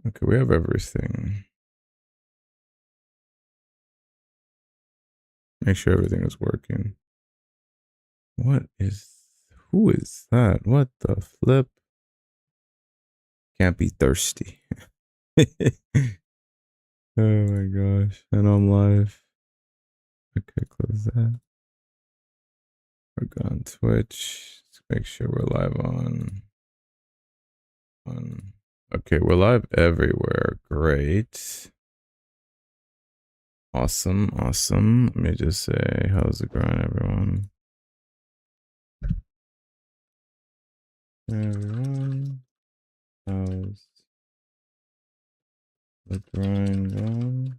Okay, we have everything. Make sure everything is working. Who is that? What the flip? Can't be thirsty. Oh my gosh. I know I'm live. Okay, close that. We're on Twitch. Let's make sure we're live on. Okay, we're live everywhere. Great. Awesome. Let me just say, how's it going, everyone? Everyone, how's the grind going?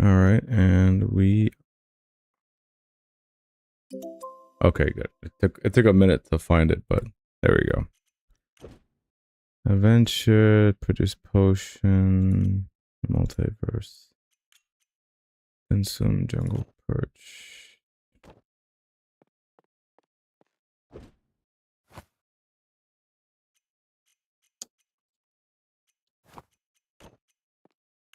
All right, and we. Okay, good. It took a minute to find it, but there we go. Adventure, produce potion, multiverse, consume jungle perch.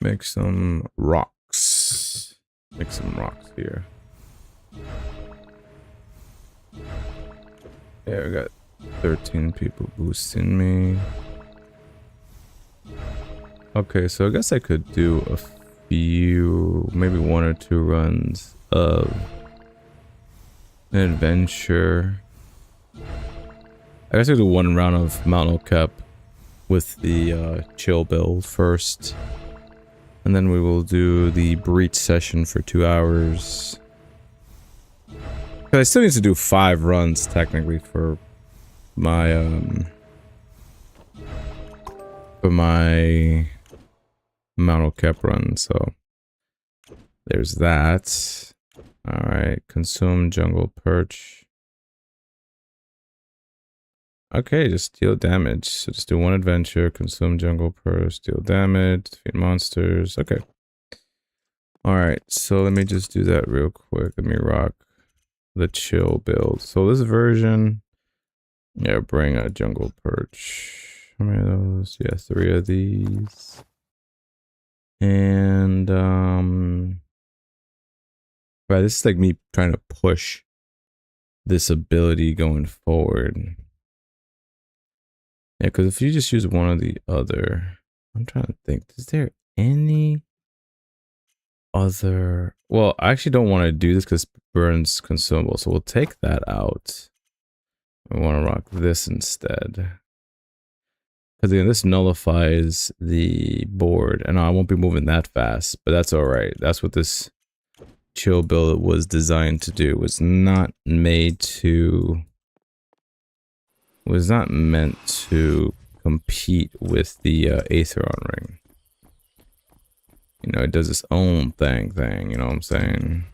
Make some rocks. Make some rocks here. Yeah, we got 13 people boosting me. Okay, so I guess I could do a few, maybe 1 or 2 runs of an adventure. I guess I could do 1 round of Mount Okep with the chill build first. And then we will do the breach session for 2 hours. Because I still need to do 5 runs technically for my Mount Okep run, so there's that. Alright, consume jungle perch. Okay, just deal damage. So just do 1 adventure, consume jungle perch, deal damage, defeat monsters. Okay. Alright, so let me just do that real quick. Let me rock the chill build. So this version, yeah, bring a jungle perch. How many of those? Yeah, 3 of these. And right, this is like me trying to push this ability going forward. Yeah, because if you just use one or the other, I'm trying to think, is there any other? Well, I actually don't want to do this because it burns consumable, so we'll take that out. I want to rock this instead. Because again, this nullifies the board, and I won't be moving that fast, but that's all right. That's what this chill build was designed to do. It was not made to. Was not meant to compete with the Aetheron ring. You know, it does its own thing, you know what I'm saying?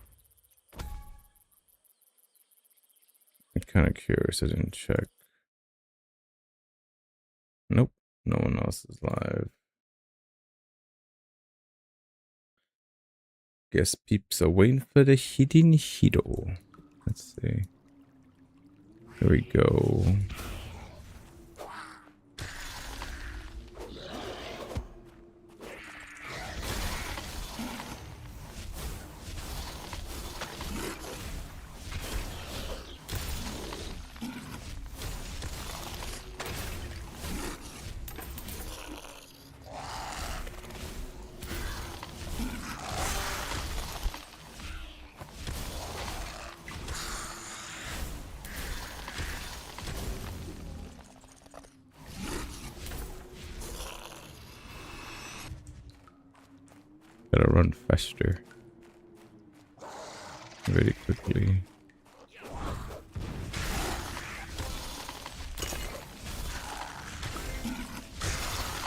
I'm kind of curious, I didn't check. Nope, no one else is live. Guess peeps are waiting for the hidden hito. Let's see. Here we go. Gotta run faster. Very quickly.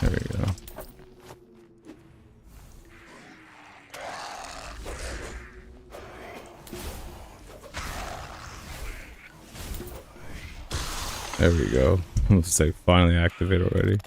There we go. There we go. Let's say finally activate already.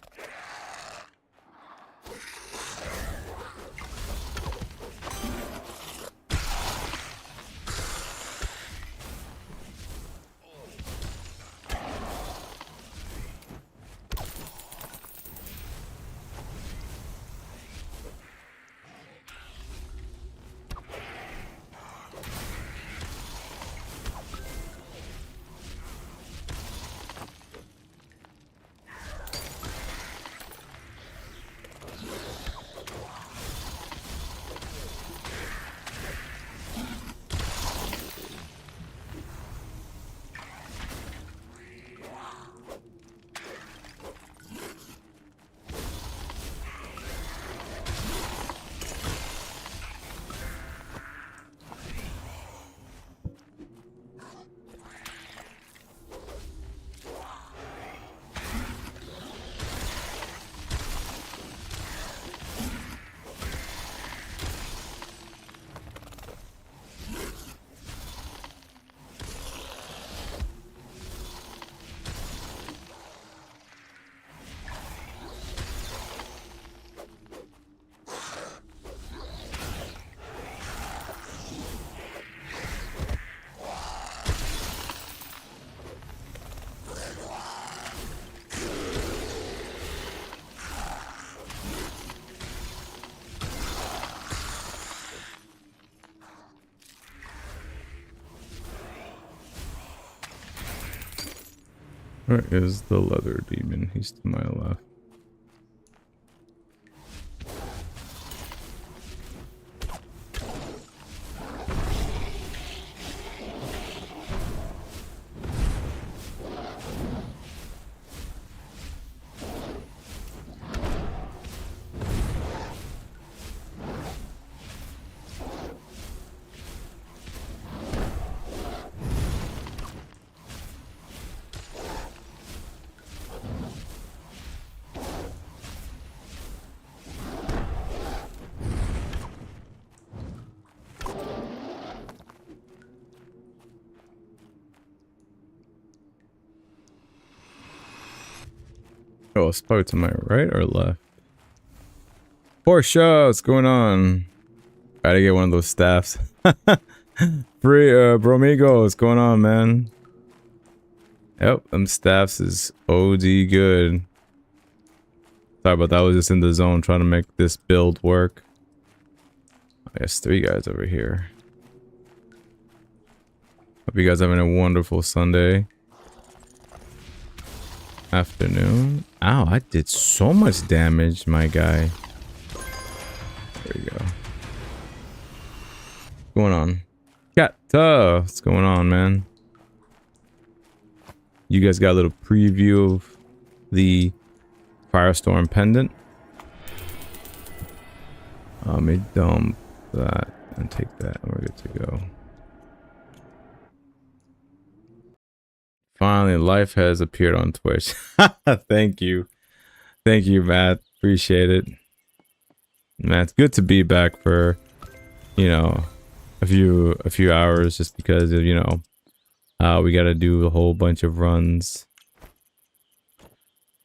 Where is the leather demon? He's to my left. Oh, it's probably to my right or left. Portia, what's going on? Gotta get one of those staffs. Free, Bromigo, what's going on, man? Yep, them staffs is OD good. Sorry about that, I was just in the zone trying to make this build work. I guess 3 guys over here. Hope you guys having a wonderful Sunday afternoon. Ow, I did so much damage, my guy. There we go. What's going on? Cat, what's going on, man? You guys got a little preview of the Firestorm pendant. Let me dump that and take that, and we're good to go. Finally, life has appeared on Twitch. Thank you. Thank you, Matt. Appreciate it. Man, it's good to be back for, you know, a few hours just because of, you know, we got to do a whole bunch of runs.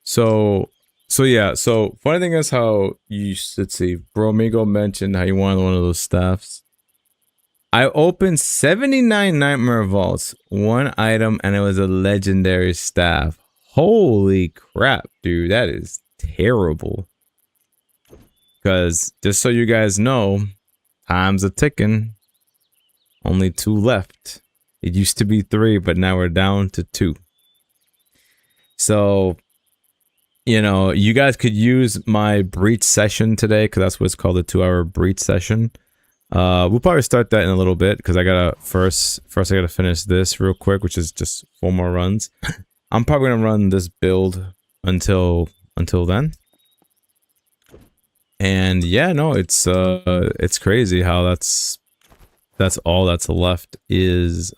So yeah, so funny thing is how you, let's see, Bromigo mentioned how you wanted one of those staffs. I opened 79 Nightmare Vaults, 1 item, and it was a legendary staff. Holy crap, dude, that is terrible. Because, just so you guys know, time's a ticking. Only 2 left. It used to be 3, but now we're down to 2. So, you know, you guys could use my breach session today, because that's what's called a 2-hour breach session. We'll probably start that in a little bit because I gotta first I gotta finish this real quick, which is just 4 more runs. I'm probably gonna run this build until then. And yeah, no, it's crazy how that's all that's left is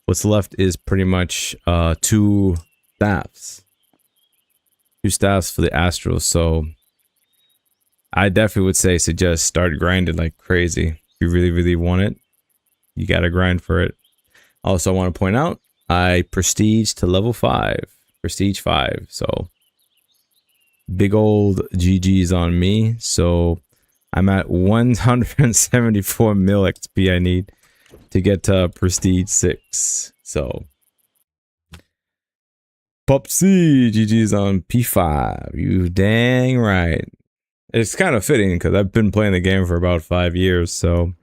what's left is pretty much 2 staffs. 2 staffs for the Astros, so I definitely would say suggest start grinding like crazy. If you really want it, you gotta grind for it. Also, I want to point out, I prestige to level 5. Prestige 5. So, big old GG's on me. So, I'm at 174 mil XP I need to get to prestige 6. So, Pupsy, GG's on P5. You dang right. It's kind of fitting because I've been playing the game for about 5 years, so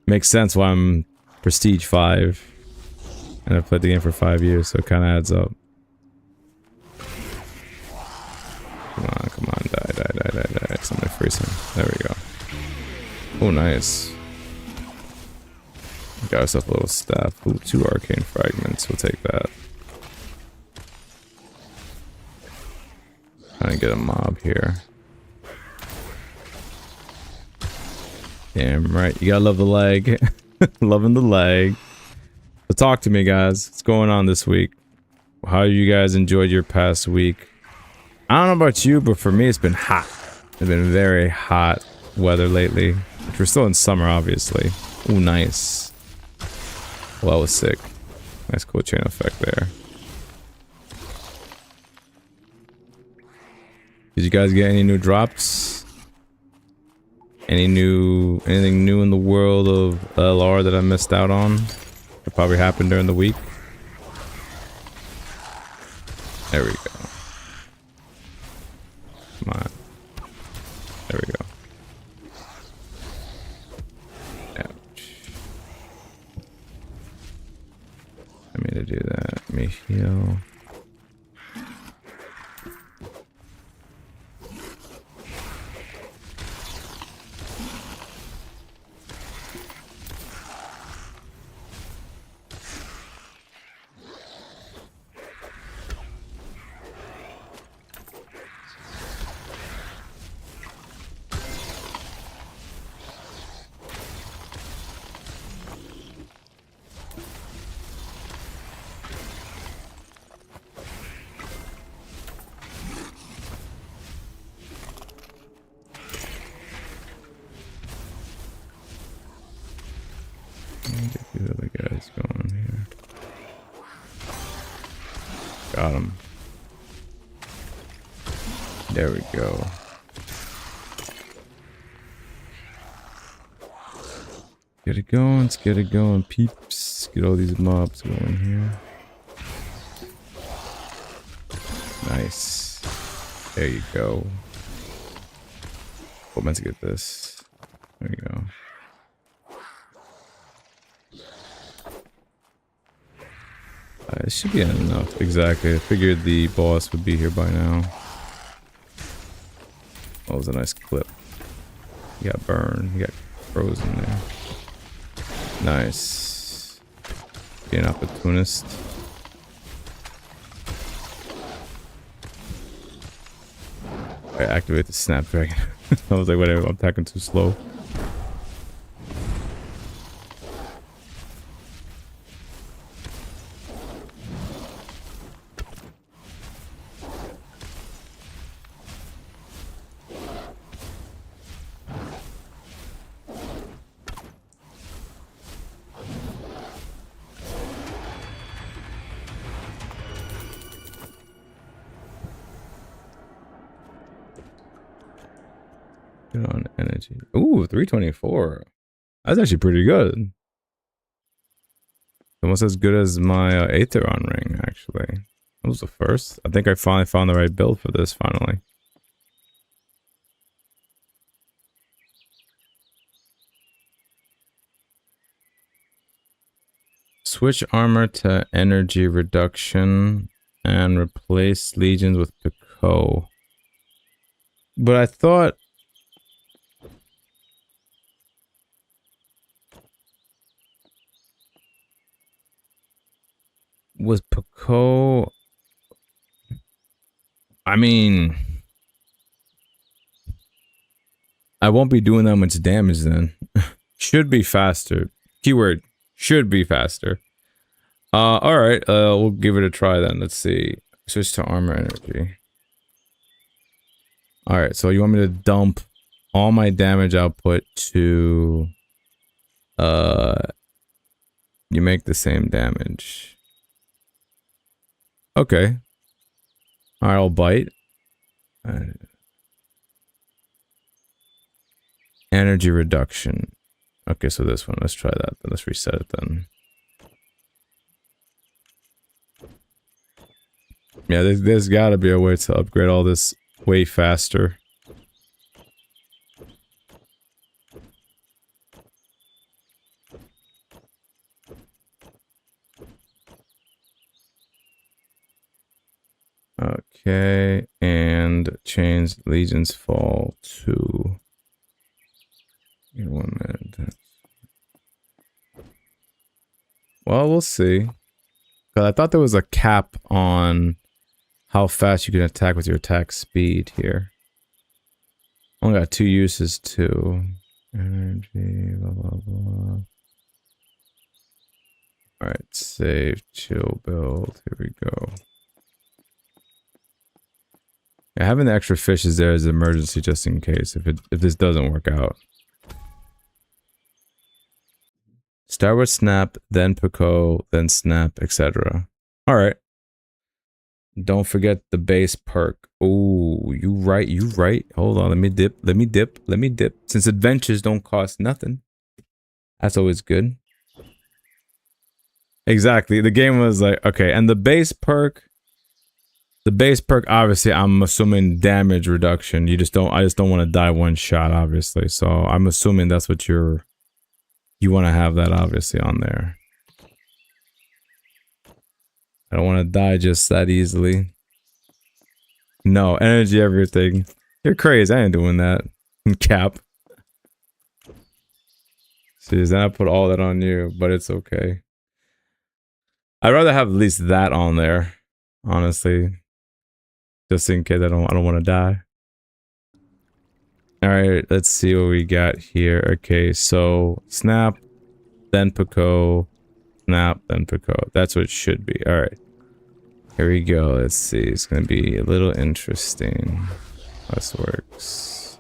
makes sense why I'm prestige 5. And I've played the game for 5 years, so it kind of adds up. Come on, die. Somebody freeze him. There we go. Oh, nice. Got ourselves a little staff. Ooh, 2 arcane fragments. We'll take that. Trying to get a mob here. Damn right, you gotta love the leg. Loving the leg. So talk to me, guys. What's going on this week? How you guys enjoyed your past week? I don't know about you, but for me, it's been hot. It's been very hot weather lately. Which we're still in summer, obviously. Ooh, nice. Well, that was sick. Nice cool chain effect there. Did you guys get any new drops? Anything new in the world of LR that I missed out on? That probably happened during the week. There we go. Come on. There we go. Ouch. I mean to do that. heal. Get these other guys going here. Got him. There we go. Get it going, let's get it going, peeps. Get all these mobs going here. Nice. There you go. Oh, meant to get this. There you go. It should be enough. Exactly. I figured the boss would be here by now. Oh, it was a nice clip. He got burned. He got frozen there. Nice. Be an opportunist. I activate the Snapdragon. I was like, whatever, I'm attacking too slow. On energy. Ooh, 324. That's actually pretty good. Almost as good as my Aetheron ring, actually. That was the first. I think I finally found the right build for this, finally. Switch armor to energy reduction and replace legions with Pico. But I thought... Was Pico... I mean... I won't be doing that much damage then. Should be faster. Keyword, should be faster. Alright, we'll give it a try then. Let's see. Switch to armor energy. Alright, so you want me to dump all my damage output to... You make the same damage. Okay. Alright, I'll bite. Energy reduction. Okay, so this one. Let's try that. Let's reset it then. Yeah, there's gotta be a way to upgrade all this way faster. Okay, and change Legion's fall to... Give me 1 minute. Well, we'll see. 'Cause I thought there was a cap on how fast you can attack with your attack speed here. Only got 2 uses too. Energy, blah blah blah. Alright, save, chill, build. Here we go. Yeah, having the extra fishes there is an emergency just in case if this doesn't work out. Start with Snap, then Pico, then Snap, etc. Alright. Don't forget the base perk. Oh, you right. Hold on, let me dip. Since adventures don't cost nothing. That's always good. Exactly. The game was like, okay, and the base perk, obviously, I'm assuming damage reduction. I just don't want to die one shot, obviously. So I'm assuming that's what you want to have that obviously on there. I I don't want to die just that easily. No, energy everything. You're crazy. I ain't doing that. Cap. See, then I put all that on you, but it's okay. I'd rather have at least that on there, honestly. Just in case I don't want to die. Alright, let's see what we got here. Okay, so snap, then Pico, snap, then Pico. That's what it should be. Alright. Here we go. Let's see. It's gonna be a little interesting how this works.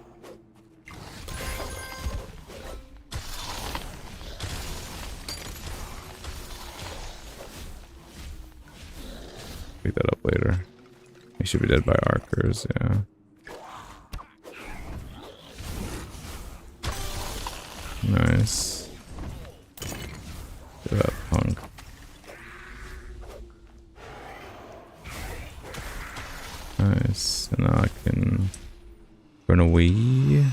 Pick that up later. He should be dead by archers, yeah. Nice. Look at that punk. Nice. And now I can run away. You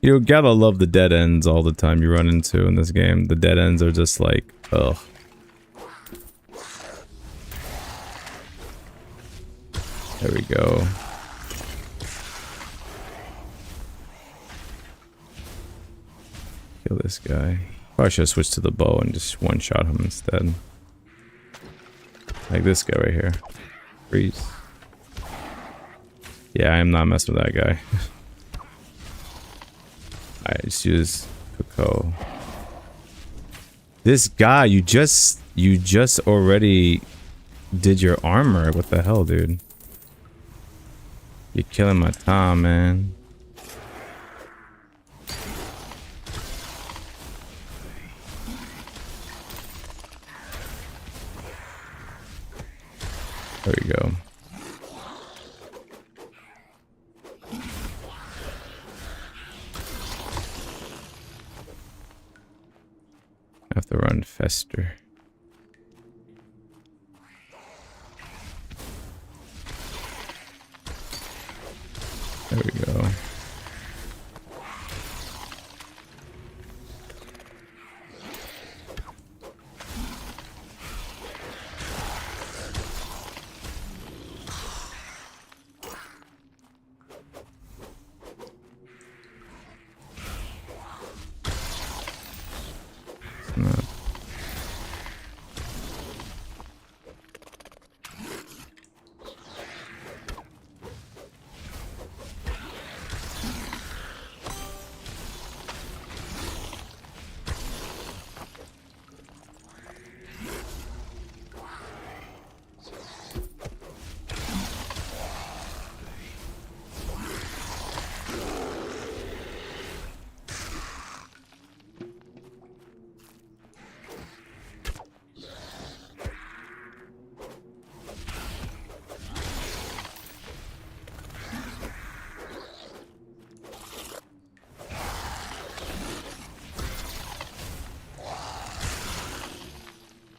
know, gotta love the dead ends all the time you run into in this game. The dead ends are just like, ugh. There we go. Kill this guy. Probably should have switched to the bow and just one-shot him instead. Like this guy right here. Freeze. Yeah, I am not messing with that guy. Alright, just use Coco. This guy, you just already did your armor. What the hell, dude? You're killing my time, man. There we go. I have to run Fester. There we go.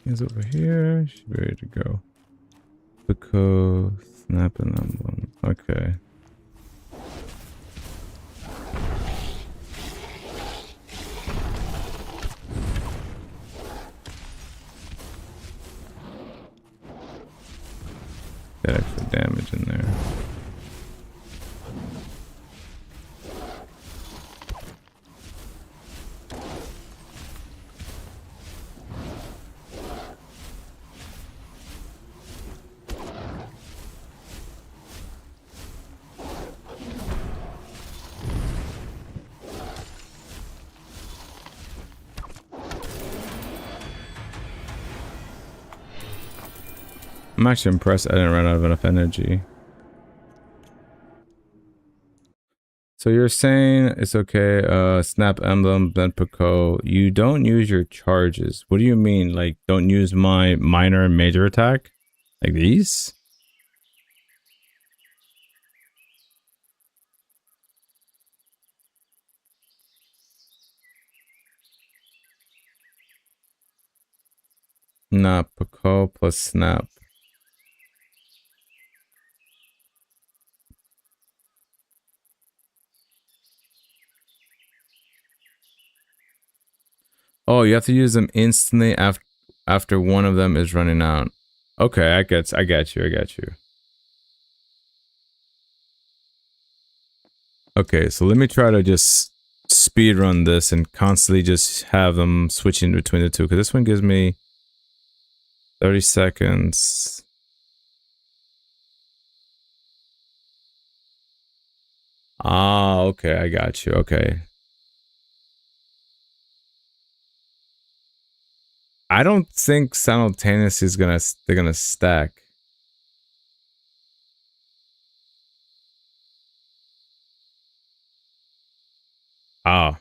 He's over here. Should be ready to go. Pico, snap and emblem. Okay. Got extra damage in there. I'm actually impressed I didn't run out of enough energy. So you're saying it's okay, snap emblem, then Pico. You don't use your charges. What do you mean? Like, don't use my minor and major attack? Like these? Nah, Pico plus snap. Oh, you have to use them instantly after one of them is running out. Okay, I get you. Okay, so let me try to just speed run this and constantly just have them switching between the two, because this one gives me 30 seconds. Ah, okay, I got you. Okay. I don't think simultaneous is they're gonna stack. Ah,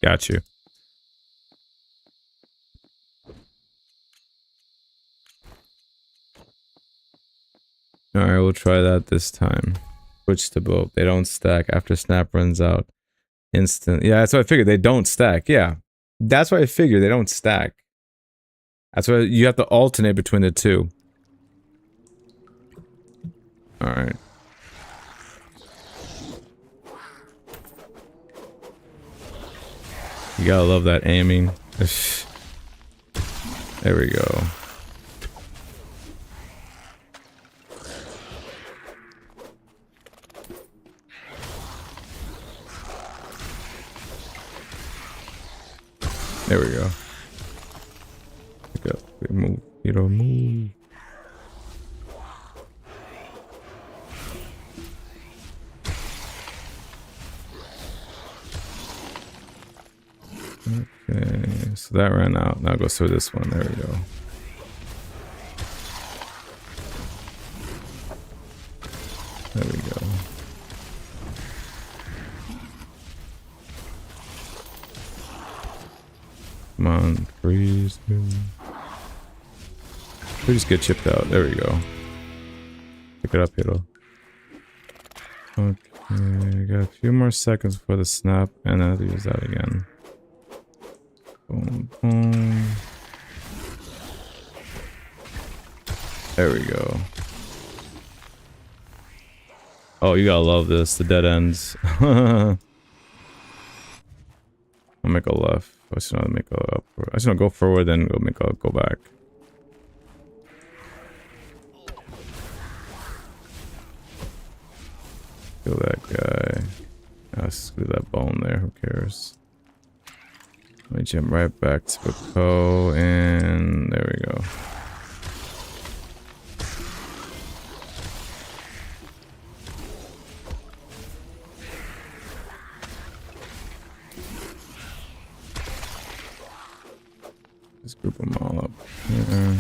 got you. All right, we'll try that this time. Switch to both. They don't stack after snap runs out. Instant. Yeah, that's what I figured. They don't stack. Yeah, that's what I figured. They don't stack. That's why you have to alternate between the two. All right. You gotta love that aiming. There we go. There we go. Pick up, move, you know, move. Okay, so that ran out. Now go through this one. There we go. There we go. Come on, freeze. We just get chipped out. There we go. Pick it up, Hito. Okay, got a few more seconds before the snap, and then I have to use that again. Boom, boom. There we go. Oh, you gotta love this. The dead ends. I'll make a left. I should not make a up. I should not go forward, then go back. Kill that guy. Ah, screw that bone there. Who cares? Let me jump right back to Pico, and there we go. Just group them all up here.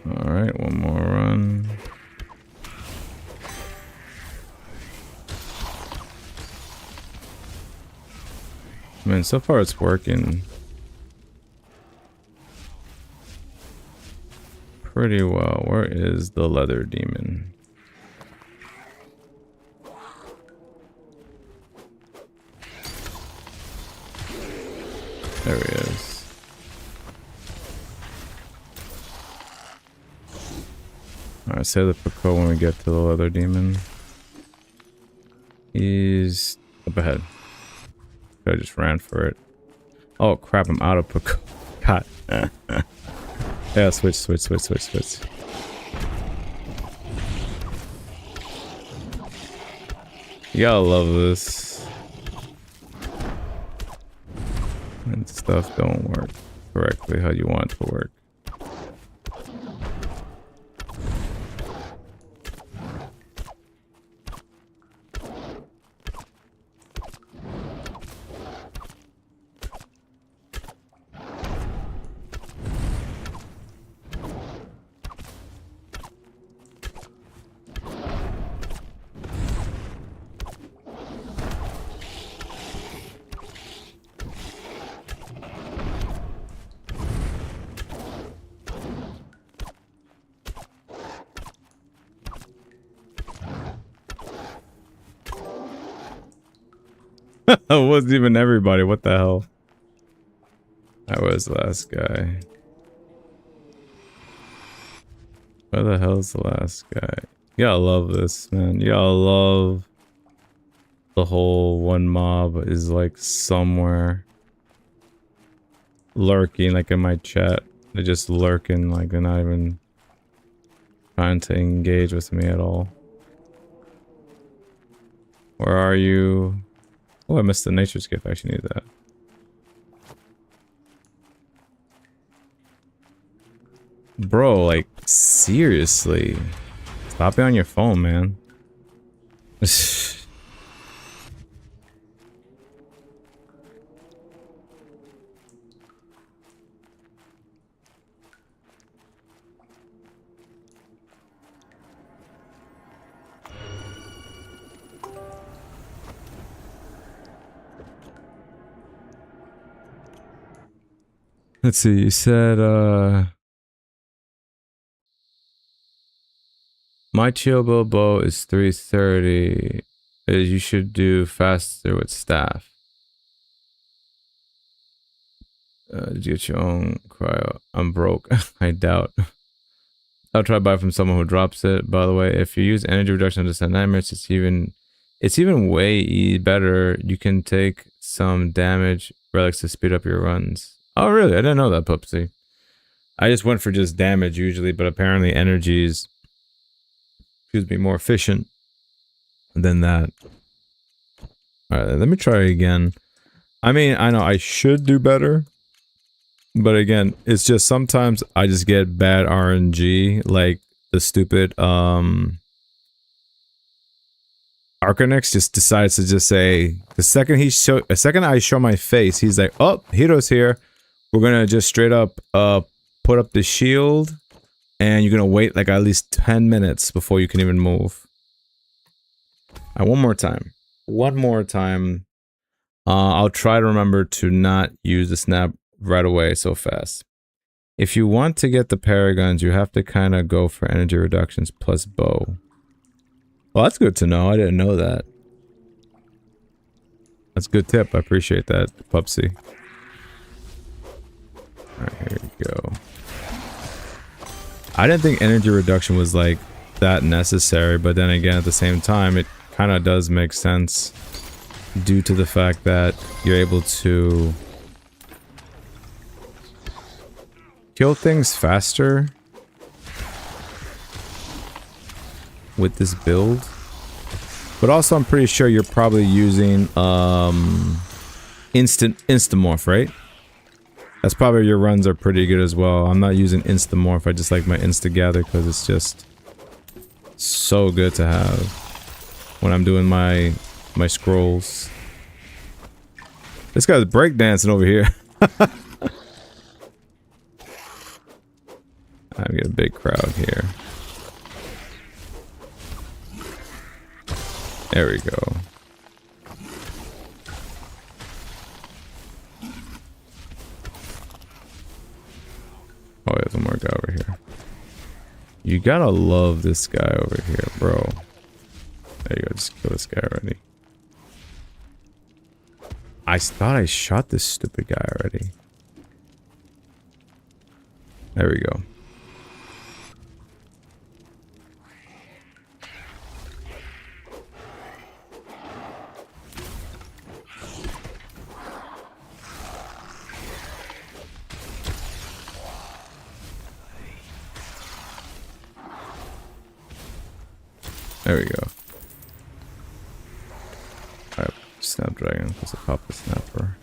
Alright, one more run. I mean, so far it's working pretty well. Where is the leather demon? There he is. Alright, say the Pico when we get to the leather demon. He's up ahead. I just ran for it. Oh crap, I'm out of Pico. God. Yeah, switch. You gotta love this. And stuff don't work correctly how you want it to work. It wasn't even everybody. What the hell? That was the last guy. Where the hell's the last guy? You gotta love this, man. You gotta love the whole one mob is like somewhere lurking, like in my chat. They're just lurking, like they're not even trying to engage with me at all. Where are you? Oh, I missed the nature's gift. I actually need that. Bro, like, seriously. Stop it on your phone, man. Let's see, you said, my Chobo bow is 330. You should do faster with staff. Did you get your own cryo? I'm broke. I doubt. I'll try to buy from someone who drops it. By the way, if you use energy reduction to send nightmares, it's even way better. You can take some damage relics to speed up your runs. Oh, really? I didn't know that, Pupsy. I just went for just damage usually, but apparently energies, excuse me, more efficient than that. All right, let me try again. I mean, I know I should do better, but again, it's just sometimes I just get bad RNG, like the stupid Arcanix just decides to just say the second I show my face, he's like, "Oh, Hiro's here. We're gonna just straight up put up the shield, and you're gonna wait like at least 10 minutes before you can even move." All right, one more time. One more time. I'll try to remember to not use the snap right away so fast. If you want to get the paragons, you have to kind of go for energy reductions plus bow. Well, that's good to know. I didn't know that. That's a good tip. I appreciate that, Pupsy. Alright, here we go. I didn't think energy reduction was like that necessary, but then again, at the same time, it kind of does make sense due to the fact that you're able to kill things faster with this build. But also I'm pretty sure you're probably using Instamorph, right? That's probably your runs are pretty good as well. I'm not using Instamorph, I just like my Insta-Gather because it's just so good to have when I'm doing my scrolls. This guy's breakdancing over here. I get a big crowd here. There we go. Oh, there's one more guy over here. You gotta love this guy over here, bro. There you go, just kill this guy already. I thought I shot this stupid guy already. There we go. There we go. Alright, Snapdragon, let's pop the snapper.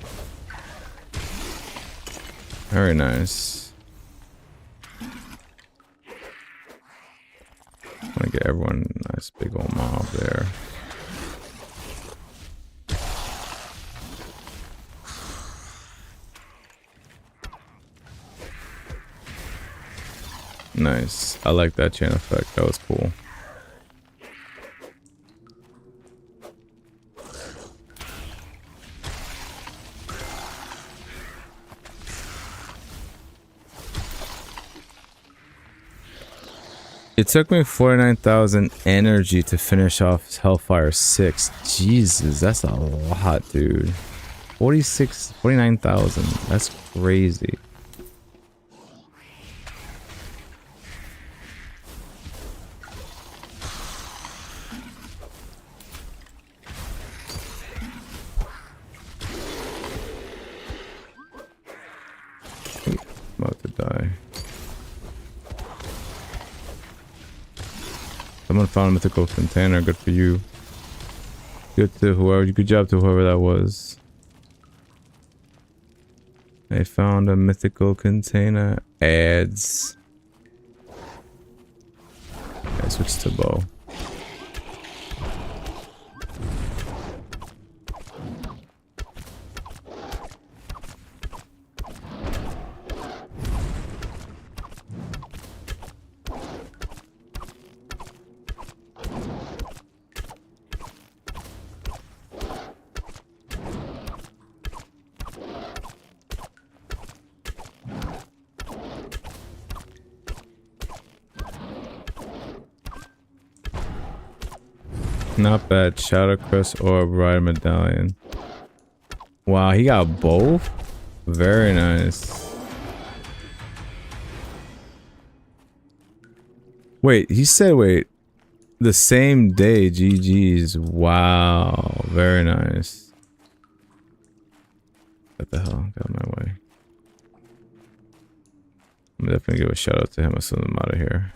Very nice. I'm gonna get everyone a nice big old mob there. Nice. I like that chain effect. That was cool. It took me 49,000 energy to finish off Hellfire 6. Jesus, that's a lot, dude. 49,000. That's crazy. Someone found a mythical container. Good for you. Good to whoever. Good job to whoever that was. I found a mythical container. Ads. I switched to bow. Not bad. Shadow Crest or Rider Medallion. Wow, he got both? Very nice. Wait, he said, wait. The same day, GG's. Wow. Very nice. What the hell? Got my way. I'm definitely give a shout out to him as soon as I'm out of here.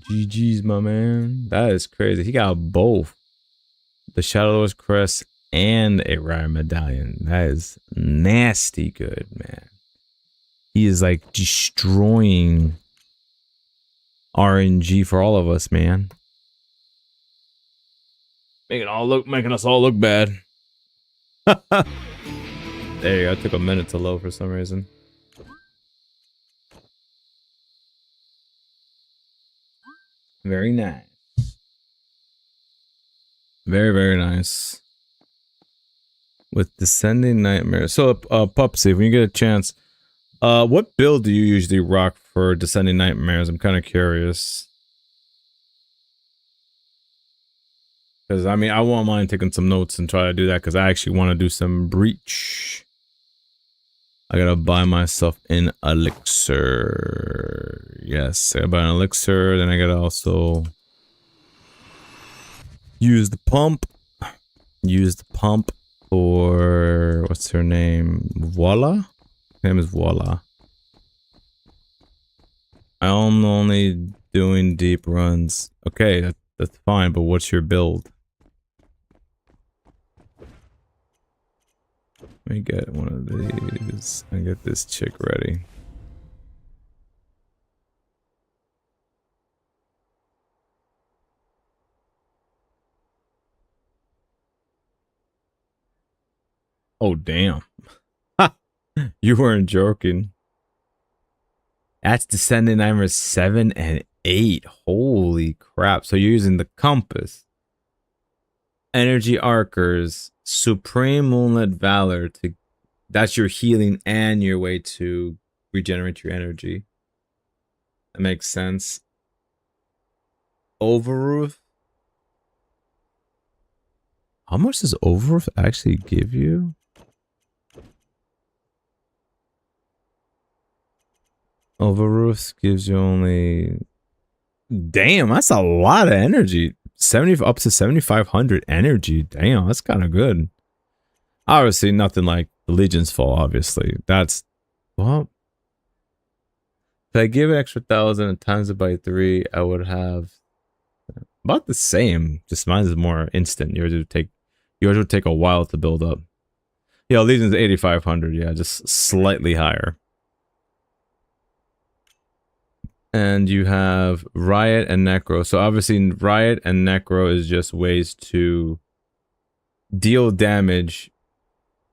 GG's, my man. That is crazy. He got both. The Shadowlord's Crest and a Rare Medallion. That is nasty good, man. He is like destroying RNG for all of us, man. Making us all look bad. There you go. It took a minute to load for some reason. Very nice. Very, very nice. With Descending Nightmare. So, Pupsy, when you get a chance, what build do you usually rock for Descending Nightmares? I'm kind of curious. Because, I mean, I won't mind taking some notes and try to do that, because I actually want to do some Breach. I gotta buy myself an elixir. Yes, I gotta buy an elixir, then I gotta also use the pump. Use the pump for, what's her name? Voila? Her name is Voila. I'm only doing deep runs. Okay, that's fine, but what's your build? Let me get one of these and get this chick ready. Oh, damn. You weren't joking. That's Descending Nightmares 7 and 8. Holy crap. So you're using the compass. Energy Archers. Supreme Moonlit Valor. That's your healing and your way to regenerate your energy. That makes sense. Overroof. How much does Overroof actually give you? Overroof gives you only... Damn, that's a lot of energy. 70 up to 7,500 energy. Damn, that's kind of good. Obviously, nothing like the Legion's Fall, obviously. That's... Well... If I give an extra 1,000 and times it by 3, I would have... about the same. Just mine is more instant. Yours would take a while to build up. Yeah, Legion's 8,500. Yeah, just slightly higher. And you have Riot and Necro. So obviously Riot and Necro is just ways to deal damage.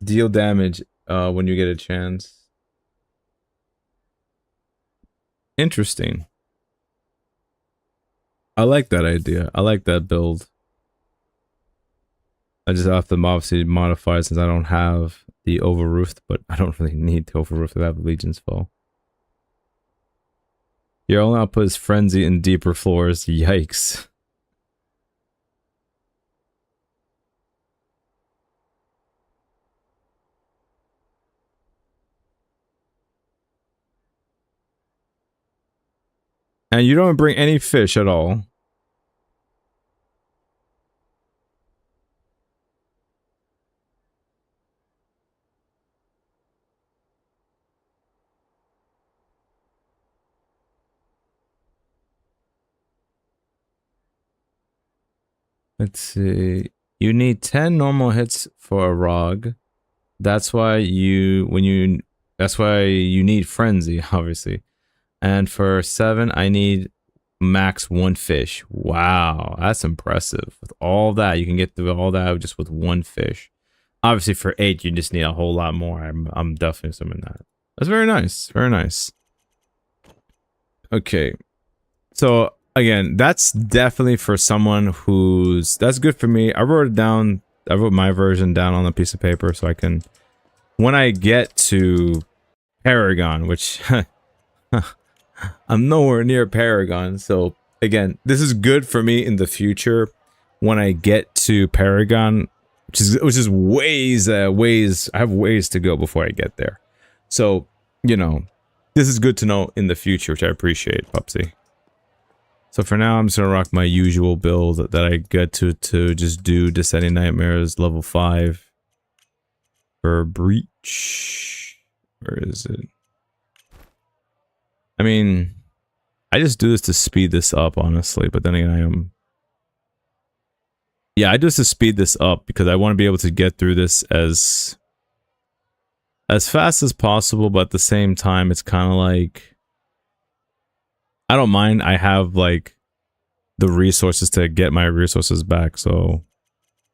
When you get a chance. Interesting. I like that idea. I like that build. I just have to obviously modify it since I don't have the Overroofed, but I don't really need the Overroofed to have the Legion's Fall. Your only output is Frenzy and Deeper Floors. Yikes. And you don't bring any fish at all. Let's see. You need 10 normal hits for a Rog. That's why you need Frenzy, obviously. And for 7, I need max 1 fish. Wow, that's impressive. With all that, you can get through all that just with 1 fish. Obviously, for 8, you just need a whole lot more. I'm definitely assuming that. That's very nice. Very nice. Okay. So, again, that's definitely for someone who's... That's good for me. I wrote it down. I wrote my version down on a piece of paper so I can... When I get to Paragon, which... I'm nowhere near Paragon, so again, this is good for me in the future when I get to Paragon, which is ways I have ways to go before I get there. So, you know, this is good to know in the future, which I appreciate, Pupsy. So for now, I'm just gonna rock my usual build that I get to just do Descending Nightmares level 5 for Breach. Where is it? I mean, I just do this to speed this up, honestly, but then again, I do this to speed this up because I want to be able to get through this as fast as possible, but at the same time, it's kind of like, I don't mind, I have, like, the resources to get my resources back, so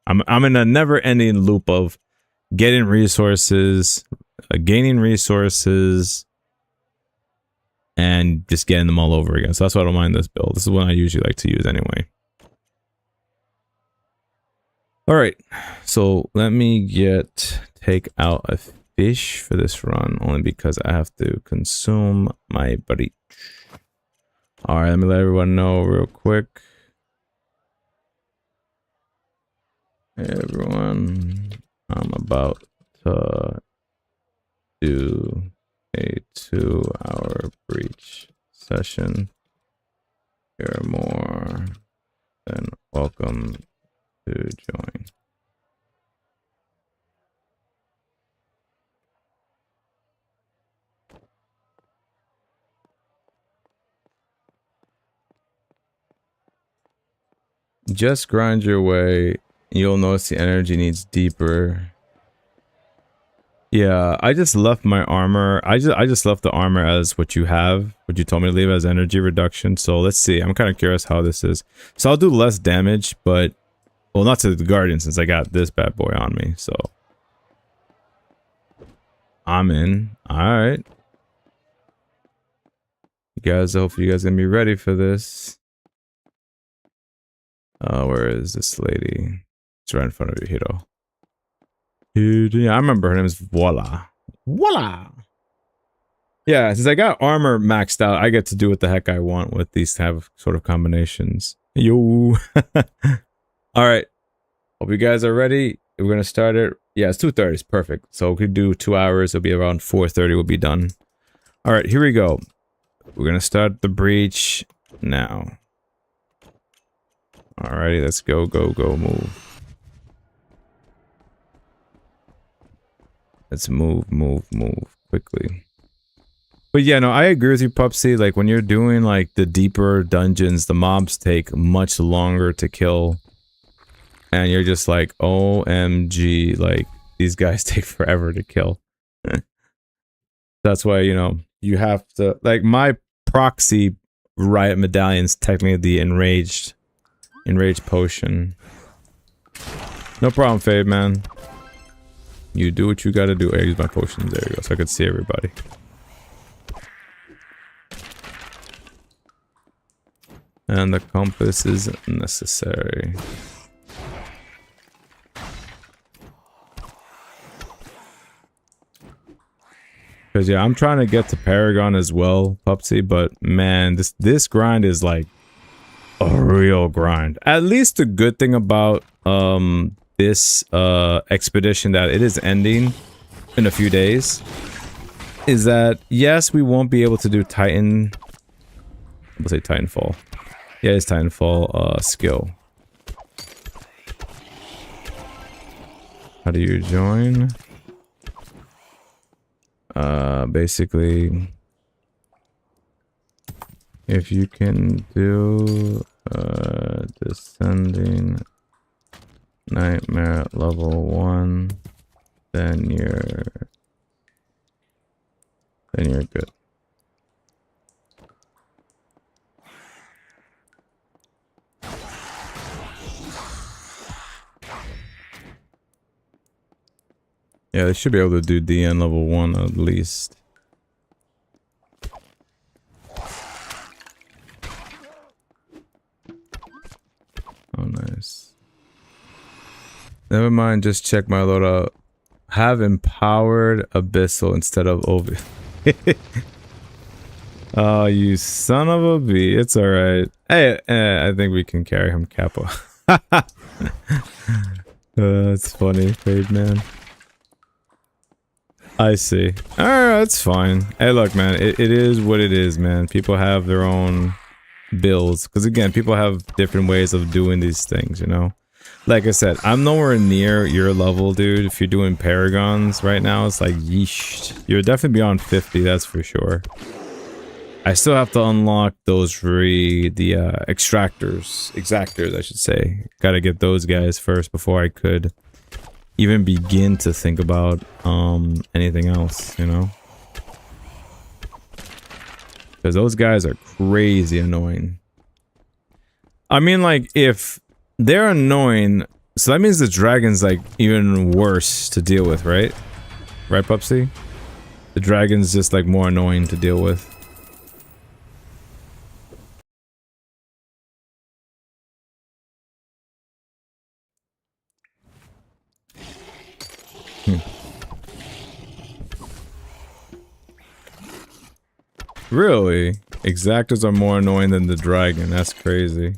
I'm in a never-ending loop of getting resources, gaining resources, and just getting them all over again. So that's why I don't mind this build. This is one I usually like to use anyway. Alright, so let me take out a fish for this run, only because I have to consume my breach. Alright, let me let everyone know real quick. Hey everyone, I'm about to do a 2-hour breach session. You're more than welcome to join. Just grind your way. You'll notice the energy needs deeper. Yeah, I just left my armor. I just left the armor as what you have, what you told me to leave as energy reduction. So let's see. I'm kind of curious how this is. So I'll do less damage, but well, not to the Guardian since I got this bad boy on me. So I'm in. All right, you guys. Hopefully, you guys gonna be ready for this. Where is this lady? It's right in front of you, Hiro. Yeah, I remember her name is Voila. Voila! Yeah, since I got armor maxed out, I get to do what the heck I want with these type of sort of combinations. Yo! Alright. Hope you guys are ready. We're gonna start it. Yeah, it's 2:30. It's perfect. So we could do 2 hours. It'll be around 4:30. We'll be done. Alright, here we go. We're gonna start the breach now. Alrighty, let's go, move. Let's move quickly. But yeah, no, I agree with you, Pupsy. Like, when you're doing, like, the deeper dungeons, the mobs take much longer to kill. And you're just like, OMG, like, these guys take forever to kill. That's why, you know, you have to... Like, my proxy riot medallion's technically the enraged potion. No problem, Fade, man. You do what you gotta do. I use my potions. There you go. So I can see everybody. And the compass is necessary. Because yeah, I'm trying to get to Paragon as well, Pupsy, but man, this grind is like a real grind. At least the good thing about this expedition that it is ending in a few days is that yes, we won't be able to do Titan Let's say Titanfall. Yeah, it's Titanfall skill. How do you join? Basically, if you can do descending nightmare at level 1, then you're good. Yeah, they should be able to do DN level 1 at least. Oh, nice. Never mind, just check my loadout. Have empowered Abyssal instead of OV. Oh, you son of a bee. It's alright. Hey, I think we can carry him, Capo. That's funny, Fade Man. I see. Alright, that's fine. Hey, look, man. It is what it is, man. People have their own builds. Because, again, people have different ways of doing these things, you know? Like I said, I'm nowhere near your level, dude. If you're doing Paragons right now, it's like, yeesh. You're definitely beyond 50, that's for sure. I still have to unlock those exactors, I should say. Gotta get those guys first before I could even begin to think about anything else, you know? Because those guys are crazy annoying. I mean, like, if they're annoying, so that means the dragon's, like, even worse to deal with, right? Right, Pupsy? The dragon's just, like, more annoying to deal with. Really? Exactors are more annoying than the dragon. That's crazy.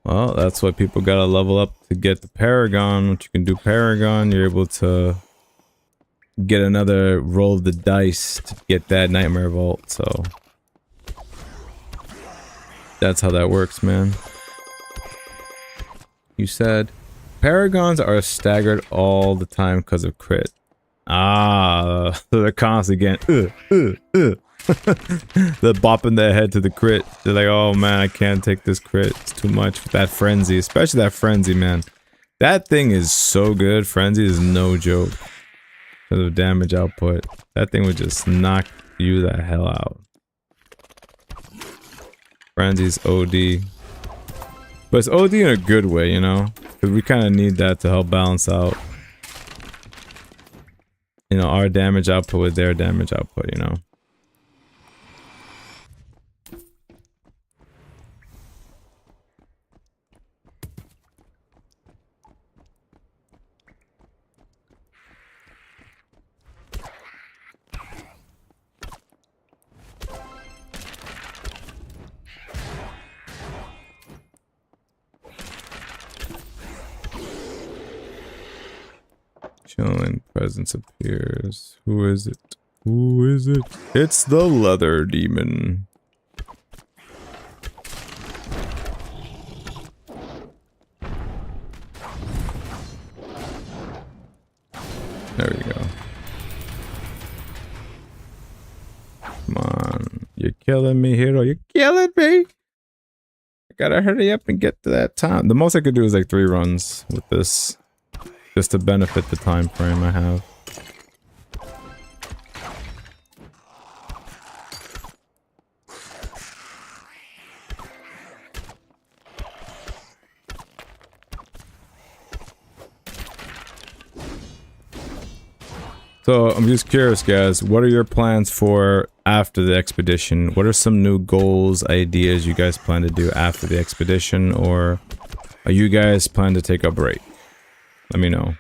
Well, that's why people gotta level up to get the Paragon. Once you can do Paragon, you're able to get another roll of the dice to get that Nightmare Vault, so that's how that works, man. You said Paragons are staggered all the time because of crit. Ah, so they're constantly getting they're bopping their head to the crit. They're like, oh man, I can't take this crit. It's too much. That frenzy, especially that frenzy, man. That thing is so good. Frenzy is no joke. Because of damage output. That thing would just knock you the hell out. Frenzy's OD. But it's OD in a good way, you know? Because we kind of need that to help balance out, you know, our damage output with their damage output, you know? Chilling presence appears. Who is it? Who is it? It's the leather demon. There we go. Come on. You're killing me, hero. You're killing me. I gotta hurry up and get to that time. The most I could do is like 3 runs with this. Just to benefit the time frame I have. So I'm just curious, guys, what are your plans for after the expedition? What are some new goals, ideas you guys plan to do after the expedition, or are you guys plan to take a break? Let me know.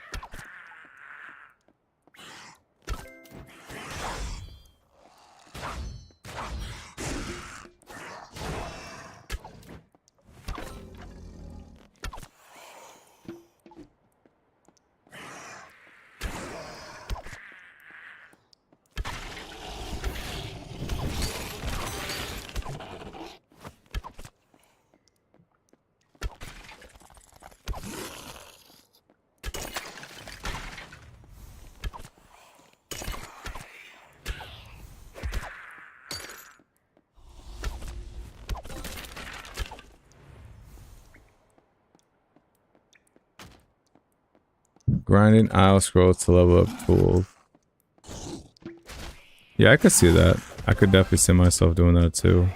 Grinding aisle scrolls to level up tools. Yeah, I could see that. I could definitely see myself doing that too.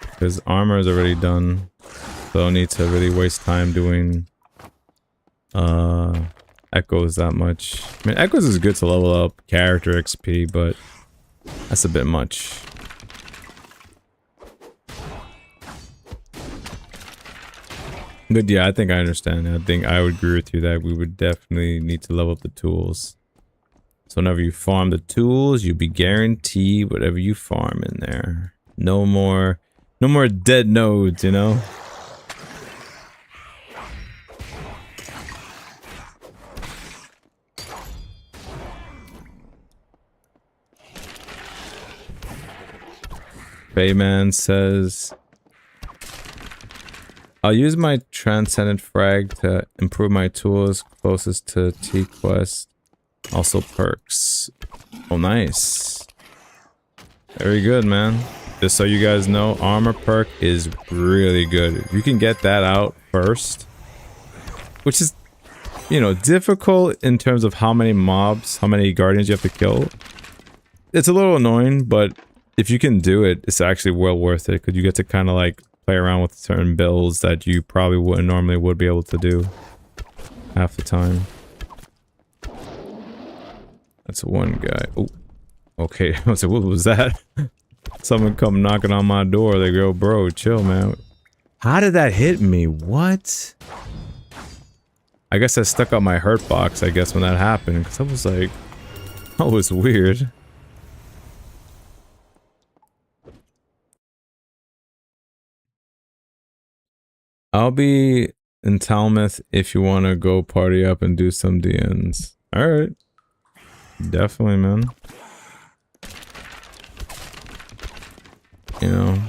Because armor is already done. So I don't need to really waste time doing echoes that much. I mean, echoes is good to level up character XP, but that's a bit much. But yeah, I think I understand. I think I would agree with you that we would definitely need to level up the tools. So whenever you farm the tools, you'll be guaranteed whatever you farm in there. No more dead nodes, you know? Bayman says, I'll use my Transcendent Frag to improve my tools closest to T-Quest. Also perks. Oh, nice. Very good, man. Just so you guys know, armor perk is really good. If you can get that out first, which is, you know, difficult in terms of how many mobs, how many guardians you have to kill. It's a little annoying, but if you can do it, it's actually well worth it because you get to kind of like play around with certain builds that you probably wouldn't normally would be able to do half the time. That's one guy. Oh, okay. I was like, what was that? Someone come knocking on my door. They go, bro, chill, man. How did that hit me? What? I guess I stuck out my hurt box, I guess, when that happened. Because I was like, that was weird. I'll be in Talmouth if you want to go party up and do some DNs. Alright. Definitely, man. You know.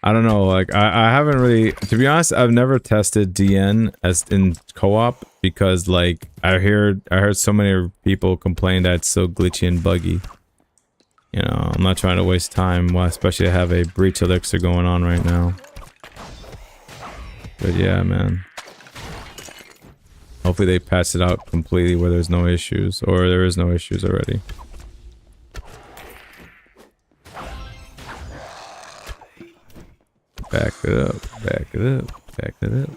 I don't know, like, I haven't really... To be honest, I've never tested DN as in co-op because, like, I heard so many people complain that it's so glitchy and buggy. You know, I'm not trying to waste time, well, especially I have a breach elixir going on right now. But yeah, man. Hopefully they patch it out completely where there's no issues, or there is no issues already. Back it up, back it up, back it up.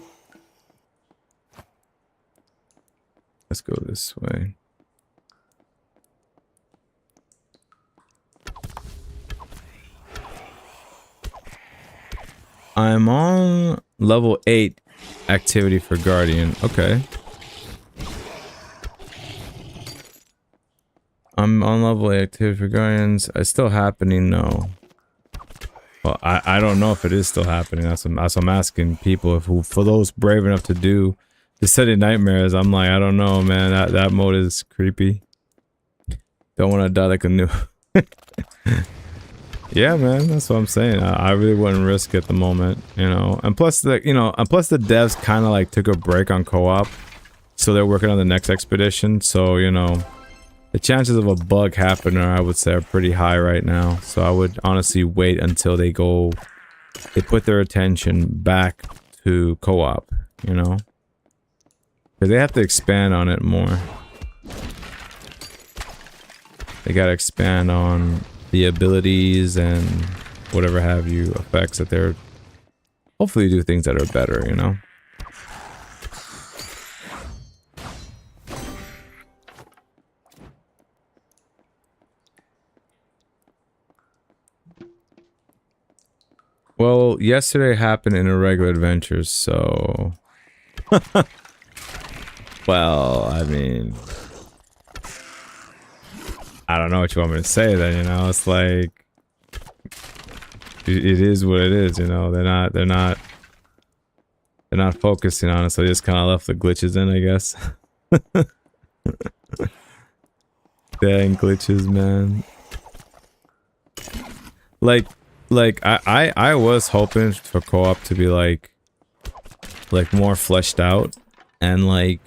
Let's go this way. I'm on level 8 activity for Guardian. Okay. I'm on level 8 activity for Guardians. It's still happening? No. Well, I don't know if it is still happening. That's what I'm asking people. For those brave enough to do the City Nightmares, I'm like, I don't know, man. That mode is creepy. Don't want to die like a new. Yeah, man, that's what I'm saying. I really wouldn't risk it at the moment, you know. And plus the devs kind of like took a break on co-op, so they're working on the next expedition. So you know, the chances of a bug happening, I would say, are pretty high right now. So I would honestly wait until they put their attention back to co-op, you know, because they have to expand on it more. They gotta expand on the abilities and whatever have you effects that they're hopefully do things that are better, you know. Well, yesterday happened in Irregular Adventures, so well, I mean, I don't know what you want me to say then, you know. It's like it is what it is, you know. They're not focusing on it, so they just kind of left the glitches in, I guess. Dang glitches, man. Like I was hoping for co-op to be like more fleshed out, and like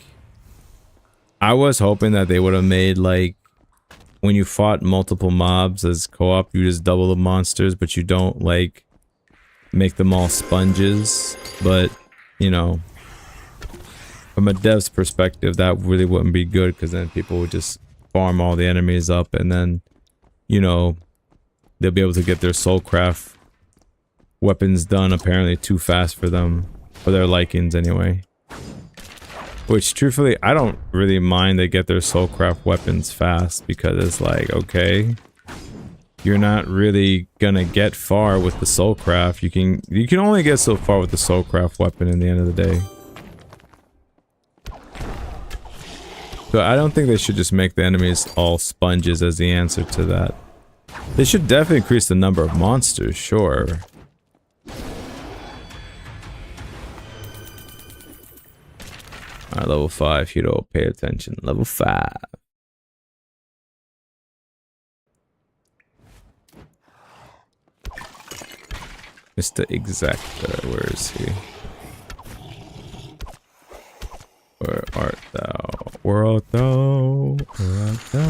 I was hoping that they would have made like when you fought multiple mobs as co-op, you just double the monsters, but you don't like make them all sponges. But you know, from a dev's perspective, that really wouldn't be good, because then people would just farm all the enemies up, and then, you know, they'll be able to get their soulcraft weapons done apparently too fast for them, for their likings anyway. Which, truthfully, I don't really mind they get their soulcraft weapons fast, because it's like, okay, you're not really gonna get far with the soulcraft. You can only get so far with the soulcraft weapon in the end of the day. So I don't think they should just make the enemies all sponges as the answer to that. They should definitely increase the number of monsters, sure. Alright, level 5, Hiro, pay attention. Level 5. Mr. Exactor, where is he? Where art thou? Where art thou? Where art thou?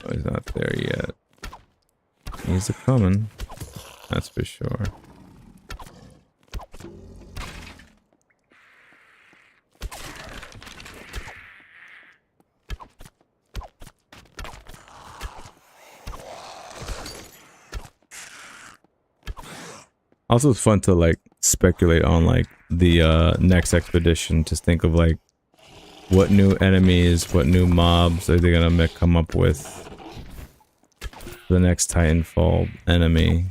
Oh, he's not there yet. He's a-coming. That's for sure. Also, it's fun to like speculate on like the next expedition. Just think of like what new enemies, what new mobs are they gonna come up with for the next Titanfall enemy.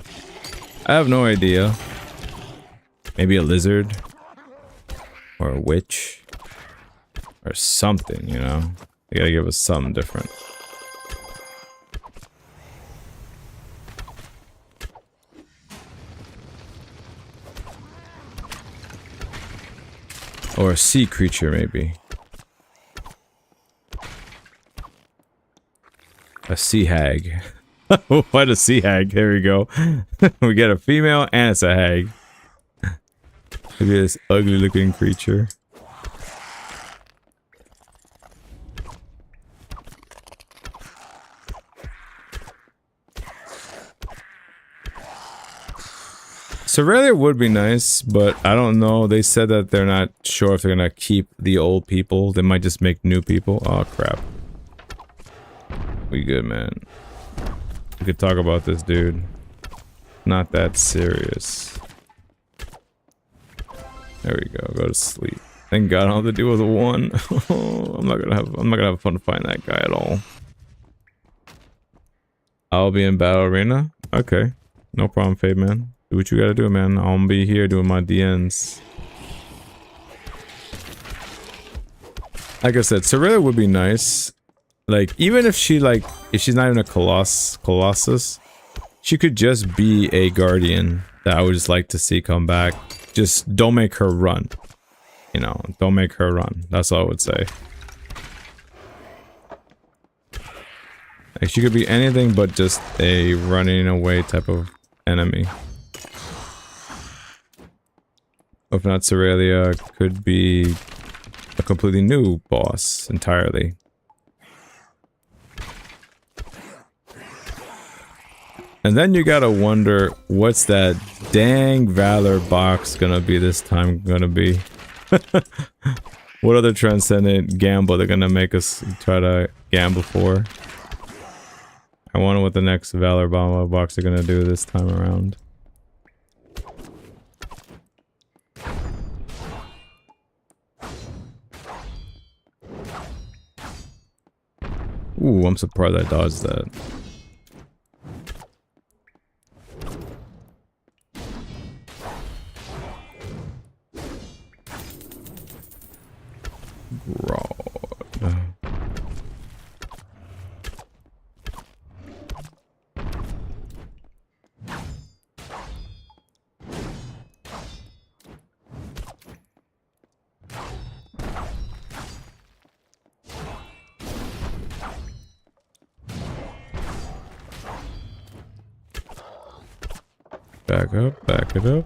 I have no idea. Maybe a lizard or a witch or something, you know. They gotta give us something different. Or a sea creature, maybe. A sea hag. What a sea hag. There we go. We get a female and it's a hag. Look at this ugly looking creature. Cerealia would be nice, but I don't know. They said that they're not sure if they're gonna keep the old people. They might just make new people. Oh crap. We good, man. We could talk about this, dude. Not that serious. There we go. Go to sleep. Thank God I don't have to deal with a 1. I'm not gonna have fun to find that guy at all. I'll be in Battle Arena? Okay. No problem, Fade Man. Do what you gotta do, man. I'll be here doing my DNs. Like I said, Cerealia would be nice. Like, even if she, like, if she's not even a Colossus, she could just be a Guardian that I would just like to see come back. Just don't make her run. You know, don't make her run. That's all I would say. Like, she could be anything but just a running away type of enemy. If not Cerealia, could be a completely new boss entirely. And then you gotta wonder, what's that dang Valor box gonna be this time gonna be? What other transcendent gamble they're gonna make us try to gamble for? I wonder what the next Valor box they're gonna do this time around. Ooh, I'm surprised I dodged that. Broad. Back up, back it up.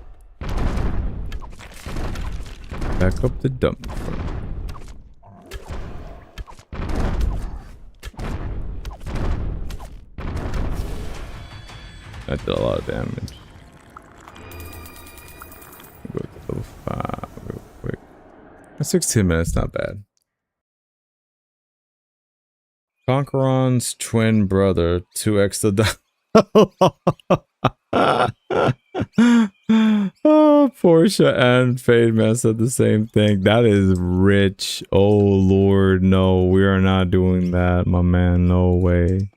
Back up the dump. That did a lot of damage. Go to level 5. 16 minutes, not bad. Conqueron's twin brother, 2x the oh, Portia and Fade Man said the same thing. That is rich. Oh Lord, no, we are not doing that, my man. No way.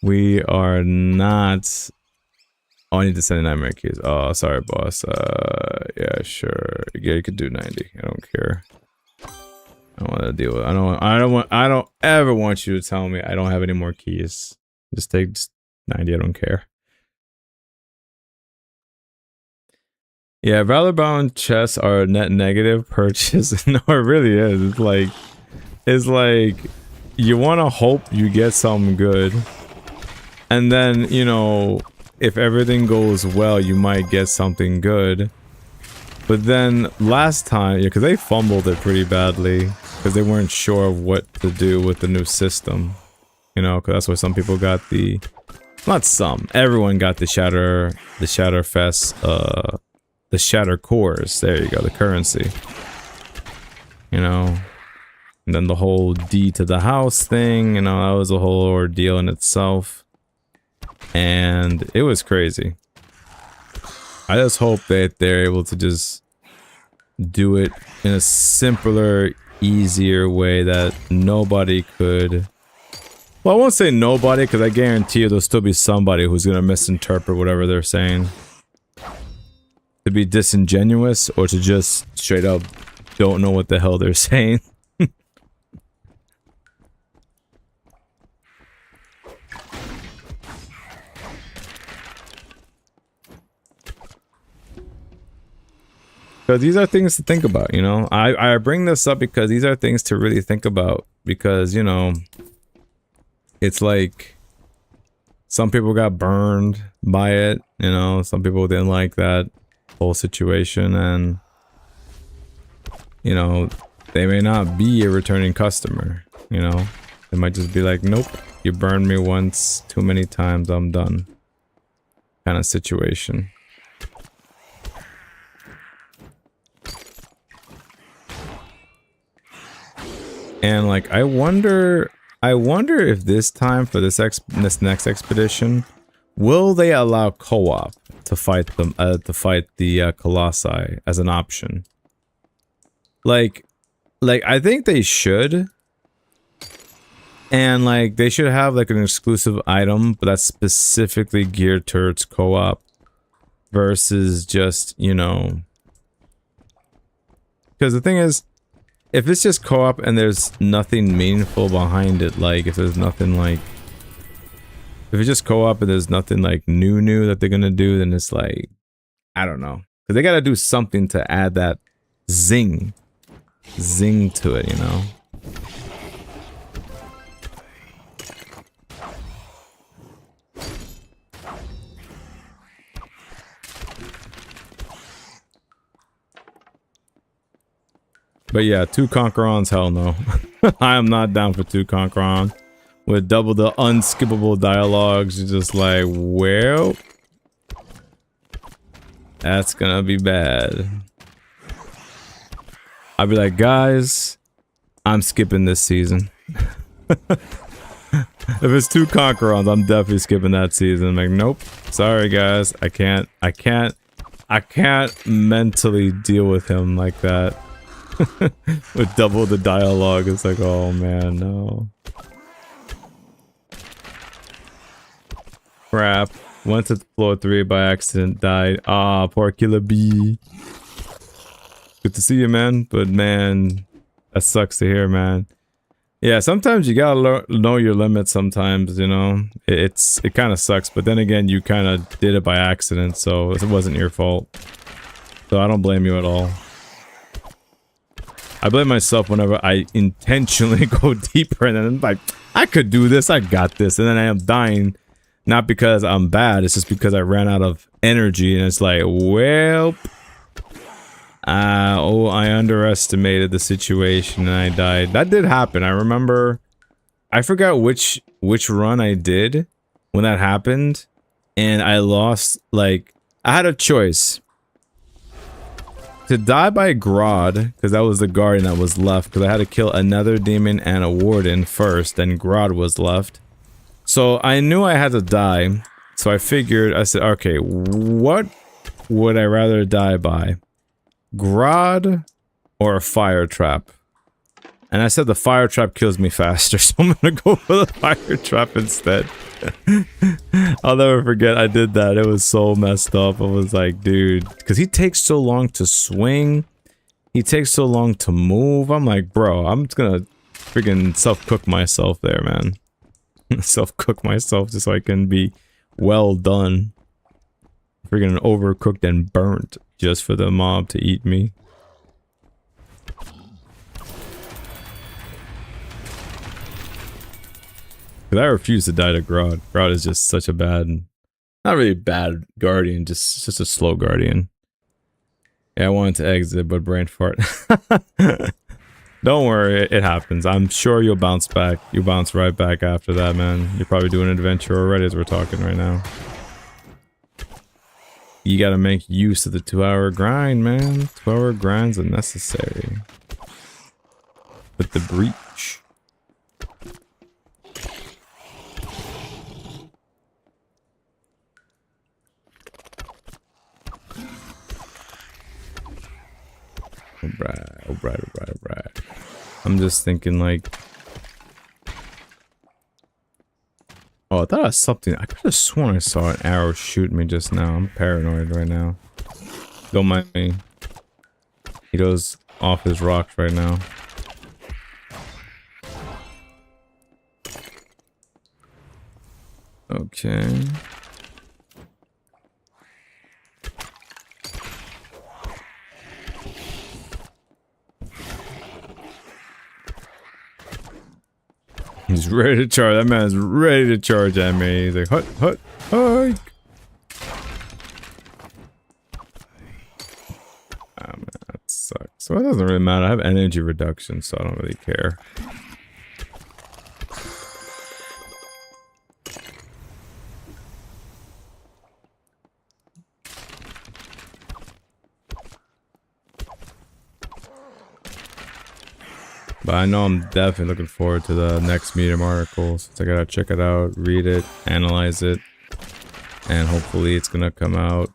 We are not. Oh, I need to send nightmare keys. Oh, sorry, boss. Yeah, sure. Yeah, you could do 90. I don't care. I don't want to deal with it. I don't ever want you to tell me I don't have any more keys. Just take 90. I don't care. Yeah, Valor-bound chests are a net negative purchase. No, it really is. It's like you want to hope you get something good. And then, you know, if everything goes well, you might get something good. But then last time, yeah, because they fumbled it pretty badly. Because they weren't sure of what to do with the new system. You know, because that's why some people got the... Not some. Everyone got the Shatterfest, the Shatter Cores. There you go, the currency. You know? And then the whole D to the house thing, you know, that was a whole ordeal in itself. And it was crazy. I just hope that they're able to just do it in a simpler, easier way that nobody could... Well, I won't say nobody, because I guarantee you there'll still be somebody who's going to misinterpret whatever they're saying. To be disingenuous, or to just straight up don't know what the hell they're saying. So these are things to think about, you know? I bring this up because these are things to really think about. Because, you know, it's like some people got burned by it, you know? Some people didn't like that whole situation, and, you know, they may not be a returning customer, you know? They might just be like, nope, you burned me once too many times, I'm done. Kind of situation. And like, I wonder if this time for this next expedition, will they allow co-op to fight them, the Colossi as an option? Like I think they should, and like they should have like an exclusive item, but that's specifically geared towards co-op, versus just, you know, because the thing is, if it's just co-op and there's nothing meaningful behind it, like if there's nothing like, if it's just co-op and there's nothing like new that they're gonna do, then it's like, I don't know, because they gotta do something to add that zing to it, you know. But yeah, 2 Conquerons, hell no. I am not down for 2 Conqueron. With double the unskippable dialogues, you're just like, well, that's gonna be bad. I'll be like, guys, I'm skipping this season. If it's 2 Conquerons, I'm definitely skipping that season. I'm like, nope, sorry guys, I can't mentally deal with him like that. With double the dialogue, it's like, oh man, no. Crap. Went to floor 3 by accident, died. Ah, poor Killer B. Good to see you, man. But man, that sucks to hear, man. Yeah, sometimes you gotta know your limits sometimes, you know? It kind of sucks, but then again, you kind of did it by accident, so it wasn't your fault. So I don't blame you at all. I blame myself whenever I intentionally go deeper and then I'm like, I could do this, I got this, and then I am dying. Not because I'm bad, it's just because I ran out of energy, and it's like, well, I underestimated the situation and I died. That did happen. I remember, I forgot which run I did when that happened, and I lost, like, I had a choice. to die by Grodd, because that was the guardian that was left, because I had to kill another demon and a warden first, then Grodd was left. So I knew I had to die, so I figured, I said, okay, what would I rather die by? Grodd or a fire trap? And I said the fire trap kills me faster, so I'm gonna go for the fire trap instead. I'll never forget I did that. It was so messed up. I was like, dude, because he takes so long to swing. He takes so long to move. I'm like, bro, I'm just gonna freaking self-cook myself there, man. Self-cook myself just so I can be well done. Freaking overcooked and burnt just for the mob to eat me. Because I refuse to die to Grodd. Grodd is just such a bad, not really bad guardian, just a slow guardian. Yeah, I wanted to exit, but brain fart. Don't worry, it happens. I'm sure you'll bounce back. You'll bounce right back after that, man. You're probably doing an adventure already as we're talking right now. You gotta make use of the 2-hour grind, man. 2-hour grinds are necessary. With the breach. Alright. I'm just thinking like... Oh, I thought I was something. I could have sworn I saw an arrow shoot me just now. I'm paranoid right now. Don't mind me. He goes off his rocks right now. Okay. He's ready to charge. That man's ready to charge at me. He's like, hut, hut, hike. Ah, man, that sucks. So it doesn't really matter. I have energy reduction, so I don't really care. But I know I'm definitely looking forward to the next Medium articles. So I gotta check it out, read it, analyze it, and hopefully it's gonna come out.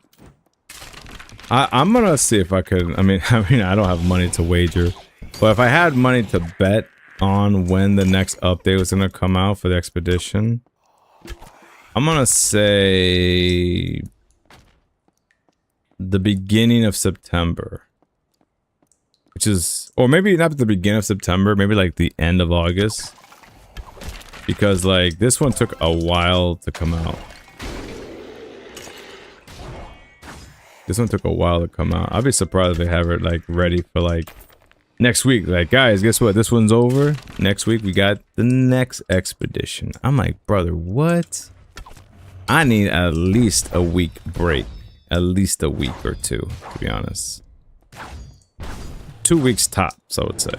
I'm gonna see if I could. I mean, I don't have money to wager, but if I had money to bet on when the next update was gonna come out for the expedition, I'm gonna say the beginning of September. Which is, or maybe not at the beginning of September, maybe like the end of August. Because like, this one took a while to come out. This one took a while to come out. I'd be surprised if they have it like ready for like next week. Like, guys, guess what? This one's over. Next week we got the next expedition. I'm like, brother, what? I need at least a week break. At least a week or two, to be honest. 2 weeks tops, I would say.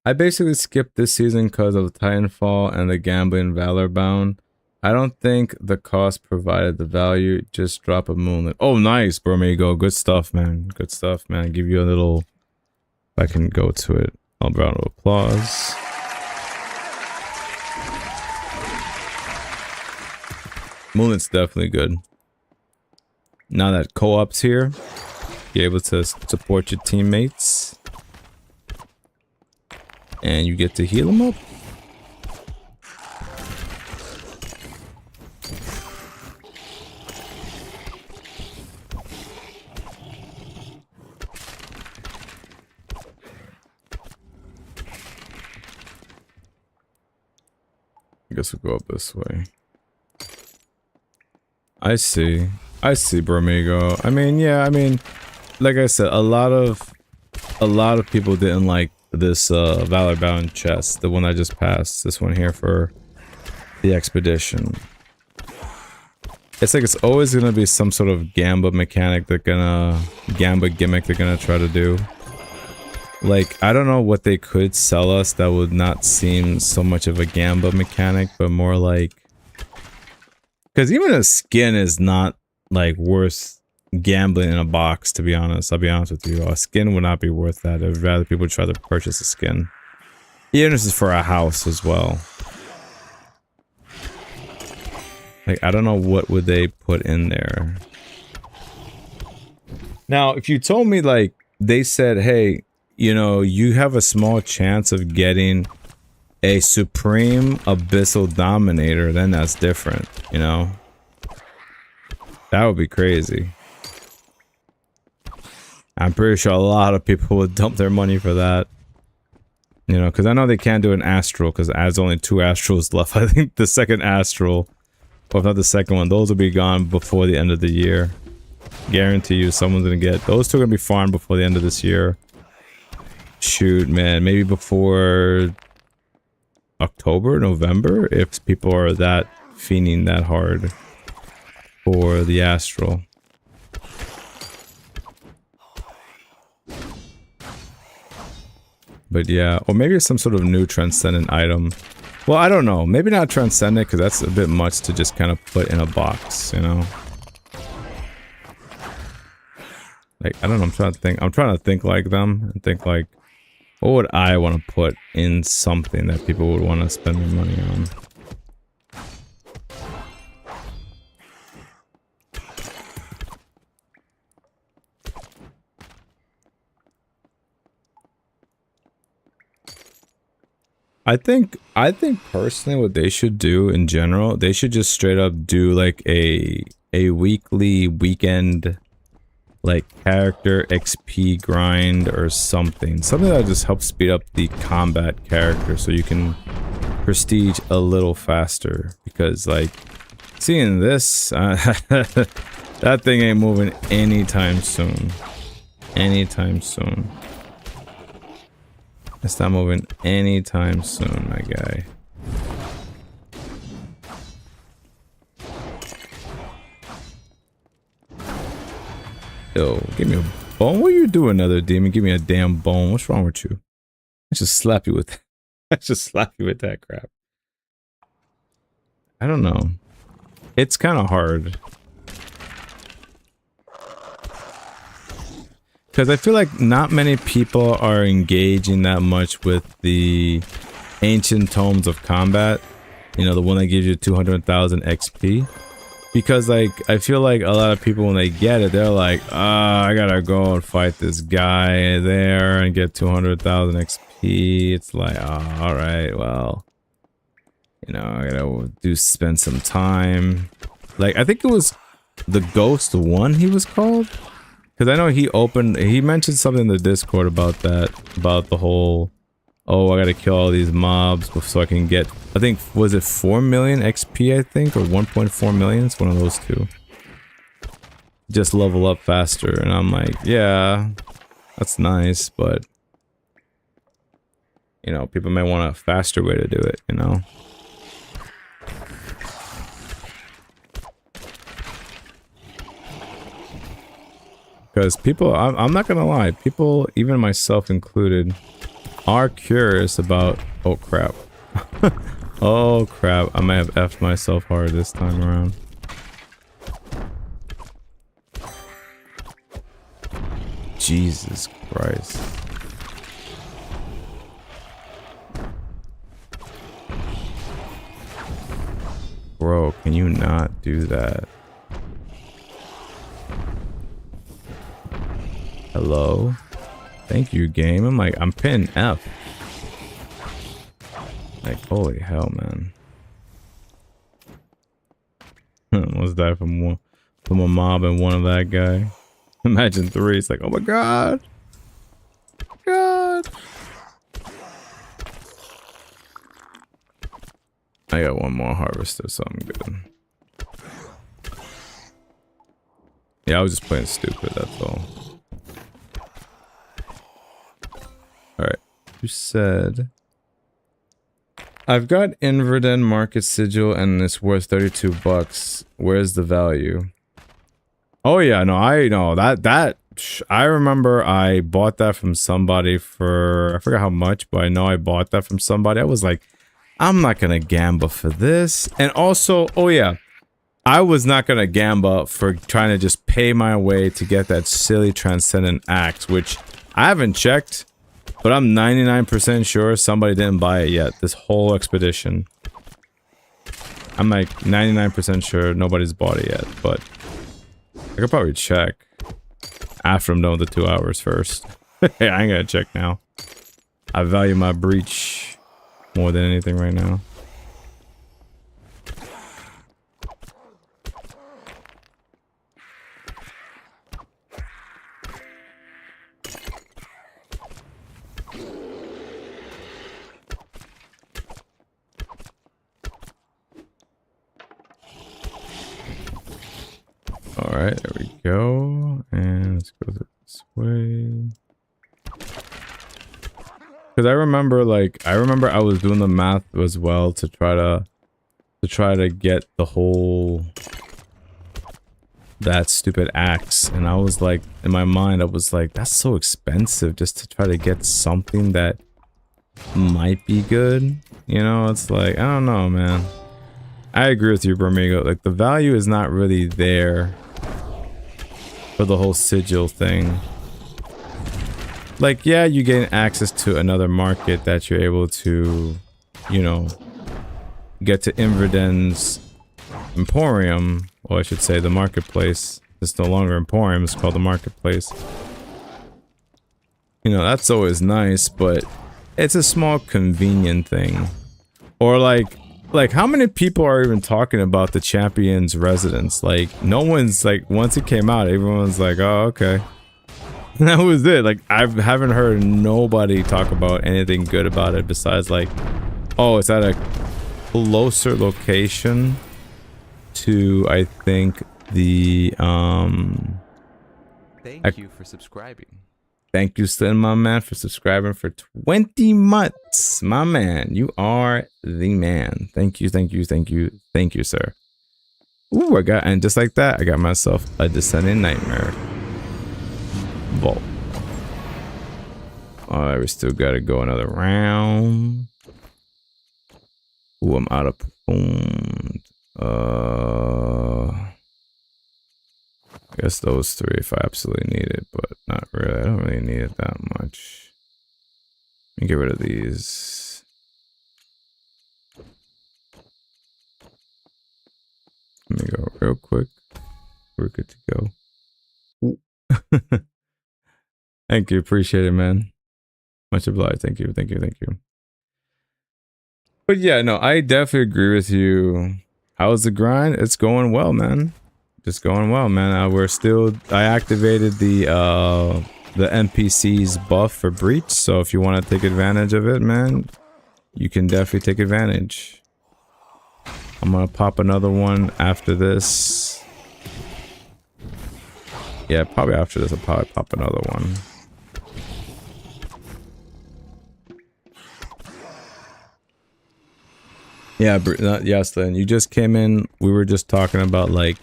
I basically skipped this season because of Titanfall and the gambling Valor Bound. I don't think the cost provided the value. Just drop a moonlit. Oh, nice, Bromigo. Good stuff, man. Good stuff, man. Give you a little... I can go to it. I'll round of applause. Moonlight's definitely good. Now that co-op's here, you're able to support your teammates. And you get to heal them up. I guess we'll go up this way. I see, Bromigo. I mean, yeah, I mean, like I said, a lot of people didn't like this Valor Bound chest, the one I just passed. This one here for the expedition. It's like it's always gonna be some sort of gamba mechanic gamba gimmick they're gonna try to do. Like, I don't know what they could sell us that would not seem so much of a gamba mechanic, but more like... Because even a skin is not, like, worth gambling in a box, to be honest. I'll be honest with you. A skin would not be worth that. I'd rather people try to purchase a skin. Even if it's for a house as well. Like, I don't know what would they put in there. Now, if you told me, like, they said, hey, you know, you have a small chance of getting a Supreme Abyssal Dominator, then that's different, you know? That would be crazy. I'm pretty sure a lot of people would dump their money for that. You know, because I know they can't do an Astral, because there's only 2 Astrals left. I think the second Astral, or if not the second one, those will be gone before the end of the year. Guarantee you someone's gonna get... Those 2 are gonna be farmed before the end of this year. Shoot, man. Maybe before... October, November, if people are that fiending that hard for the Astral. But yeah, or maybe it's some sort of new transcendent item. Well, I don't know. Maybe not transcendent, because that's a bit much to just kind of put in a box, you know? Like, I don't know, I'm trying to think like them, and think like, what would I want to put in something that people would want to spend their money on? I think personally what they should do in general, they should just straight up do like a weekend like character XP grind or something that just helps speed up the combat character so you can prestige a little faster, because like seeing this that thing ain't moving anytime soon. It's not moving anytime soon, my guy. Yo, give me a bone. What are you doing, other demon? Give me a damn bone. What's wrong with you? I just slap you with that crap. I don't know. It's kind of hard. Because I feel like not many people are engaging that much with the Ancient Tomes of Combat. You know, the one that gives you 200,000 XP. Because, like, I feel like a lot of people, when they get it, they're like, I gotta go and fight this guy there and get 200,000 XP. It's like, alright, well, you know, I gotta spend some time. Like, I think it was the Ghost One he was called. Because I know he mentioned something in the Discord about that, about the whole, oh, I gotta kill all these mobs so I can get, I think, was it 4 million XP, I think, or 1.4 million? It's one of those two. Just level up faster, and I'm like, yeah, that's nice, but, you know, people may want a faster way to do it, you know? Because people, I'm not gonna lie, people, even myself included, are curious about... Oh crap. Oh crap, I might have effed myself hard this time around. Jesus Christ. Bro, can you not do that? Hello? Thank you, game. I'm like, I'm pinning F. Like, holy hell, man. Almost died from a mob and one of that guy. Imagine 3. It's like, oh my god. God. I got one more harvester, so I'm good. Yeah, I was just playing stupid, that's all. Alright. You said I've got Inverden Market Sigil and it's worth 32 bucks. Where's the value? Oh yeah, no, I know that I remember I bought that from somebody for, I forgot how much, but I know I bought that from somebody. I was like, I'm not gonna gamble for this. And also, oh yeah, I was not gonna gamble for trying to just pay my way to get that silly Transcendent Axe, which I haven't checked, but I'm 99% sure somebody didn't buy it yet, this whole expedition. I'm like 99% sure nobody's bought it yet, but I could probably check after I'm done with the 2 hours first. I ain't gonna check now. I value my breach more than anything right now. Alright, there we go. And let's go this way. Because I remember, like, I was doing the math as well to try to get the whole, that stupid axe. And I was like, in my mind, I was like, that's so expensive just to try to get something that might be good. You know, it's like, I don't know, man. I agree with you, Bermigo. Like, the value is not really there for the whole sigil thing. Like, yeah, you gain access to another market that you're able to, you know, get to Inverden's Emporium, or I should say the marketplace. It's no longer Emporium, it's called the marketplace. You know, that's always nice, but it's a small convenient thing. Or like how many people are even talking about the Champion's Residence? Like, no one's like, once it came out, everyone's like, oh, okay. And that was it. Like, I haven't heard nobody talk about anything good about it besides like, oh, it's at a closer location to, I think, the, Thank you for subscribing. Thank you, Slim, my man, for subscribing for 20 months. My man, you are the man. Thank you, thank you, thank you, thank you, sir. Ooh, and just like that, I got myself a Descending Nightmare vault. Alright, we still gotta go another round. Ooh, I'm out of performed. I guess those three if I absolutely need it, but not really. I don't really need it that much. Let me get rid of these. Let me go real quick. We're good to go. Thank you. Appreciate it, man. Much obliged. Thank you. Thank you. Thank you. But yeah, no, I definitely agree with you. How's the grind? It's going well, man. Just going well, man. I activated the NPC's buff for Breach, so if you want to take advantage of it, man, you can definitely take advantage. I'm gonna pop another one after this. Yeah, probably after this I'll probably pop another one. Yeah, yes, Lynn, you just came in. We were just talking about like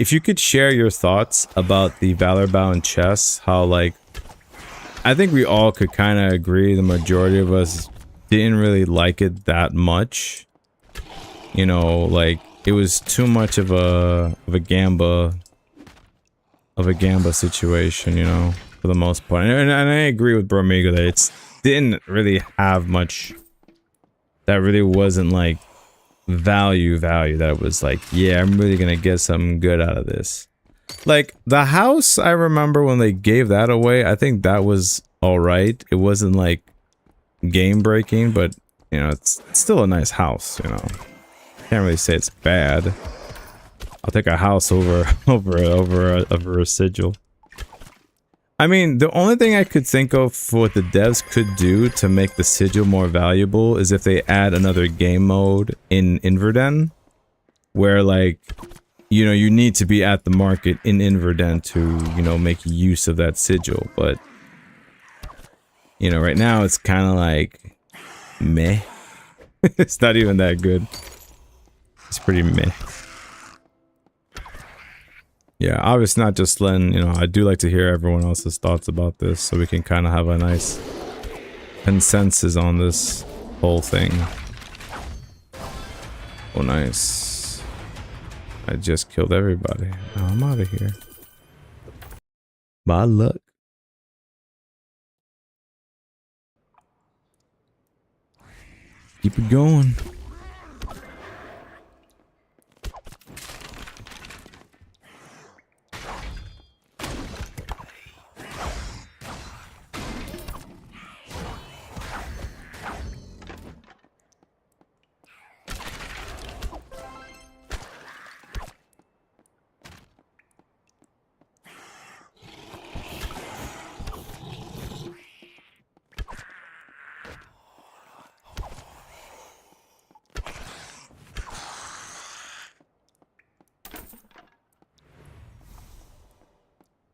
if you could share your thoughts about the Valor-bound chess, how like I think we all could kind of agree, the majority of us didn't really like it that much. You know, like it was too much of a gamba situation, you know, for the most part. And I agree with Bromigo that it didn't really have much that really wasn't like value that it was like, yeah, I'm really gonna get something good out of this. Like the house, I remember when they gave that away, I think that was all right. It wasn't like game breaking, but you know, it's still a nice house, you know. Can't really say it's bad. I'll take a house over a sigil. I mean, the only thing I could think of for what the devs could do to make the sigil more valuable is if they add another game mode in Inverden, where like, you know, you need to be at the market in Inverden to, you know, make use of that sigil. But, you know, right now it's kind of like meh. It's not even that good. It's pretty meh. Yeah, obviously not just Len, you know, I do like to hear everyone else's thoughts about this so we can kind of have a nice consensus on this whole thing. Oh, nice. I just killed everybody. Now I'm out of here. Bad luck. Keep it going.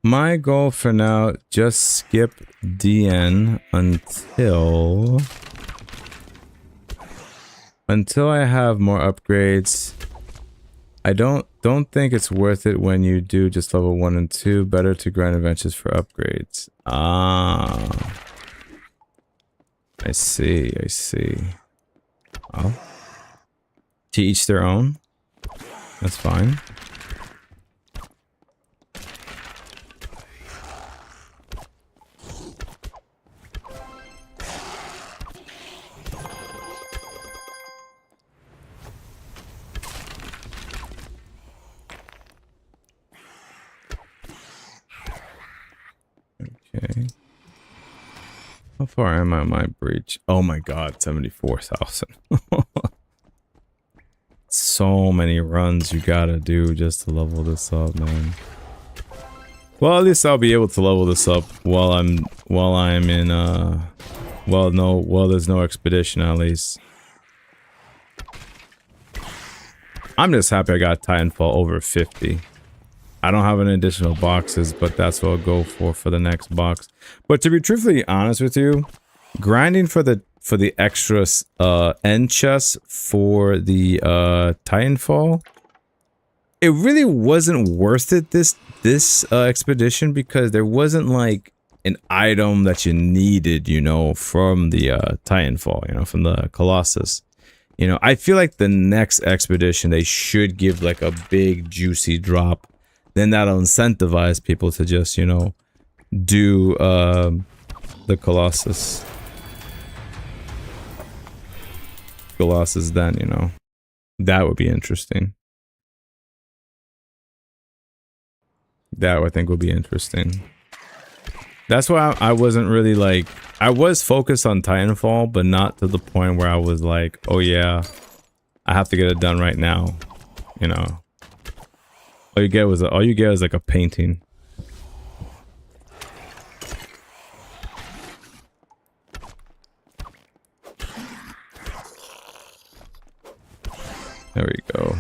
My goal for now, just skip DN until I have more upgrades. I don't think it's worth it when you do just level 1 and 2. Better to grind adventures for upgrades. Ah. I see. Oh. To each their own. That's fine. Okay. How far am I on my breach? Oh my god, 74,000. So many runs you gotta do just to level this up, man. Well, at least I'll be able to level this up while I'm in there's no expedition at least. I'm just happy I got Titanfall over 50. I don't have any additional boxes, but that's what I'll go for the next box. But to be truthfully honest with you, grinding for the extra end chests for the Titanfall, it really wasn't worth it this expedition, because there wasn't like an item that you needed, you know, from the Titanfall, you know, from the Colossus. You know, I feel like the next expedition they should give like a big juicy drop. Then that'll incentivize people to just, you know, do the Colossus then, you know. That would be interesting. That I think would be interesting. That's why I wasn't really like, I was focused on Titanfall, but not to the point where I was like, oh yeah, I have to get it done right now, you know. All you get is like a painting. There we go.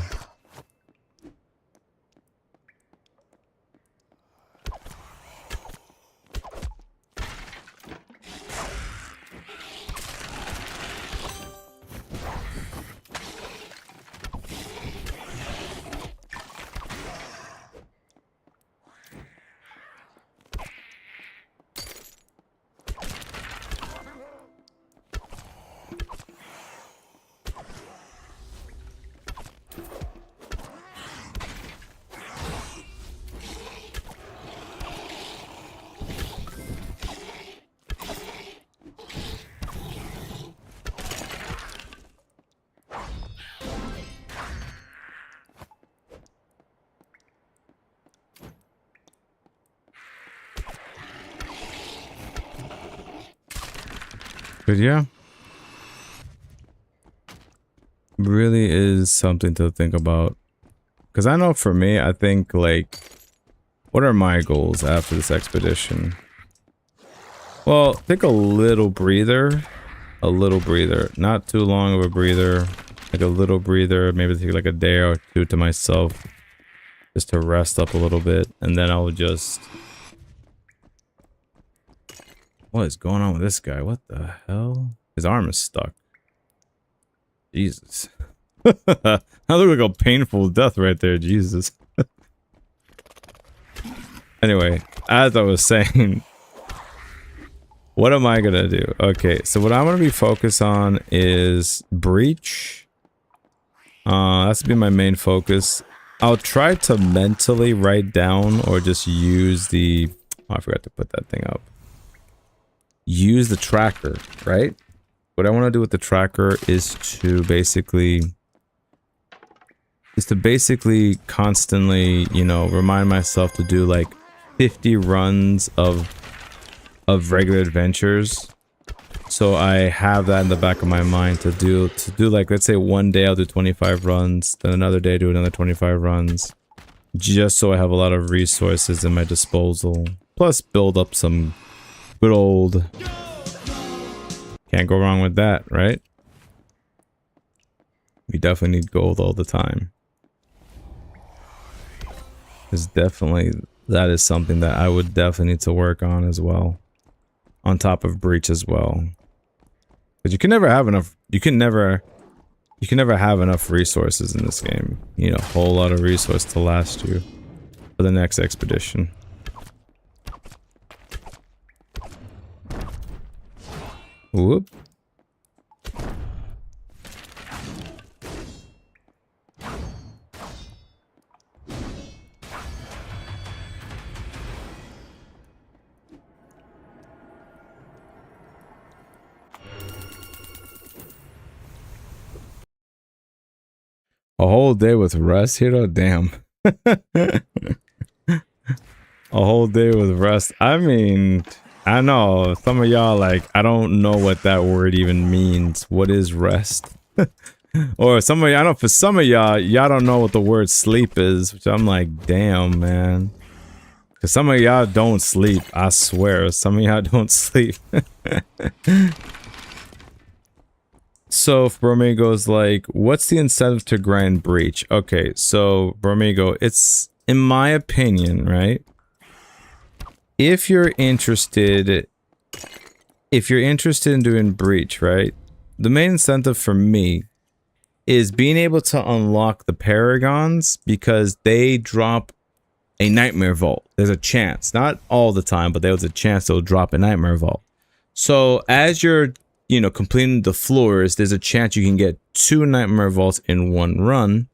But yeah, really is something to think about. Because I know for me, I think like, what are my goals after this expedition? Well, take a little breather. Not too long of a breather. Like a little breather, maybe take like a day or two to myself. Just to rest up a little bit. And then I'll just... What is going on with this guy? What the hell? His arm is stuck. Jesus. That looked like a painful death right there, Jesus. Anyway, as I was saying, what am I gonna do? Okay, so what I'm gonna be focused on is breach. That's gonna be my main focus. I'll try to mentally write down or just use the... Oh, I forgot to put that thing up. Use the tracker, right? What I want to do with the tracker is to basically constantly, you know, remind myself to do like 50 runs of regular adventures. So I have that in the back of my mind to do like, let's say one day I'll do 25 runs, then another day do another 25 runs, just so I have a lot of resources in my disposal. Plus build up some good old... Can't go wrong with that, right? We definitely need gold all the time. There's definitely... That is something that I would definitely need to work on as well. On top of breach as well. But you can never have enough... You can never have enough resources in this game. You need a whole lot of resources to last you for the next expedition. Whoop. A whole day with rest, Hero? Damn. A whole day with rest. I mean, I know some of y'all like, I don't know what that word even means. What is rest? Or some of y'all, I know for some of y'all don't know what the word sleep is, which I'm like, damn, man. Cause some of y'all don't sleep, I swear. Some of y'all don't sleep. So Bromigo's like, what's the incentive to grind breach? Okay, so Bromigo, it's, in my opinion, right? If you're interested in doing breach, right? The main incentive for me is being able to unlock the paragons because they drop a nightmare vault. There's a chance, not all the time, but there's a chance they'll drop a nightmare vault. So as you're, you know, completing the floors, there's a chance you can get 2 nightmare vaults in one run,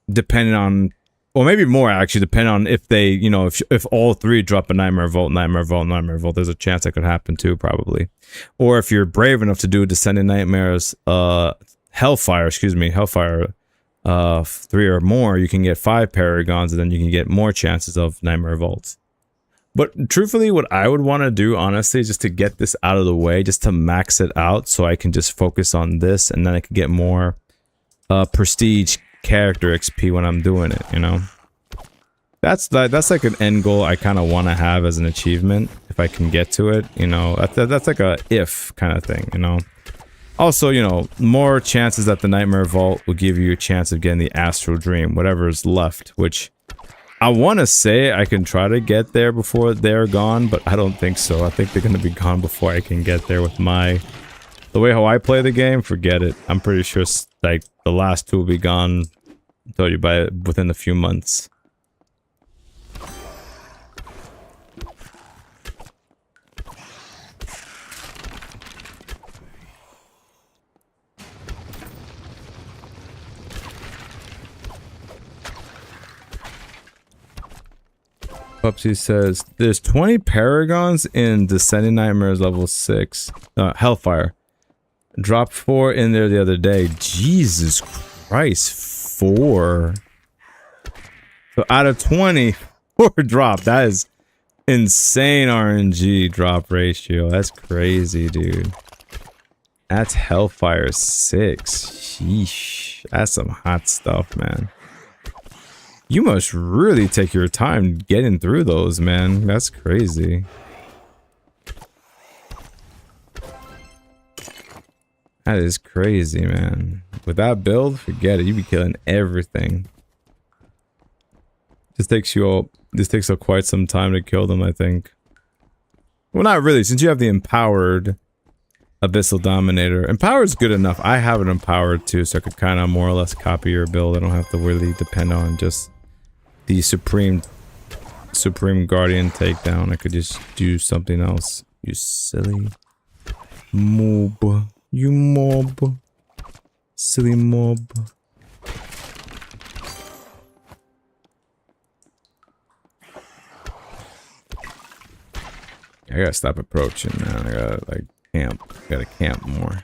depending on, or maybe more actually, depending on if they, you know, if all 3 drop a nightmare vault, there's a chance that could happen too, probably. Or if you're brave enough to do Descending Nightmares, Hellfire, 3 or more, you can get 5 paragons, and then you can get more chances of nightmare vaults. But truthfully, what I would want to do, honestly, is just to get this out of the way, just to max it out so I can just focus on this, and then I can get more prestige character XP when I'm doing it, you know? That's like an end goal I kind of want to have as an achievement, if I can get to it, you know? That's like a if kind of thing, you know? Also, you know, more chances that the Nightmare Vault will give you a chance of getting the Astral Dream, whatever is left, which... I want to say I can try to get there before they're gone, but I don't think so. I think they're going to be gone before I can get there with the way how I play the game. Forget it. I'm pretty sure like the last 2 will be gone, within a few months. Pupsy says, there's 20 paragons in Descending Nightmares level 6. Hellfire. Dropped 4 in there the other day. Jesus Christ, 4. So out of 20, 4 dropped. That is insane RNG drop ratio. That's crazy, dude. That's Hellfire 6. Sheesh. That's some hot stuff, man. You must really take your time getting through those, man. That's crazy. That is crazy, man. With that build, forget it. You be killing everything. This takes quite some time to kill them, I think. Well, not really, since you have the empowered. Abyssal Dominator. Empower is good enough. I have it empowered too, so I could kind of more or less copy your build. I don't have to really depend on just the Supreme Guardian takedown. I could just do something else. You silly mob. You mob. Silly mob. I gotta stop approaching, man. I gotta, like, camp. I gotta camp more.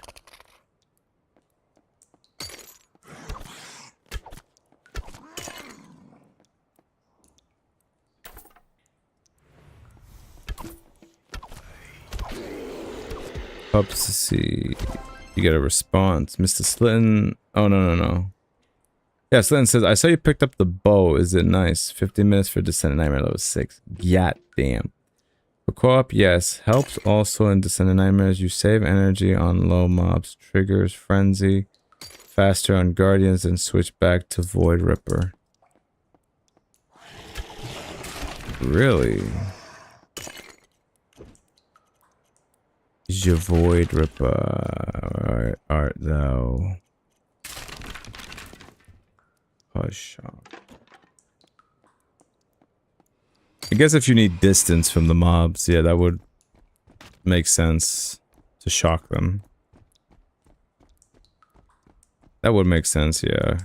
Up to see. You get a response. Mr. Slitton. Oh, no. Yeah, Slitton says, I saw you picked up the bow. Is it nice? 50 minutes for Descendant Nightmare level 6. God damn. For co-op, yes. Helps also in Descendant Nightmares. You save energy on low mobs. Triggers Frenzy. Faster on Guardians and switch back to Void Ripper. Really? Is your Void Ripper art thou? Hush. I guess if you need distance from the mobs, yeah, that would make sense to shock them. That would make sense, yeah.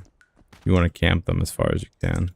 You want to camp them as far as you can.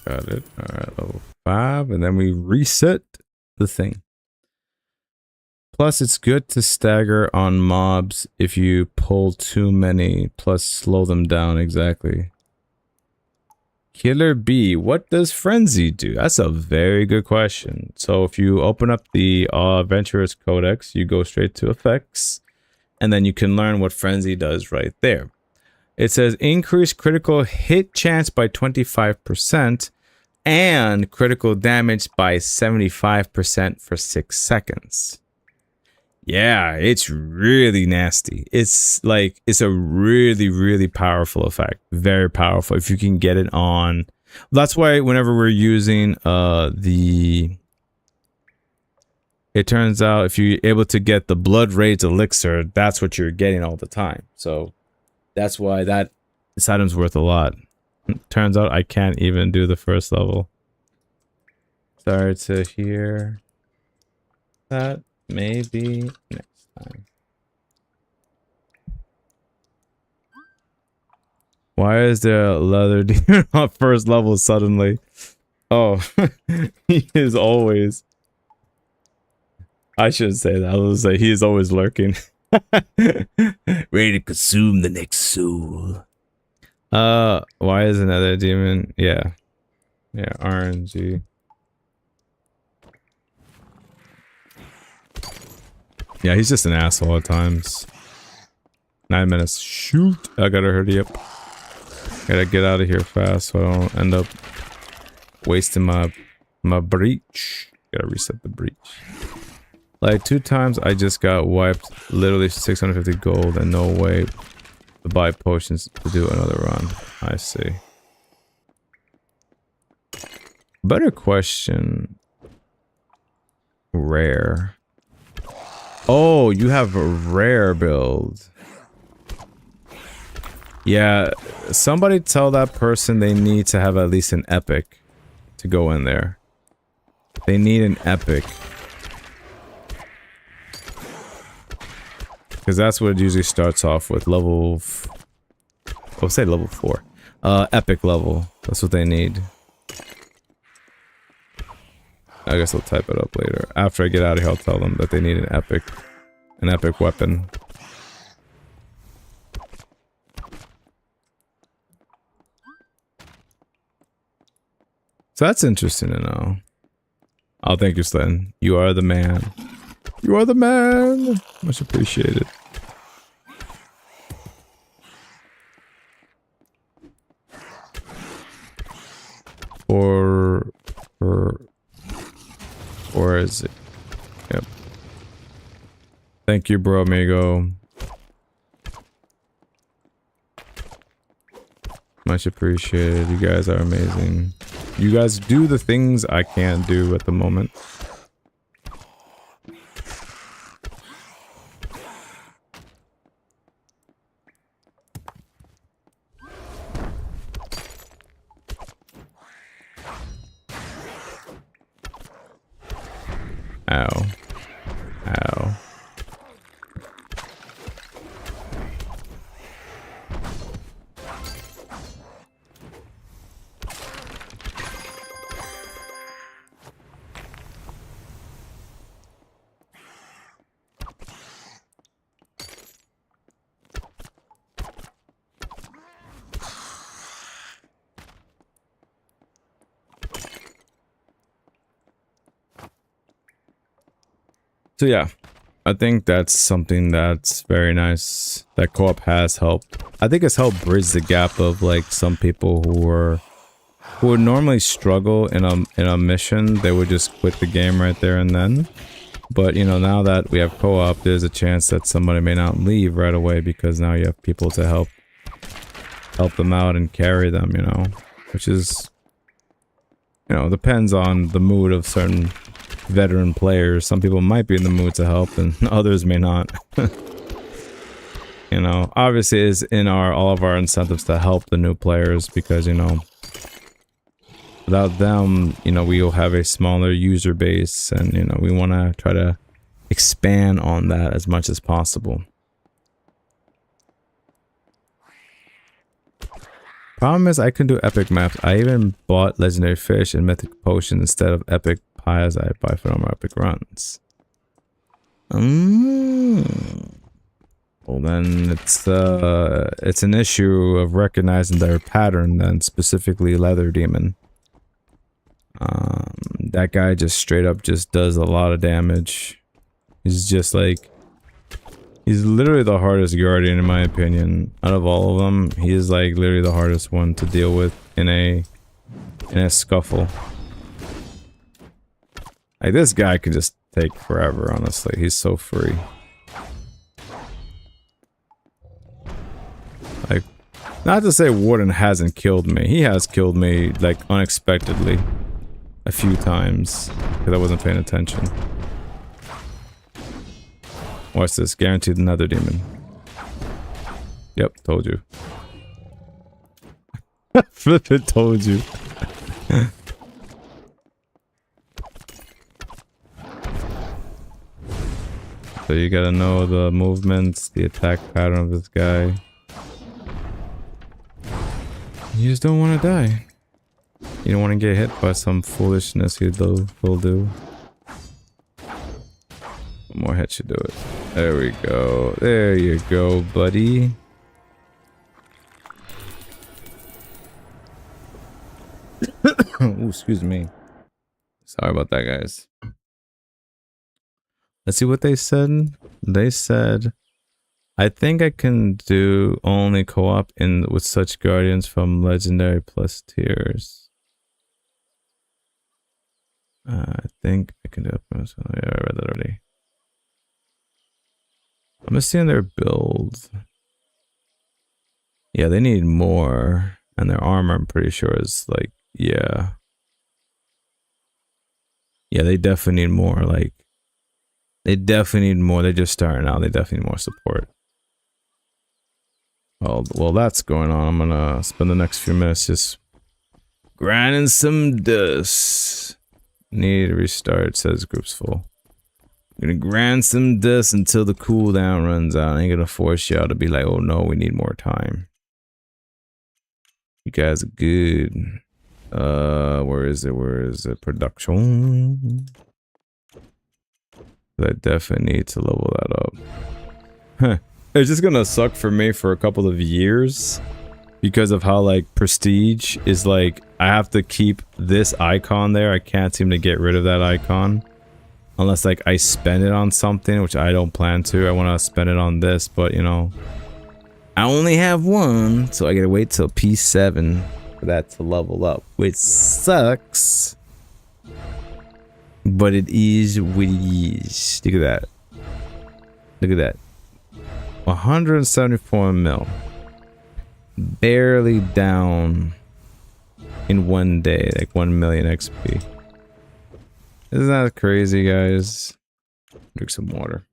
Got it. Alright, level 5. And then we reset the thing. Plus, it's good to stagger on mobs if you pull too many. Plus, slow them down. Exactly. Killer B. What does Frenzy do? That's a very good question. So, if you open up the Adventurous Codex, you go straight to Effects. And then you can learn what Frenzy does right there. It says increase critical hit chance by 25% and critical damage by 75% for 6 seconds. Yeah, it's really nasty. It's like, it's a really, really powerful effect. Very powerful if you can get it on. That's why whenever we're using it turns out if you're able to get the Blood Rage Elixir, that's what you're getting all the time. So that's why this item's worth a lot. Turns out I can't even do the first level. Sorry to hear that. Maybe next time. Why is there a leather demon on first level suddenly? Oh, he is always. I shouldn't say that. I was say he is always lurking. Ready to consume the next soul. Why is another demon? Yeah, RNG. Yeah, he's just an asshole at times. 9 minutes. Shoot! I gotta hurry up. Gotta get out of here fast so I don't end up wasting my breach. Gotta reset the breach. Like 2 times I just got wiped. Literally 650 gold and no way to buy potions to do another run. I see. Better question. Rare. Oh, you have a rare build. Yeah, somebody tell that person they need to have at least an epic to go in there. They need an epic. Because that's what it usually starts off with. Level... I'll say level 4. Epic level. That's what they need. I guess I'll type it up later. After I get out of here, I'll tell them that they need an epic weapon. So that's interesting to know. Oh, thank you, Slen. You are the man. You are the man. Much appreciated. Or is it? Yep. Thank you, bro, amigo. Much appreciated. You guys are amazing. You guys do the things I can't do at the moment. Ow. Ow. So yeah, I think that's something that's very nice that co-op has helped. I think it's helped bridge the gap of like some people who would normally struggle in a mission. They would just quit the game right there and then. But you know, now that we have co-op, there's a chance that somebody may not leave right away because now you have people to help them out and carry them, you know, which is, you know, depends on the mood of certain veteran players. Some people might be in the mood to help and others may not. You know, obviously it's in all of our incentives to help the new players because, you know, without them, you know, we'll have a smaller user base and, you know, we want to try to expand on that as much as possible. Problem is I can do epic maps. I even bought legendary fish and mythic potions instead of epic pies I buy for normal epic runs. Well then it's an issue of recognizing their pattern then, specifically Leather Demon. That guy just straight up just does a lot of damage. He's just like, he's literally the hardest guardian in my opinion. Out of all of them, he is like literally the hardest one to deal with in a scuffle. Like this guy can just take forever, honestly. He's so free. Like, not to say Warden hasn't killed me. He has killed me, like, unexpectedly. A few times. Because I wasn't paying attention. Watch this. Guaranteed another demon. Yep, told you. Flip it, told you. So you gotta know the movements, the attack pattern of this guy. You just don't want to die. You don't want to get hit by some foolishness he'll do. One more hit should do it. There we go. There you go, buddy. Ooh, excuse me. Sorry about that, guys. Let's see what they said. They said, I think I can do only co-op with such guardians from legendary plus tiers. I think I can do it. Yeah, I read that already. I'm just seeing their build. Yeah, they need more. And their armor, I'm pretty sure, is like, yeah. Yeah, they definitely need more, like, they definitely need more. They're just starting out. They definitely need more support. Well, that's going on. I'm gonna spend the next few minutes just grinding some dust. Need to restart, says group's full. I'm gonna grind some dust until the cooldown runs out. I ain't gonna force y'all to be like, oh no, we need more time. You guys are good. Where is it? Where is it? Production. I definitely need to level that up. Huh. It's just gonna suck for me for a couple of years because of how like prestige is like I have to keep this icon there. I can't seem to get rid of that icon unless like I spend it on something, which I don't plan to. I want to spend it on this, but you know, I only have one, so I gotta wait till P7 for that to level up, which sucks. But it is what it is. Look at that. Look at that. 174 mil. Barely down in one day, like 1 million XP. Isn't that crazy, guys? Drink some water.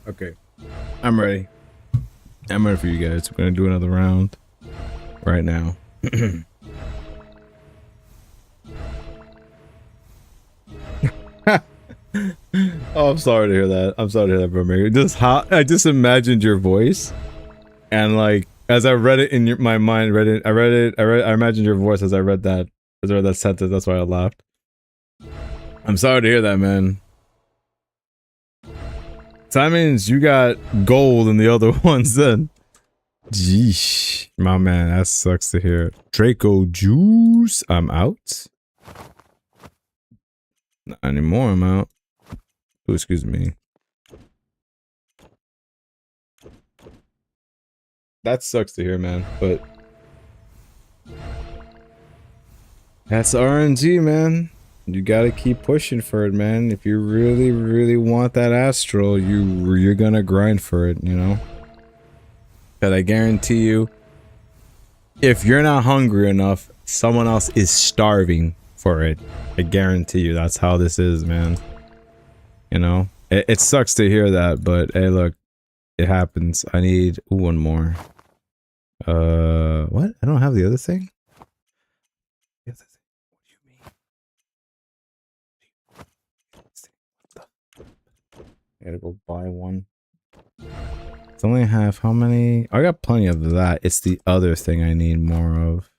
Okay, I'm ready. I'm ready for you guys. We're gonna do another round right now. Oh, I'm sorry to hear that. I'm sorry to hear that, bro. Just how I just imagined your voice, and like as I read it in my mind, I imagined your voice as I read that sentence. That's why I laughed. I'm sorry to hear that, man. So that means you got gold in the other ones then. Jeesh. My man, that sucks to hear. Draco Juice, I'm out. Not anymore, I'm out. Oh, excuse me. That sucks to hear, man, but that's RNG, man. You gotta keep pushing for it, man. If you really, really want that astral, you're gonna grind for it, you know? But I guarantee you, if you're not hungry enough, someone else is starving for it. I guarantee you, that's how this is, man. You know? It sucks to hear that, but hey, look, it happens. I need one more. What? I don't have the other thing? What do you mean? I gotta go buy one. It's only half. How many? I got plenty of that. It's the other thing I need more of.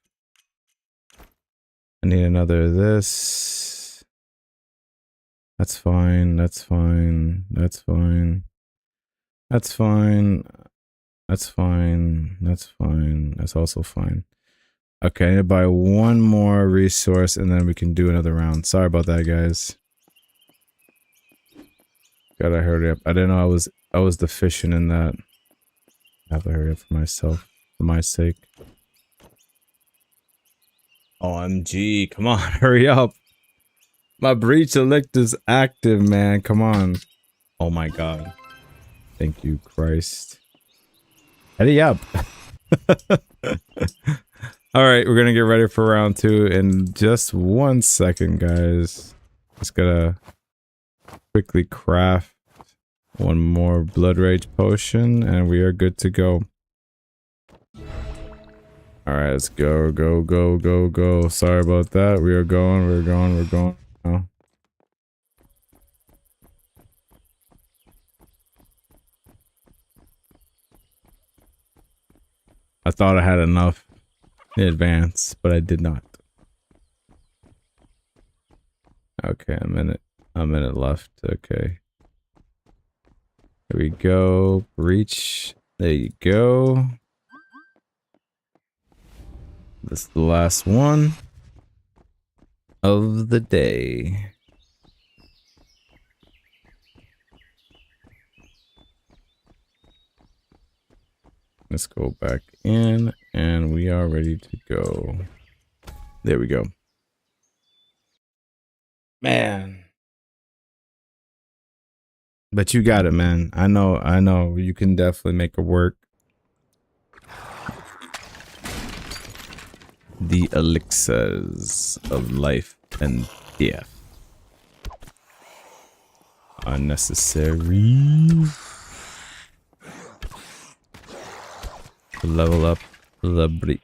I need another of this. That's fine. That's fine. That's fine. That's fine. That's fine. That's fine. That's also fine. Okay, I need to buy one more resource and then we can do another round. Sorry about that, guys. Gotta hurry up. I didn't know I was deficient in that. I have to hurry up for myself, for my sake. OMG, come on, hurry up. My breach elect is active, man. Come on. Oh my god. Thank you, Christ. Hurry up. Alright, we're gonna get ready for round 2 in just 1 second, guys. Just gotta quickly craft one more blood rage potion and we are good to go. Alright, let's go, go, go, go, go. Sorry about that. We are going, we're going, we're going now. I thought I had enough in advance, but I did not. Okay, a minute left. Okay. Here we go. Breach. There you go. This is the last one of the day. Let's go back in and we are ready to go. There we go. Man. But you got it, man. I know. You can definitely make it work. The elixirs of life and death. Unnecessary. To level up the breach.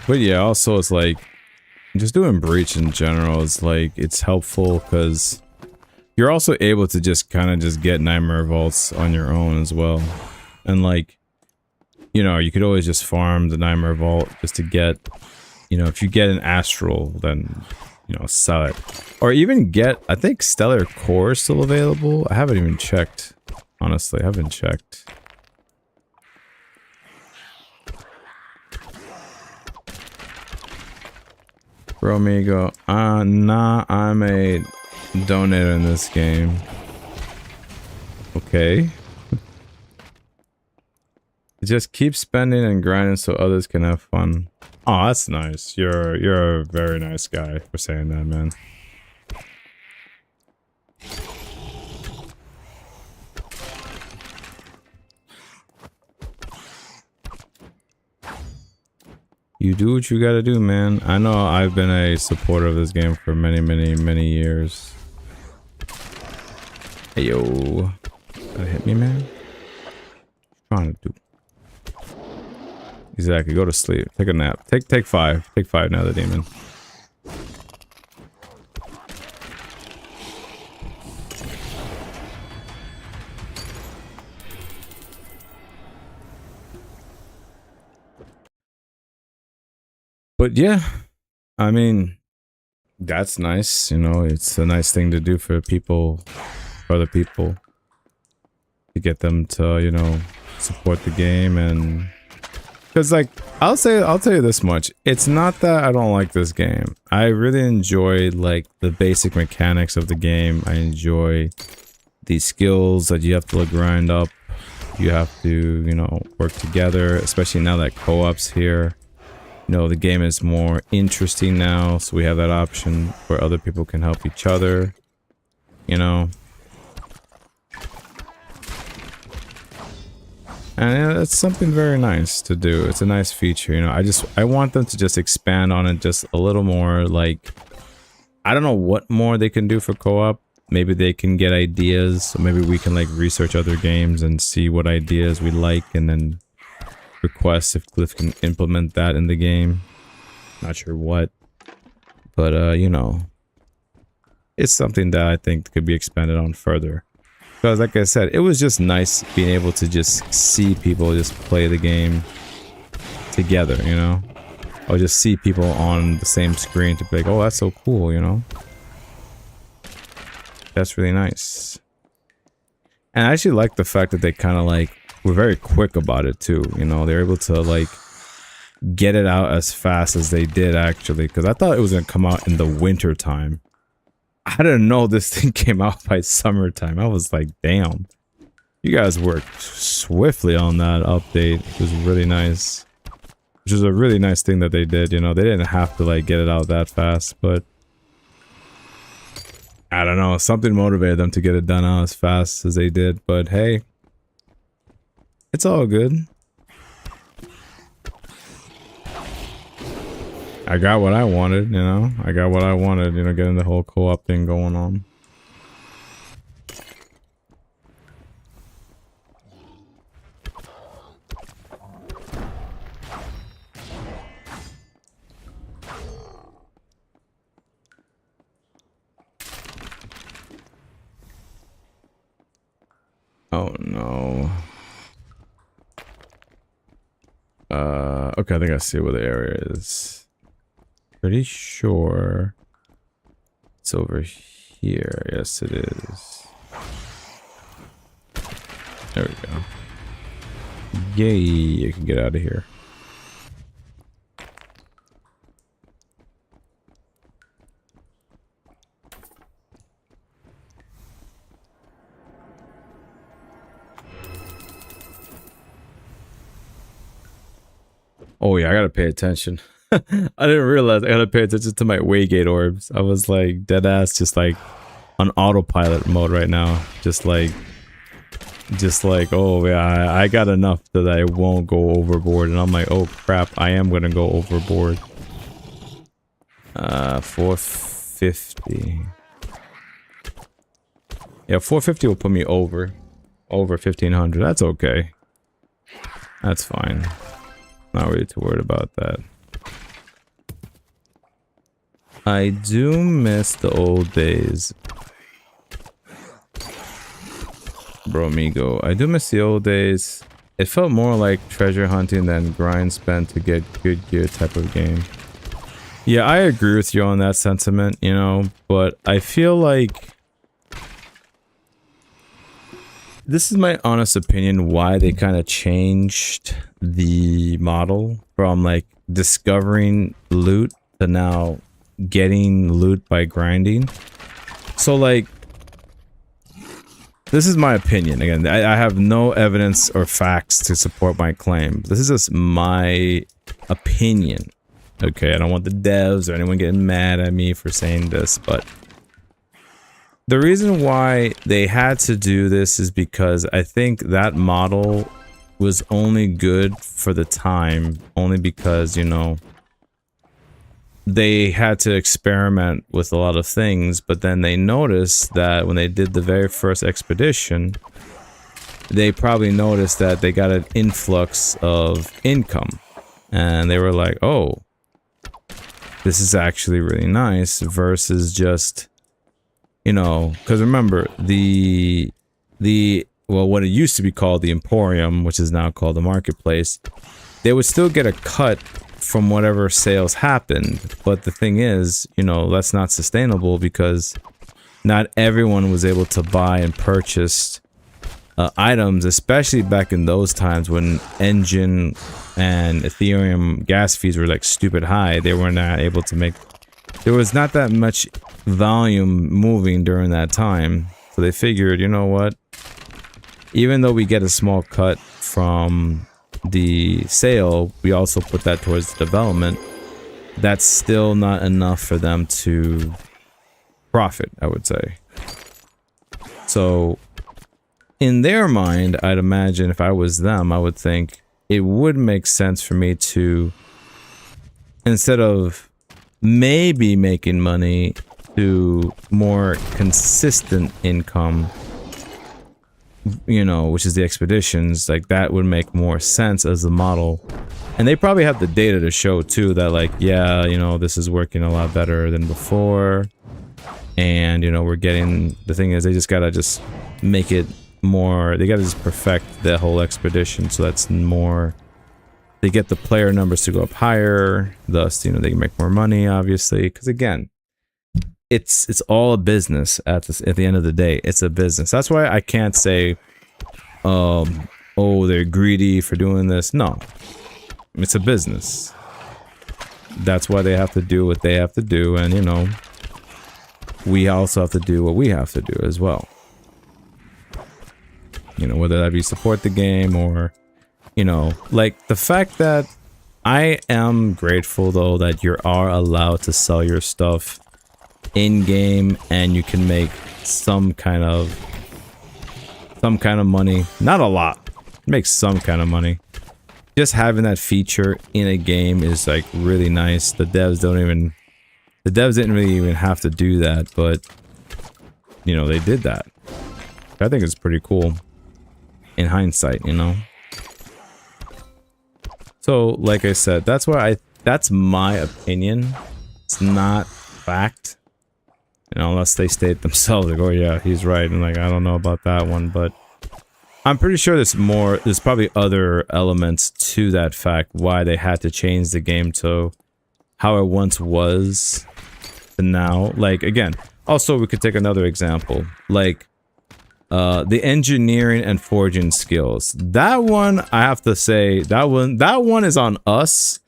But yeah, also it's like just doing breach in general is like it's helpful because you're also able to just kind of just get nightmare vaults on your own as well. And like, you know, you could always just farm the nightmare vault just to get, you know, if you get an astral, then, you know, sell it. Or even get, I think stellar core is still available. I haven't even checked. Honestly, I haven't checked. Romigo, nah, I'm a donator in this game. Okay. Just keep spending and grinding so others can have fun. Oh, that's nice. You're a very nice guy for saying that, man. You do what you gotta do, man. I know I've been a supporter of this game for many years. Hey, yo. Gotta hit me, man. What are you trying to do? Exactly. Go to sleep. Take a nap. Take 5. Take 5 now, the demon. But yeah, I mean, that's nice. You know, it's a nice thing to do for people, for other people, to get them to, you know, support the game. And because like I'll tell you this much, it's not that I don't like this game. I really enjoy like the basic mechanics of the game. I enjoy the skills that you have to grind up. You have to, you know, work together, especially now that co-op's here. You know, the game is more interesting now, so we have that option where other people can help each other, you know. And it's something very nice to do. It's a nice feature, you know. I want them to just expand on it just a little more. Like, I don't know what more they can do for co-op. Maybe they can get ideas, so maybe we can like research other games and see what ideas we like and then request if Cliff can implement that in the game. Not sure what, but you know, it's something that I think could be expanded on further. Because like I said, it was just nice being able to just see people just play the game together, you know, or just see people on the same screen to be like, oh, that's so cool, you know. That's really nice. And I actually like the fact that they kind of like were very quick about it too, you know. They're able to like get it out as fast as they did actually, because I thought it was gonna come out in the winter time. I didn't know this thing came out by summertime. I was like, damn, you guys worked swiftly on that update. It was really nice, which is a really nice thing that they did, you know. They didn't have to like get it out that fast, but I don't know, something motivated them to get it done out as fast as they did. But hey, it's all good. I got what I wanted, you know. I got what I wanted, you know, getting the whole co-op thing going on. Oh no. Okay, I think I see where the area is. Pretty sure it's over here. Yes, it is. There we go. Yay, I can get out of here. Oh yeah, I gotta pay attention. I didn't realize I gotta pay attention to my Waygate orbs. I was like dead ass just like on autopilot mode right now. Just like oh yeah, I got enough that I won't go overboard, and I'm like, oh crap, I am gonna go overboard. 450. Yeah, 450 will put me over 1500. That's okay. That's fine. Not really too worried about that. I do miss the old days. Bromigo. I do miss the old days. It felt more like treasure hunting than grind spent to get good gear type of game. Yeah, I agree with you on that sentiment, you know, but I feel like this is my honest opinion why they kind of changed the model from like discovering loot to now getting loot by grinding. So like, this is my opinion. Again, I have no evidence or facts to support my claim. This is just my opinion. Okay, I don't want the devs or anyone getting mad at me for saying this, but the reason why they had to do this is because I think that model was only good for the time, only because, you know, they had to experiment with a lot of things, but then they noticed that when they did the very first expedition, they probably noticed that they got an influx of income, and they were like, oh, this is actually really nice versus just, you know, because remember well, what it used to be called the Emporium, which is now called the Marketplace, they would still get a cut from whatever sales happened. But the thing is, you know, that's not sustainable because not everyone was able to buy and purchase items, especially back in those times when Engine and Ethereum gas fees were like stupid high. They were not able to make, there was not that much volume moving during that time. So they figured, you know what, even though we get a small cut from the sale, we also put that towards development. That's still not enough for them to profit, I would say. So in their mind, I'd imagine if I was them, I would think it would make sense for me to, instead of maybe making money, to more consistent income, you know, which is the expeditions. Like that would make more sense as the model. And they probably have the data to show too that like, yeah, you know, this is working a lot better than before. And, you know, we're getting, the thing is they just gotta just make it more, they gotta just perfect the whole expedition so that's more, they get the player numbers to go up higher, thus, you know, they can make more money, obviously, because again, it's all a business at the end of the day. It's a business. That's why I can't say, oh, they're greedy for doing this. No, it's a business. That's why they have to do what they have to do, and you know, we also have to do what we have to do as well. You know, whether that be support the game or, you know, like the fact that I am grateful though that you are allowed to sell your stuff in game and you can make some kind of money. Not a lot, make some kind of money. Just having that feature in a game is like really nice. The devs didn't really even have to do that, but you know, they did that. I think it's pretty cool in hindsight, you know. So like I said, that's my opinion. It's not fact. You know, unless they state themselves like, oh yeah, he's right, and like, I don't know about that one, but I'm pretty sure there's probably other elements to that fact why they had to change the game to how it once was to now. Like, again, also we could take another example, like the engineering and forging skills. That one, I have to say, that one is on us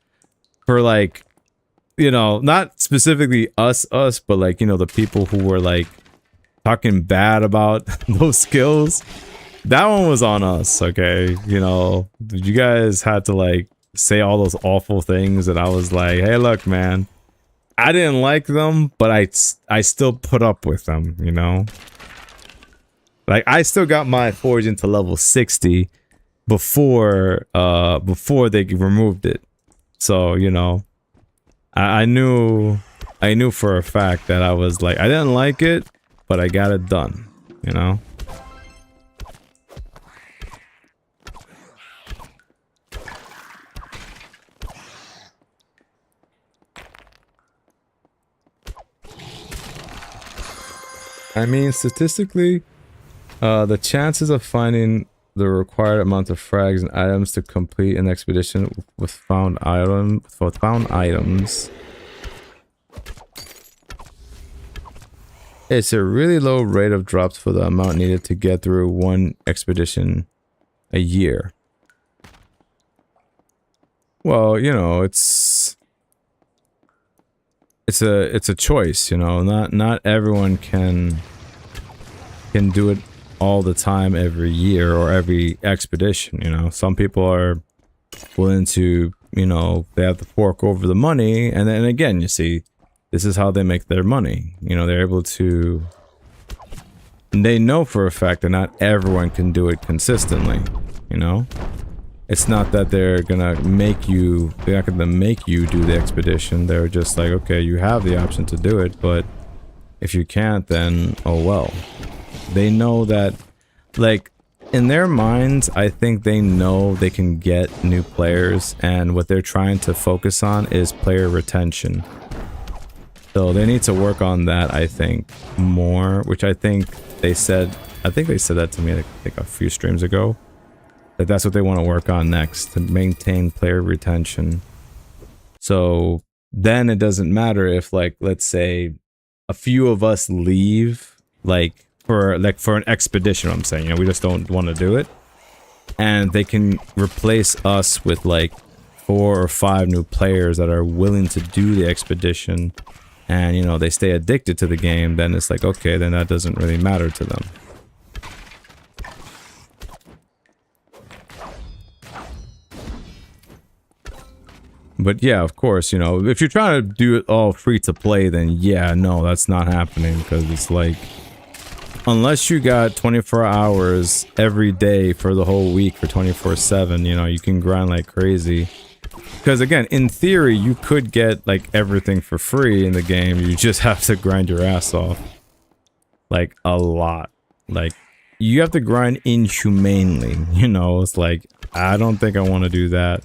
for like, you know, not specifically us, but like, you know, the people who were like talking bad about those skills. That one was on us, okay? You know, you guys had to like say all those awful things, and I was like, hey, look, man, I didn't like them, but I still put up with them, you know? Like, I still got my forging to level 60 before they removed it. So, you know, I knew for a fact that I was like, I didn't like it, but I got it done, you know? I mean, statistically, the chances of finding the required amount of frags and items to complete an expedition with found items. It's a really low rate of drops for the amount needed to get through one expedition a year. Well, you know, it's a choice, you know. Not everyone can do it all the time every year or every expedition, you know. Some people are willing to, you know, they have to fork over the money, and then again, you see, this is how they make their money. You know, they're able to, they know for a fact that not everyone can do it consistently, you know. It's not that they're not gonna make you do the expedition. They're just like, okay, you have the option to do it, but if you can't, then oh well. They know that, like, in their minds, I think they know they can get new players, and what they're trying to focus on is player retention. So they need to work on that, I think, more, which I think they said that to me, I think a few streams ago. That's what they want to work on next, to maintain player retention. So then it doesn't matter if, like, let's say a few of us leave, like for an expedition, I'm saying, you know, we just don't want to do it, and they can replace us with like 4 or 5 new players that are willing to do the expedition, and, you know, they stay addicted to the game. Then it's like, okay, then that doesn't really matter to them. But yeah, of course, you know, if you're trying to do it all free to play, then yeah, no, that's not happening, because it's like, unless you got 24 hours every day for the whole week for 24/7, you know, you can grind like crazy. Because again, in theory, you could get like everything for free in the game. You just have to grind your ass off. Like a lot. Like, you have to grind inhumanely, you know. It's like, I don't think I want to do that.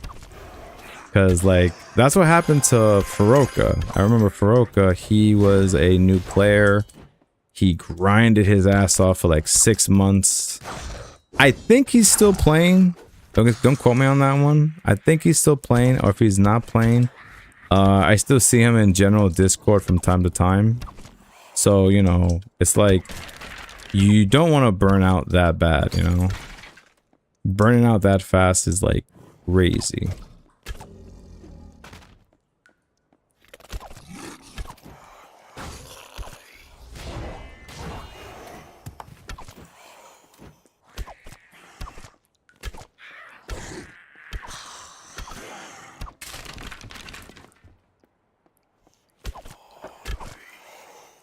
Because, like, that's what happened to Faroka. I remember Faroka, he was a new player. He grinded his ass off for like 6 months. I think he's still playing. Don't quote me on that one. I think he's still playing, or if he's not playing, I still see him in general Discord from time to time. So, you know, it's like, you don't want to burn out that bad, you know? Burning out that fast is like crazy.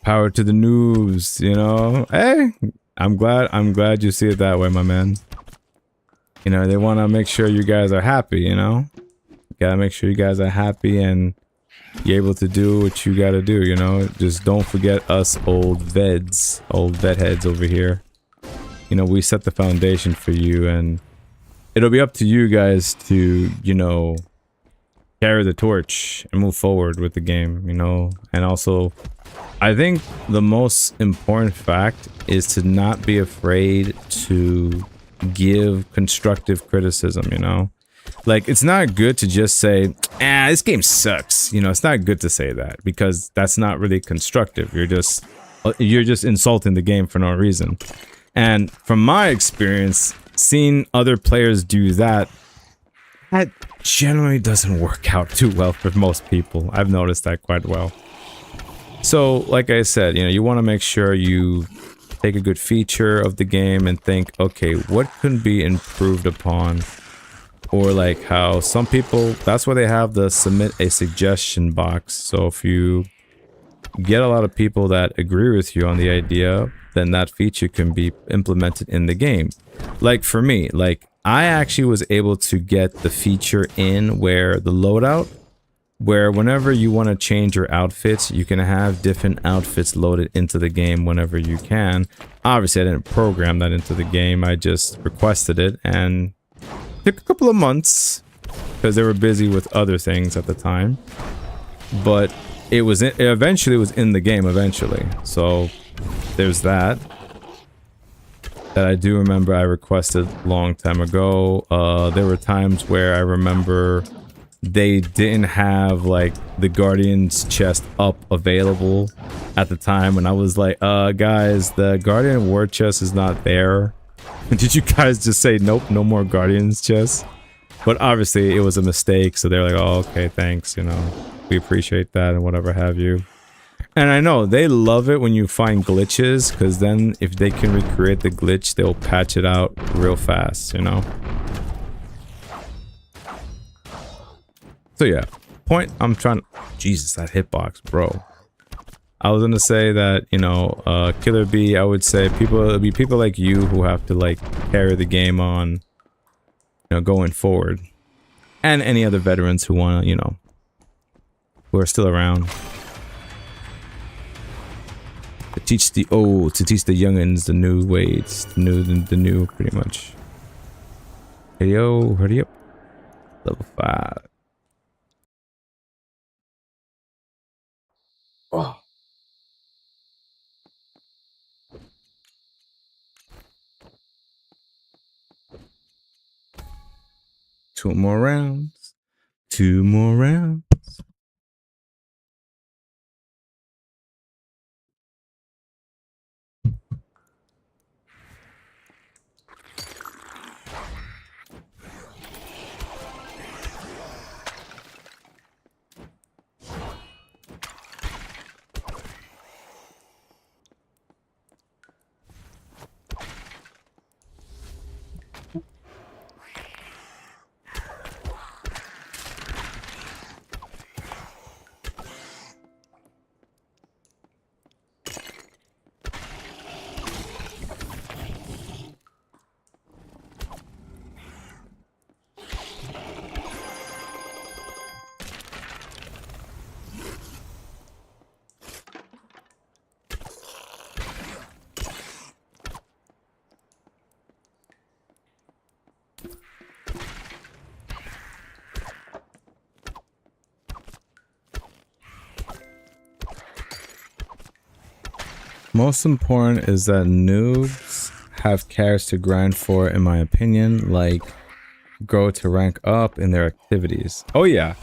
Power to the noobs, you know. Hey, I'm glad you see it that way, my man. You know, they want to make sure you guys are happy, you know. You gotta make sure you guys are happy and you're able to do what you gotta do, you know. Just don't forget us old vet heads over here. You know, we set the foundation for you, and it'll be up to you guys to, you know, carry the torch and move forward with the game, you know. And also, I think the most important fact is to not be afraid to give constructive criticism, you know. Like, it's not good to just say, this game sucks, you know. It's not good to say that, because that's not really constructive. You're just insulting the game for no reason. And from my experience, seeing other players do that, that generally doesn't work out too well for most people. I've noticed that quite well. So, like I said, you know, you want to make sure you take a good feature of the game and think, okay, what can be improved upon Or like how some people, that's why they have the submit a suggestion box. So if you get a lot of people that agree with you on the idea, then that feature can be implemented in the game. Like for me, like I actually was able to get the feature in where the loadout, where whenever you want to change your outfits, you can have different outfits loaded into the game whenever you can. Obviously, I didn't program that into the game. I just requested it, and it took a couple of months because they were busy with other things at the time. But it was eventually was in the game eventually. So there's that. That I do remember I requested a long time ago. There were times where I remember they didn't have like the Guardian's chest up available at the time, and I was like, guys, the Guardian war chest is not there. Did you guys just say nope, no more Guardian's chest? But obviously it was a mistake, so they're like, oh, okay, thanks, you know, we appreciate that and whatever have you. And I know they love it when you find glitches, because then if they can recreate the glitch, they'll patch it out real fast, you know. So yeah, point I'm trying to... Jesus, that hitbox, bro. I was gonna say that, you know, Killer B, I would say it'd be people like you who have to like carry the game on, you know, going forward. And any other veterans who wanna, you know, who are still around. To teach the youngins the new ways, the new pretty much. Hey yo, hurry up. Level 5. Oh. Two more rounds. Most important is that noobs have carrots to grind for, in my opinion, like grow to rank up in their activities. Oh yeah.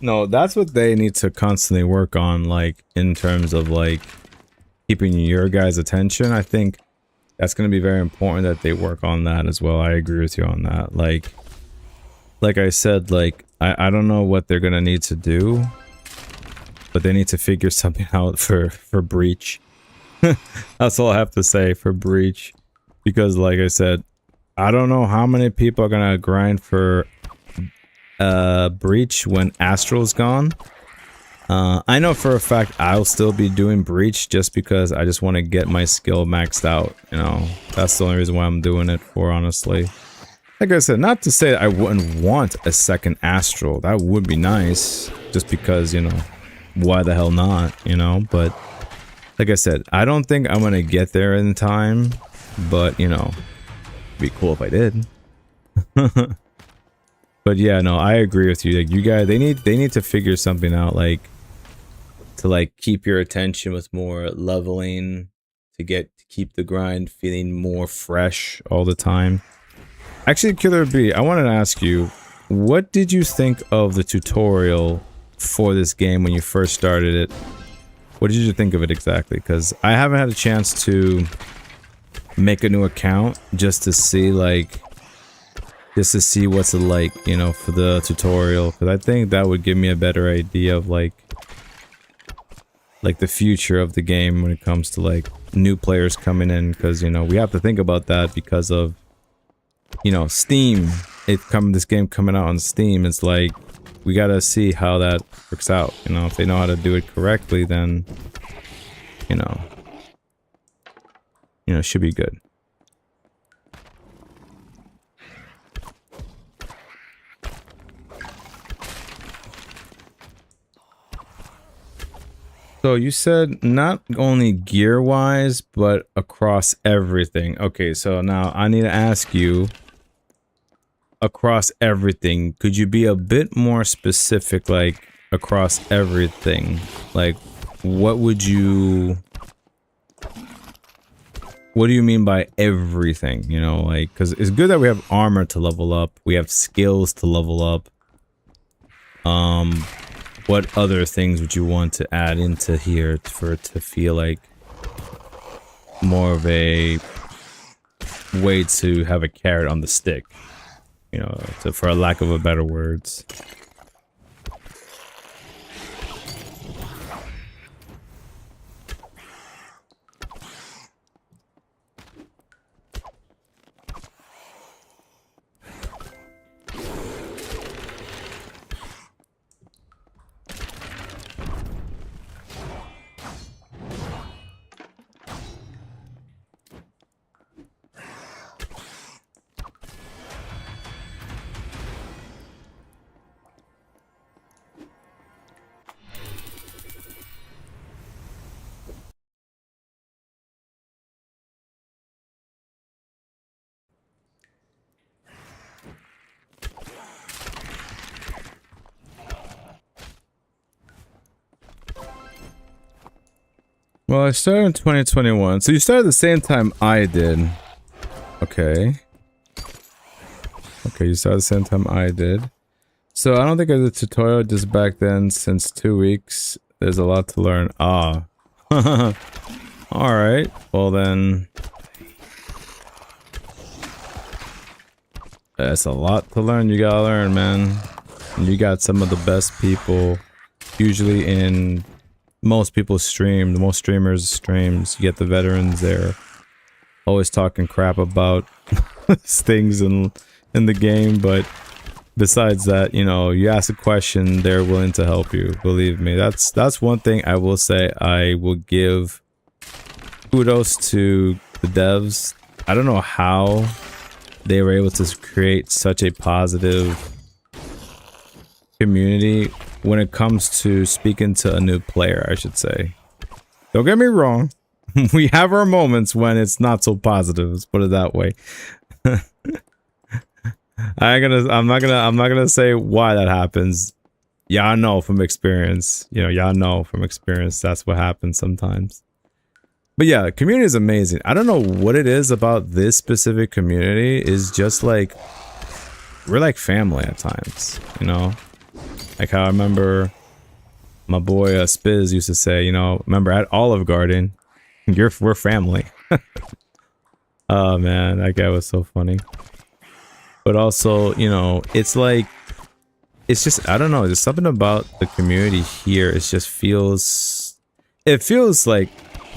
No, that's what they need to constantly work on, like in terms of like keeping your guys' attention. I think that's going to be very important that they work on that as well. I agree with you on that. Like I said, like I don't know what they're going to need to do, but they need to figure something out for Breach. That's all I have to say for Breach, because like I said, I don't know how many people are gonna grind for Breach when Astral's gone. I know for a fact I'll still be doing Breach just because I just want to get my skill maxed out, you know. That's the only reason why I'm doing it for, honestly. Like I said, not to say that I wouldn't want a second Astral. That would be nice, just because, you know, why the hell not, you know. But like I said, I don't think I'm gonna get there in time, but you know, it'd be cool if I did. But yeah, no, I agree with you. Like you guys, they need to figure something out, like to like keep your attention with more leveling, to keep the grind feeling more fresh all the time. Actually, Killer B, I wanted to ask you, what did you think of the tutorial for this game when you first started it? What did you think of it exactly? Because I haven't had a chance to make a new account just to see, like, what's it like, you know, for the tutorial. Because I think that would give me a better idea of, like the future of the game when it comes to, like, new players coming in. Because, you know, we have to think about that because of, you know, Steam this game coming out on Steam, it's like we gotta see how that works out. You know, if they know how to do it correctly, then you know, it should be good. So you said not only gear-wise, but across everything. Okay, so now I need to ask you, across everything, could you be a bit more specific, like across everything? Like, what do you mean by everything? You know, like, because it's good that we have armor to level up, we have skills to level up. What other things would you want to add into here for it to feel like more of a way to have a carrot on the stick? You know, for a lack of a better words. Well, I started in 2021, so you started the same time I did. Okay. Okay, you started the same time I did. So I don't think I did a tutorial just back then. Since 2 weeks, there's a lot to learn. Ah. Alright, well then. That's a lot to learn. You gotta learn, man. And you got some of the best people, usually in most people's stream, the most streamers streams. You get the veterans there, always talking crap about things in the game, but besides that, you know, you ask a question, they're willing to help you. Believe me, that's one thing I will say. I will give kudos to the devs. I don't know how they were able to create such a positive community when it comes to speaking to a new player, I should say. Don't get me wrong. We have our moments when it's not so positive, let's put it that way. I'm not gonna say why that happens. Y'all know from experience. You know, y'all know from experience that's what happens sometimes. But yeah, the community is amazing. I don't know what it is about this specific community. Is just like we're like family at times, you know? Like how I remember my boy Spiz used to say, you know, remember at Olive Garden, we're family. Oh man, that guy was so funny. But also, you know, it's like, it's just, I don't know, there's something about the community here. It just feels, it feels like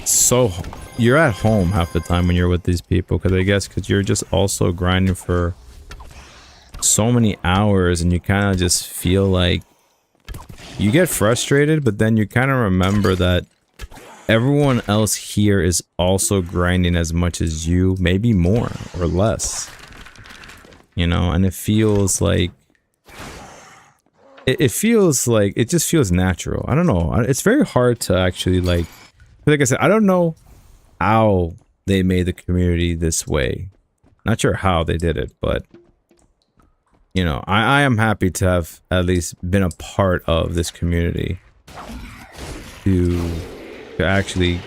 so, you're at home half the time when you're with these people. Because I guess, because you're just also grinding for so many hours and you kind of just feel like you get frustrated, but then you kind of remember that everyone else here is also grinding as much as you, maybe more or less, you know. And it feels like it feels like it just feels natural. I don't know, it's very hard to actually like I said, I don't know how they made the community this way. Not sure how they did it, but you know, I am happy to have at least been a part of this community. To actually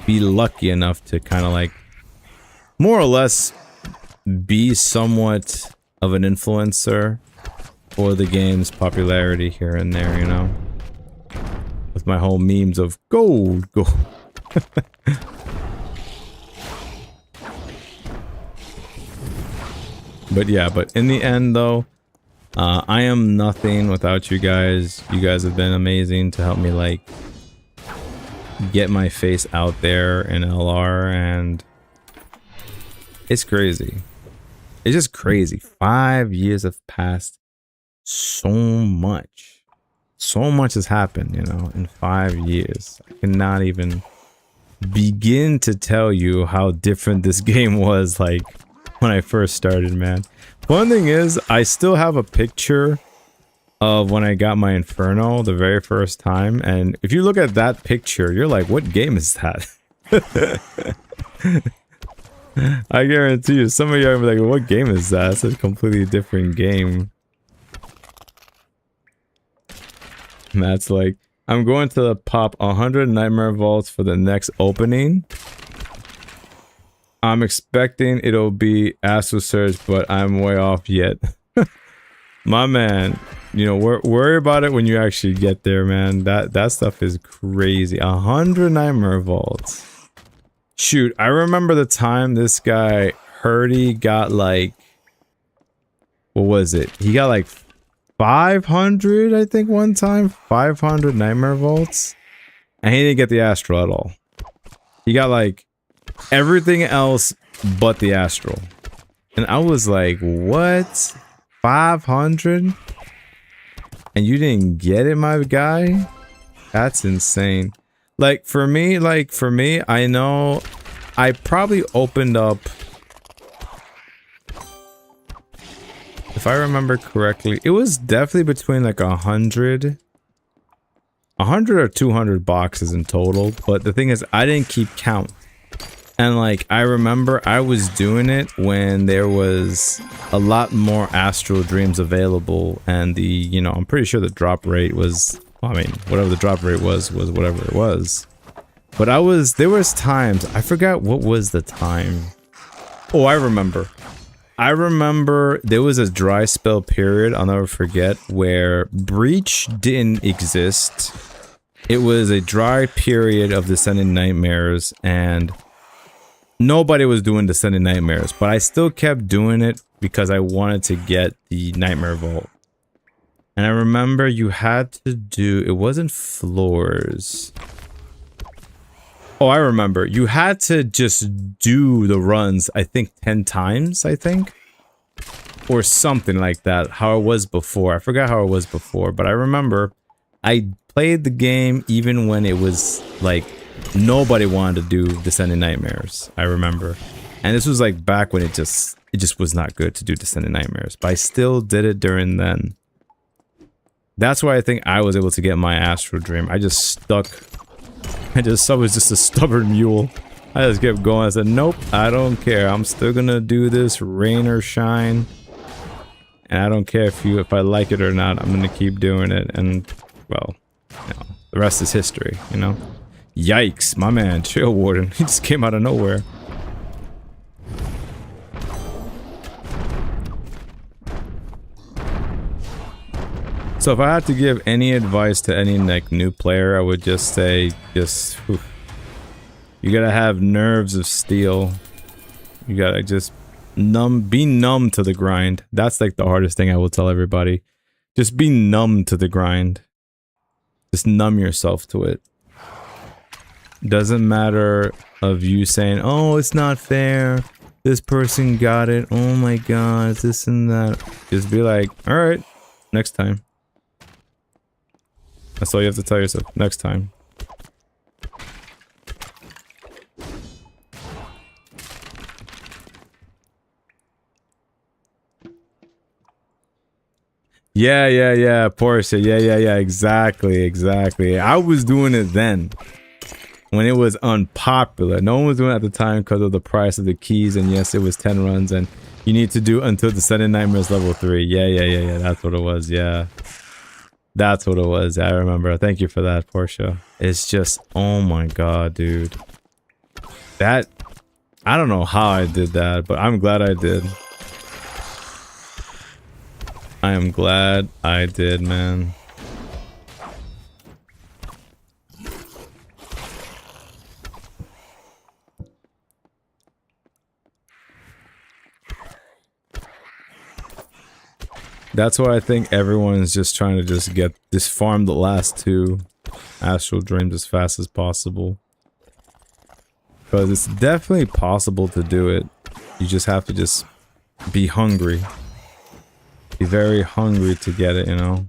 be lucky enough to kind of like, more or less, be somewhat of an influencer for the game's popularity here and there, you know? With my whole memes of gold, gold. But yeah, but in the end though, I am nothing without you guys. You guys have been amazing to help me like get my face out there in LR, and it's crazy. It's just crazy. 5 years have passed. So much. So much has happened, you know, in 5 years. I cannot even begin to tell you how different this game was, like, when I first started, man. One thing is, I still have a picture of when I got my Inferno the very first time, and if you look at that picture, you're like, what game is that? I guarantee you, some of you are like, what game is that? It's a completely different game. And that's like, I'm going to pop 100 Nightmare Vaults for the next opening. I'm expecting it'll be Astral Surge, but I'm way off yet. My man, you know, worry about it when you actually get there, man. That stuff is crazy. 100 Nightmare Vaults. Shoot, I remember the time this guy, Hurdy, got like... What was it? He got like 500, I think, one time. 500 Nightmare Vaults. And he didn't get the Astral at all. He got like everything else but the Astral. And I was like, what? 500? And you didn't get it, my guy? That's insane. Like, for me, I know I probably opened up, if I remember correctly, it was definitely between like 100 or 200 boxes in total. But the thing is, I didn't keep count. And like, I remember I was doing it when there was a lot more Astral Dreams available. And the, you know, I'm pretty sure the drop rate was, I mean, whatever the drop rate was whatever it was. But there was times, I forgot what was the time. Oh, I remember. There was a dry spell period, I'll never forget, where Breach didn't exist. It was a dry period of Descending Nightmares, and nobody was doing Descending Nightmares, but I still kept doing it because I wanted to get the Nightmare Vault. And I remember you had to do, it wasn't floors. Oh, I remember. You had to just do the runs, I think 10 times, I think. Or something like that, how it was before. I forgot how it was before, but I remember I played the game even when it was like nobody wanted to do Descending Nightmares. I remember. And this was like back when it just was not good to do Descending Nightmares. But I still did it during then. That's why I think I was able to get my Astral Dream. I was just a stubborn mule. I just kept going. I said, nope, I don't care. I'm still gonna do this, rain or shine. And I don't care if I like it or not. I'm gonna keep doing it. And, well, you know, the rest is history, you know? Yikes, my man, Chill Warden. He just came out of nowhere. So if I had to give any advice to any like new player, I would just say, you gotta have nerves of steel. You gotta just be numb to the grind. That's like the hardest thing I will tell everybody. Just be numb to the grind. Just numb yourself to it. Doesn't matter of you saying, oh, it's not fair. This person got it. Oh my god, it's this and that. Just be like, alright, next time. That's all you have to tell yourself. Next time. Yeah, Porsche. Yeah, exactly. I was doing it then. When it was unpopular. No one was doing it at the time because of the price of the keys, and yes, it was 10 runs, and you need to do until Descending Nightmares level 3. Yeah, that's what it was, yeah. That's what it was, I remember. Thank you for that, Porsche. It's just, oh my god, dude. That, I don't know how I did that, but I'm glad I did. I am glad I did, man. That's why I think everyone's just trying to just farm the last 2 Astral Dreams as fast as possible. Because it's definitely possible to do it. You just have to just be hungry. Be very hungry to get it, you know?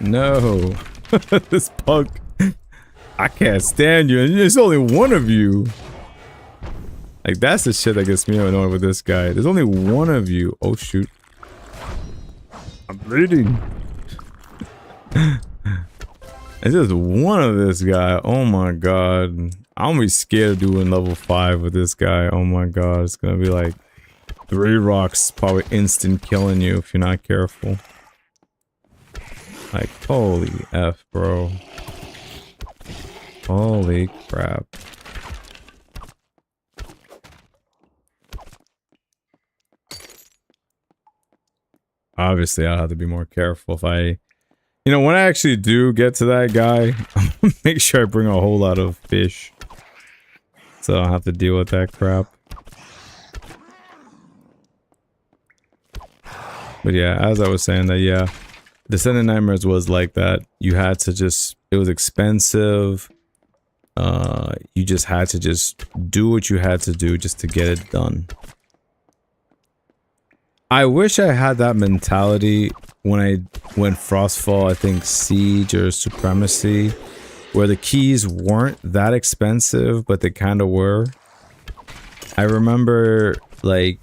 No. This pug. I can't stand you. And there's only one of you. Like, that's the shit that gets me annoyed with this guy. There's only one of you. Oh, shoot. I'm bleeding. It's just one of this guy. Oh, my God. I'm gonna be scared of doing level 5 with this guy. Oh, my God. It's gonna be like 3 rocks probably instant killing you if you're not careful. Like, holy F, bro. Holy crap. Obviously, I'll have to be more careful if I... You know, when I actually do get to that guy, I'm gonna make sure I bring a whole lot of fish. So I don't have to deal with that crap. But yeah, as I was saying that, yeah. Descendant Nightmares was like that. You had to just... It was expensive. You just had to just do what you had to do just to get it done. I wish I had that mentality when Frostfall, I think Siege or Supremacy, where the keys weren't that expensive, but they kind of were. I remember, like,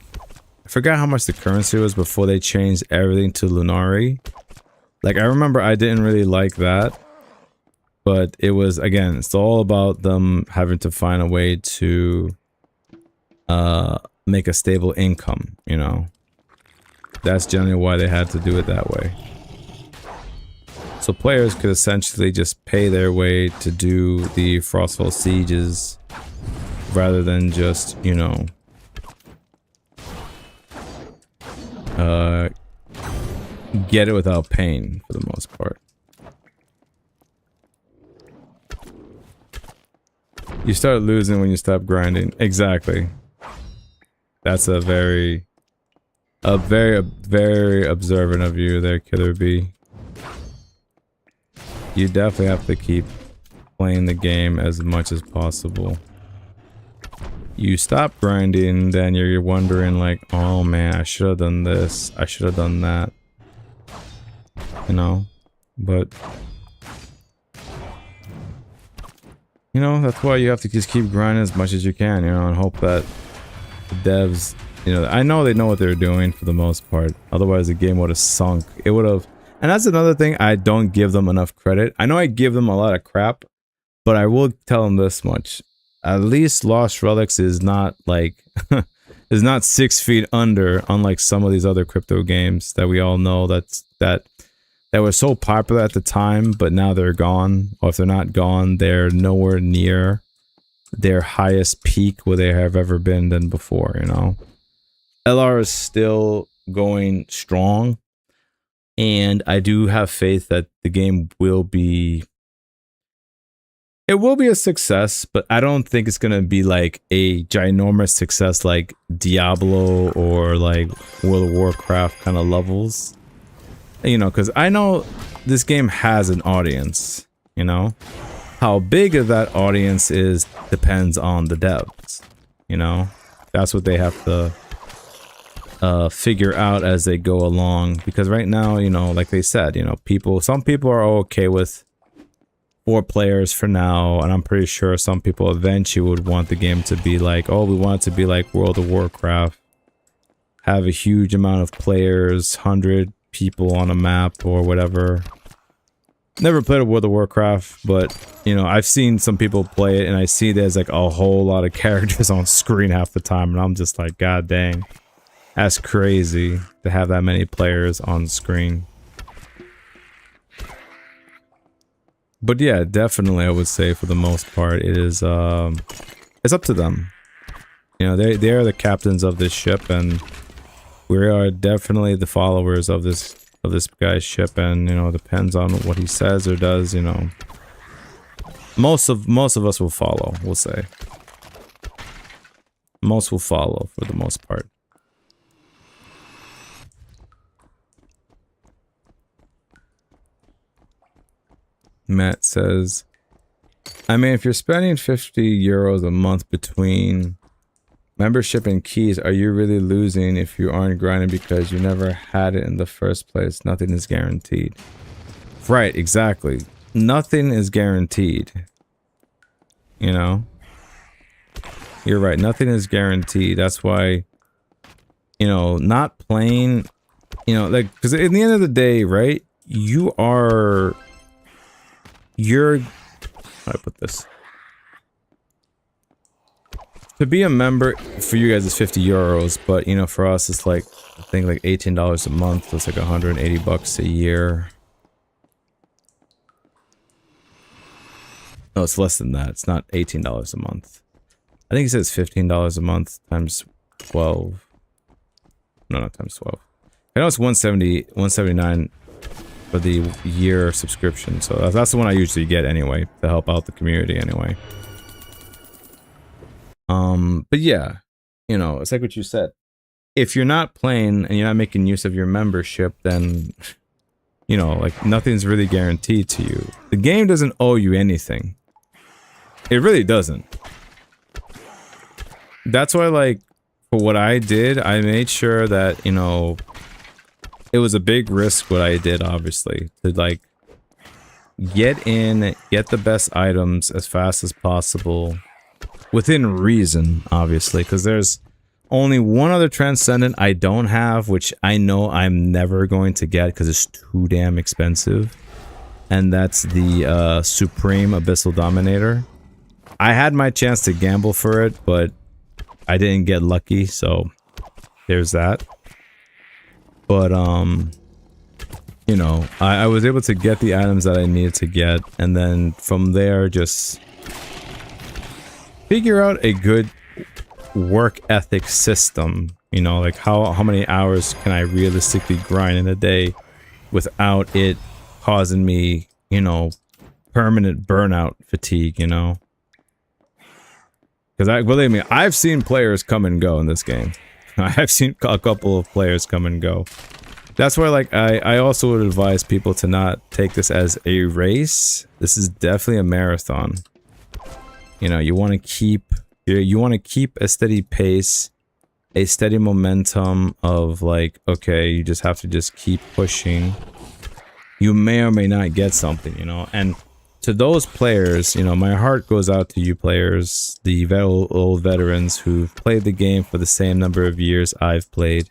I forgot how much the currency was before they changed everything to Lunari. Like, I remember I didn't really like that, but it was, again, it's all about them having to find a way to make a stable income, you know? That's generally why they had to do it that way. So players could essentially just pay their way to do the Frostfall sieges rather than just, you know, get it without pain for the most part. You start losing when you stop grinding. Exactly. That's a very observant of you there, Killer B. You definitely have to keep playing the game as much as possible. You stop grinding, then you're wondering like, oh man, I should have done this, I should have done that. You know? But you know, that's why you have to just keep grinding as much as you can, you know, and hope that the devs, you know, I know they know what they're doing for the most part. Otherwise, the game would have sunk. It would have... And that's another thing, I don't give them enough credit. I know I give them a lot of crap, but I will tell them this much. At least Lost Relics is not, like... is not 6 feet under, unlike some of these other crypto games that we all know that were so popular at the time, but now they're gone. Or if they're not gone, they're nowhere near their highest peak where they have ever been than before, you know? LR is still going strong, and I do have faith that the game will be... It will be a success, but I don't think it's going to be like a ginormous success like Diablo or like World of Warcraft kind of levels. You know, because I know this game has an audience, you know? How big of that audience is depends on the devs, you know? That's what they have to figure out as they go along, because right now, you know, like they said, you know, some people are okay with 4 players for now, and I'm pretty sure some people eventually would want the game to be like, oh, we want it to be like World of Warcraft, have a huge amount of players, 100 people on a map or whatever. Never played a World of Warcraft, but you know, I've seen some people play it and I see there's like a whole lot of characters on screen half the time, and I'm just like, god dang, that's crazy to have that many players on screen. But yeah, definitely I would say for the most part it is it's up to them. You know, they are the captains of this ship, and we are definitely the followers of this guy's ship, and you know, it depends on what he says or does, you know. Most of us will follow, we'll say. Most will follow for the most part. Matt says, I mean, if you're spending 50 euros a month between membership and keys, are you really losing if you aren't grinding because you never had it in the first place? Nothing is guaranteed. Right, exactly. Nothing is guaranteed. You know? You're right, nothing is guaranteed. That's why, you know, not playing, you know, like, because in the end of the day, right, you're, how do I put this? To be a member for you guys is 50 euros, but you know, for us it's like, I think like $18 a month. So it's like 180 bucks a year. No, it's less than that. It's not $18 a month. I think it says $15 a month times 12. No, not times 12. I know it's 179 for the year subscription. So that's the one I usually get anyway, to help out the community anyway. But yeah, you know, it's like what you said. If you're not playing and you're not making use of your membership, then, you know, like nothing's really guaranteed to you. The game doesn't owe you anything. It really doesn't. That's why, like, for what I did, I made sure that, you know, it was a big risk what I did, obviously, to like get in, get the best items as fast as possible. Within reason, obviously, because there's only one other Transcendent I don't have, which I know I'm never going to get because it's too damn expensive. And that's the Supreme Abyssal Dominator. I had my chance to gamble for it, but I didn't get lucky, so there's that. But, you know, I was able to get the items that I needed to get, and then from there, just figure out a good work ethic system, you know, like how many hours can I realistically grind in a day without it causing me, you know, permanent burnout fatigue, you know? Because believe me, I've seen players come and go in this game. I've seen a couple of players come and go. That's why, like, I also would advise people to not take this as a race. This is definitely a marathon. You know, you want to keep a steady pace, a steady momentum of like, okay, you just have to just keep pushing. You may or may not get something, you know. And to those players, you know, my heart goes out to you players, the old veterans who've played the game for the same number of years I've played,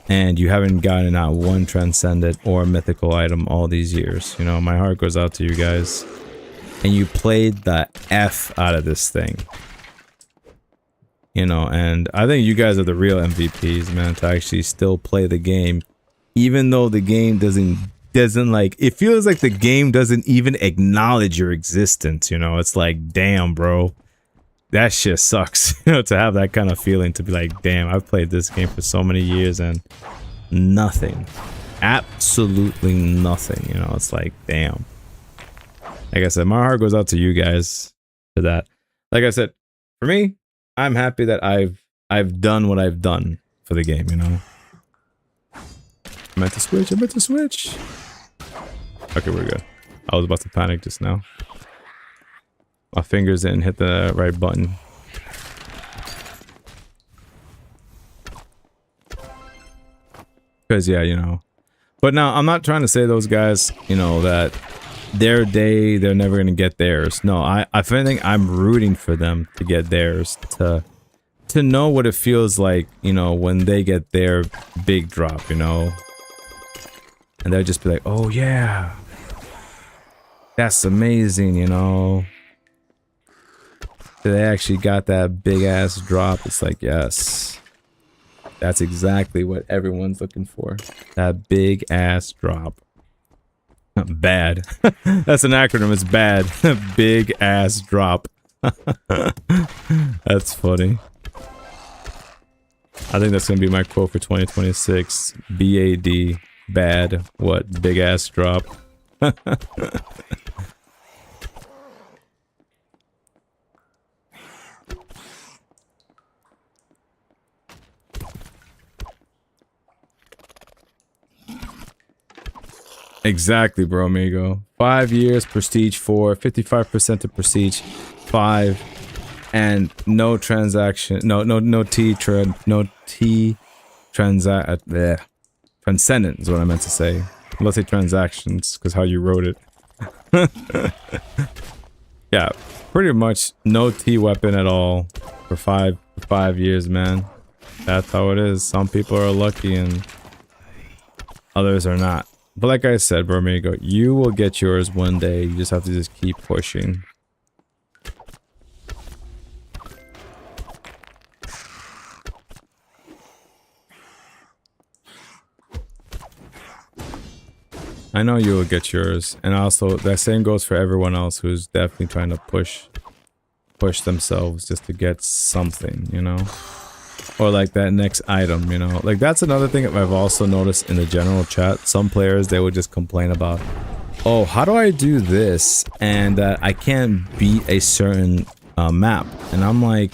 and you haven't gotten out one Transcendent or mythical item all these years. You know, my heart goes out to you guys. And you played the F out of this thing. You know, and I think you guys are the real MVPs, man, to actually still play the game. Even though the game doesn't like, it feels like the game doesn't even acknowledge your existence, you know? It's like, damn, bro. That shit sucks, you know, to have that kind of feeling, to be like, damn, I've played this game for so many years and nothing. Absolutely nothing, you know? It's like, damn. Like I said, my heart goes out to you guys for that. Like I said, for me, I'm happy that I've done what I've done for the game, you know? I meant to switch. Okay, we're good. I was about to panic just now. My fingers didn't hit the right button. Because, yeah, you know. But now, I'm not trying to say those guys, you know, that their day, they're never going to get theirs. No, if anything, I'm rooting for them to get theirs. To know what it feels like, you know, when they get their big drop, you know. And they'll just be like, oh, yeah. That's amazing, you know. They actually got that big ass drop. It's like, yes. That's exactly what everyone's looking for. That big ass drop. Bad. That's an acronym. It's bad. Big ass drop. That's funny. I think that's gonna be my quote for 2026. BAD. Bad. What? Big ass drop. Exactly, bro, amigo. 5 years, prestige 4, 55% to prestige 5, and no transaction, no T transcendent is what I meant to say. Let's say transactions, because how you wrote it. Yeah, pretty much no T weapon at all for 5 years, man. That's how it is. Some people are lucky and others are not. But like I said, bro, amigo, you will get yours one day. You just have to just keep pushing. I know you will get yours. And also, that same goes for everyone else who's definitely trying to push themselves just to get something, you know? Or like that next item, you know? Like that's another thing I've also noticed in the general chat. Some players, they would just complain about, oh, how do I do this? And I can't beat a certain map. And I'm like,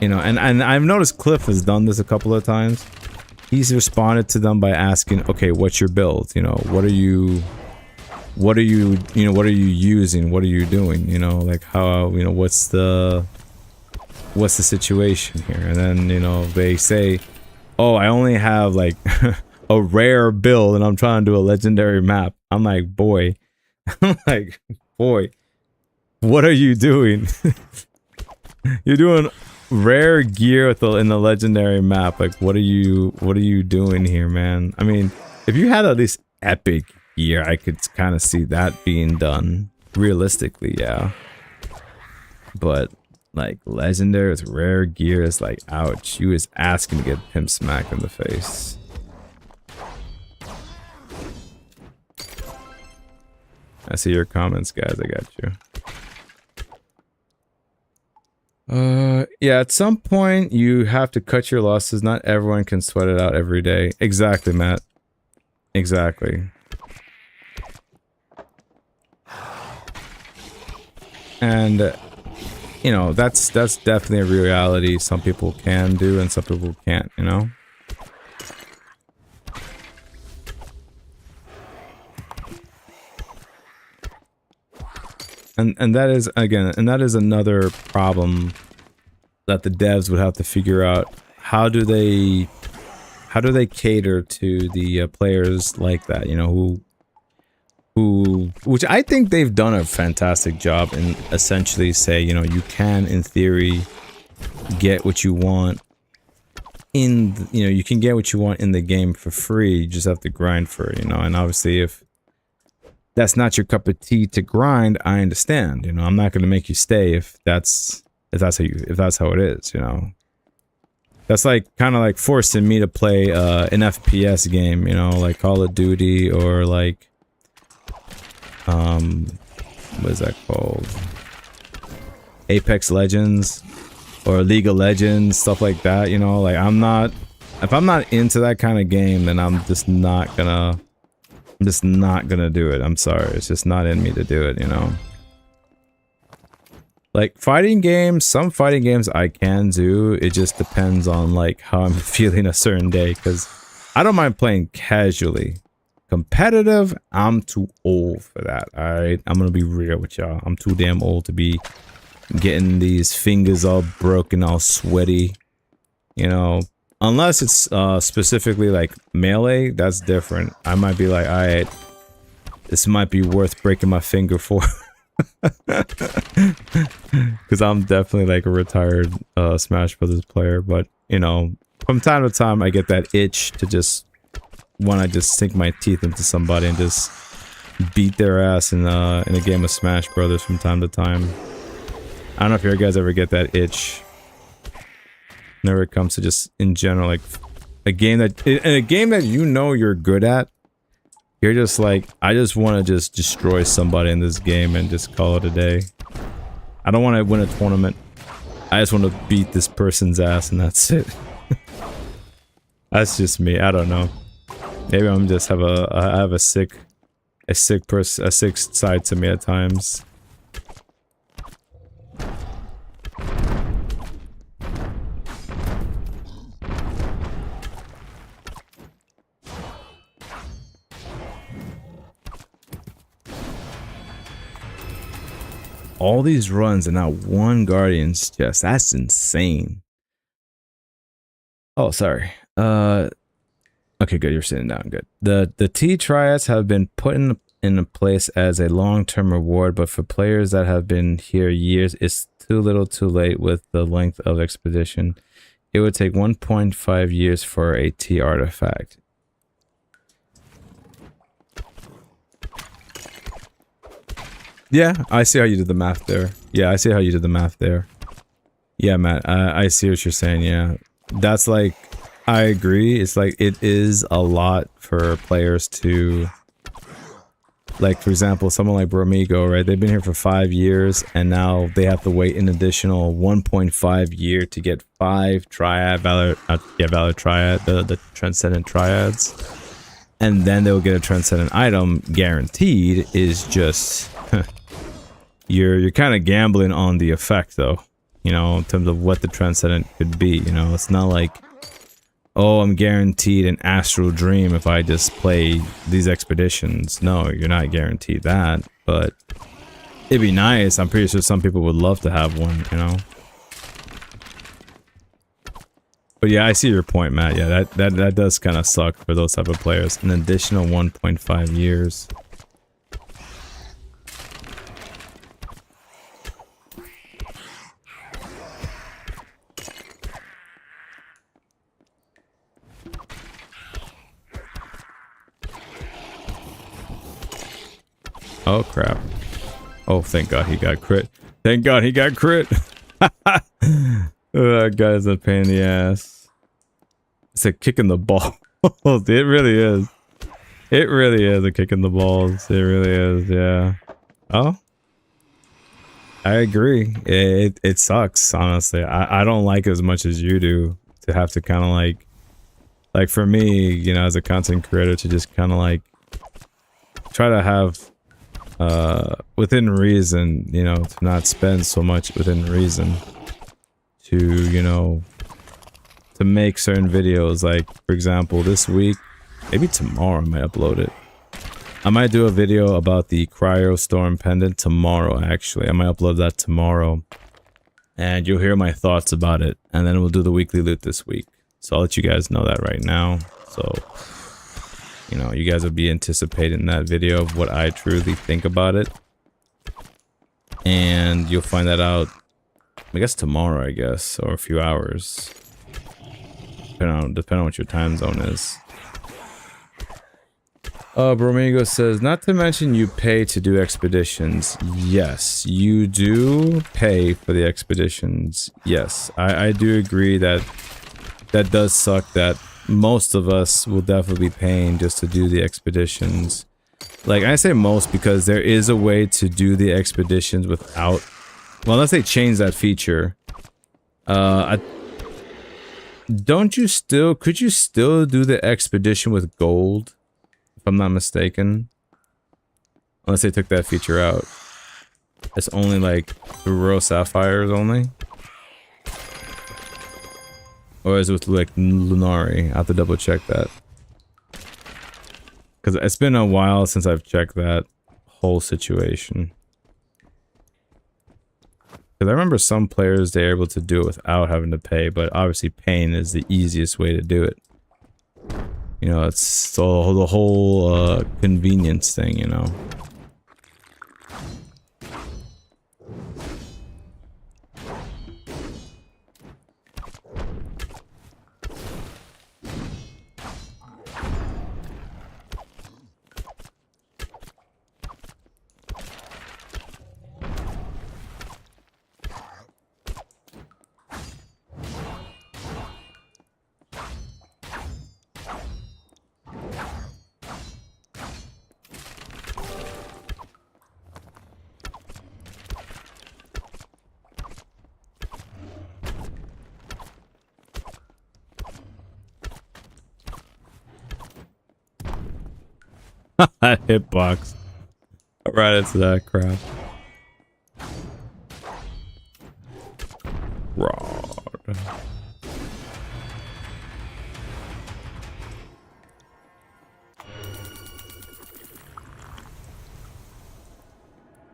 you know, and I've noticed Cliff has done this a couple of times. He's responded to them by asking, okay, what's your build? You know, what are you using? What are you doing? You know, like how, you know, what's the situation here? And then, you know, they say, oh, I only have like a rare build and I'm trying to do a legendary map. I'm like, boy, what are you doing? You're doing rare gear in the legendary map. Like, what are you doing here, man? I mean, if you had at least epic gear, I could kind of see that being done realistically, yeah. But like legendary with rare gear is like, ouch. You is asking to get pimp smacked in the face. I see your comments, guys. I got you. Yeah, at some point you have to cut your losses. Not everyone can sweat it out every day. Exactly, Matt. Exactly. And you know, that's definitely a reality some people can do and some people can't, you know? And that is, again, and that is another problem that the devs would have to figure out. How do they cater to the players like that, you know, which I think they've done a fantastic job in essentially say, you know, you can in theory get what you want in, you know, you can get what you want in the game for free. You just have to grind for it, you know. And obviously if that's not your cup of tea to grind, I understand. You know, I'm not going to make you stay if that's how it is. You know, that's like kind of like forcing me to play an FPS game. You know, like Call of Duty or like what is that called? Apex Legends or League of Legends, stuff like that. You know, like if I'm not into that kind of game, then I'm just not gonna do it. I'm sorry. It's just not in me to do it, you know? Like, fighting games, some fighting games I can do. It just depends on, like, how I'm feeling a certain day. Because I don't mind playing casually. Competitive, I'm too old for that, alright? I'm gonna be real with y'all. I'm too damn old to be getting these fingers all broken, all sweaty. You know? Unless it's specifically like melee, that's different. I might be like, alright, this might be worth breaking my finger for. Because I'm definitely like a retired Smash Brothers player. But, you know, from time to time I get that itch to just want to just sink my teeth into somebody and just beat their ass in a game of Smash Brothers from time to time. I don't know if you guys ever get that itch. Whenever it comes to just in general, like a game that you know you're good at, you're just like, I just want to just destroy somebody in this game and just call it a day. I don't want to win a tournament. I just want to beat this person's ass and that's it. That's just me. I don't know. Maybe I'm just I have a sick side to me at times. all these runs and not one Guardian's chest. That's insane. Oh, sorry. Okay, good. You're sitting down. Good. The T triads have been put in place as a long-term reward, but for players that have been here years, it's too little too late with the length of expedition. It would take 1.5 years for a T artifact. Yeah, I see how you did the math there. Yeah, I see how you did the math there. Yeah, Matt, I see what you're saying. Yeah, that's like, I agree. It's like, it is a lot for players to, like, for example, someone like Bromigo, right? They've been here for 5 years, and now they have to wait an additional 1.5 year to get 5 triad, Valor Triad, the Transcendent Triads. And then they'll get a Transcendent item guaranteed. Is just, you're kind of gambling on the effect, though, you know, in terms of what the Transcendent could be. You know, it's not like, oh, I'm guaranteed an Astral Dream if I just play these expeditions. No, you're not guaranteed that, but it'd be nice. I'm pretty sure some people would love to have one, you know. But yeah, I see your point, Matt. Yeah, that does kind of suck for those type of players. An additional 1.5 years. Oh crap. Oh, thank God he got crit. Thank God he got crit. That guy's a pain in the ass. It's a kick in the balls. It really is. It really is a kick in the balls. It really is, yeah. Oh? I agree. It sucks, honestly. I don't like it as much as you do to have to kind of like for me, you know, as a content creator, to just kind of like try to have within reason, you know, to not spend so much within reason to, you know, to make certain videos. Like, for example, this week, maybe tomorrow I might upload it. I might do a video about the Cryo Storm Pendant tomorrow, actually. I might upload that tomorrow, and you'll hear my thoughts about it, and then we'll do the weekly loot this week. So I'll let you guys know that right now. So, you know, you guys will be anticipating that video of what I truly think about it. And you'll find that out, I guess, tomorrow, I guess, or a few hours. Depending on what your time zone is. Bromigo says, not to mention you pay to do expeditions. Yes, you do pay for the expeditions. Yes, I do agree that that does suck, that most of us will definitely be paying just to do the expeditions. Like, I say most because there is a way to do the expeditions without, well, unless they change that feature. Don't you still, could you still do the expedition with gold? If I'm not mistaken. Unless they took that feature out. It's only like the Royal Sapphires only. Or is it with like Lunari? I have to double check that. Because it's been a while since I've checked that whole situation. Because I remember some players, they're able to do it without having to pay, but obviously paying is the easiest way to do it. You know, it's the whole convenience thing, you know. Hitbox. Right into that crap. Rod.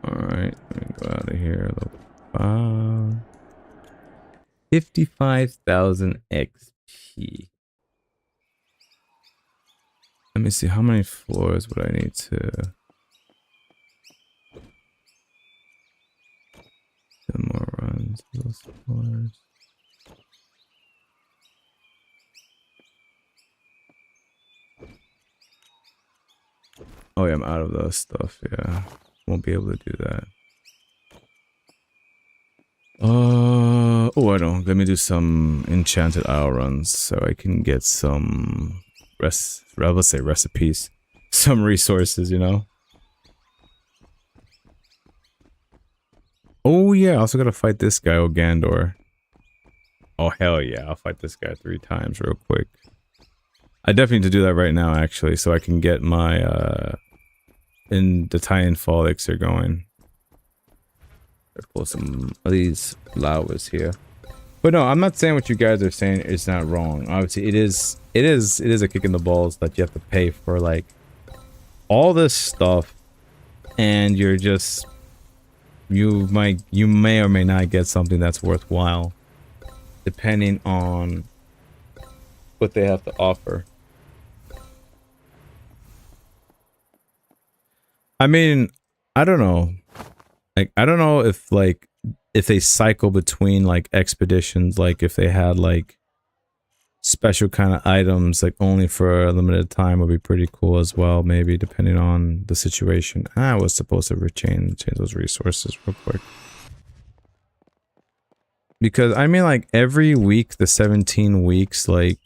Alright, let me go out of see here. 55,000 XP. Let me see, how many floors would I need to... 10 more runs. Those floors. Oh yeah, I'm out of those stuff, yeah. Won't be able to do that. Oh, I know. Let me do some enchanted isle runs so I can get some recipes. Some resources, you know? Oh yeah, I also gotta fight this guy, Ogandor. Oh hell yeah, I'll fight this guy 3 times real quick. I definitely need to do that right now, actually, so I can get my, in the Titanfall elixir going. Let's pull some of these flowers here. But no, I'm not saying what you guys are saying is not wrong. Obviously, it is a kick in the balls that you have to pay for, like, all this stuff, and you're just, you may or may not get something that's worthwhile, depending on what they have to offer. I mean, I don't know. Like, I don't know if, like, if they cycle between, like, expeditions, like, if they had, like, special kind of items, like, only for a limited time would be pretty cool as well, maybe, depending on the situation. I was supposed to change those resources real quick. Because, I mean, like, every week, the 17 weeks, like...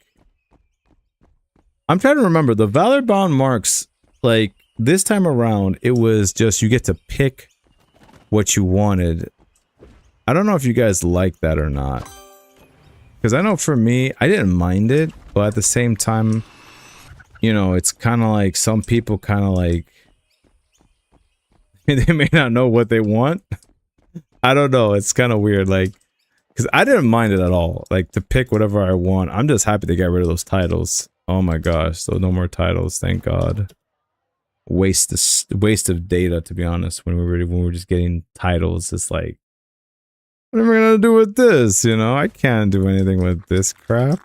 I'm trying to remember, the Valor Bound marks, like, this time around, it was just, you get to pick what you wanted. I don't know if you guys like that or not. Because I know for me, I didn't mind it, but at the same time, you know, it's kind of like, some people kind of like... they may not know what they want. I don't know, it's kind of weird, like... Because I didn't mind it at all, like, to pick whatever I want. I'm just happy to get rid of those titles. Oh my gosh, so no more titles, thank God. Waste of data, to be honest, when we're just getting titles. It's like, what am I gonna do with this? You know, I can't do anything with this crap.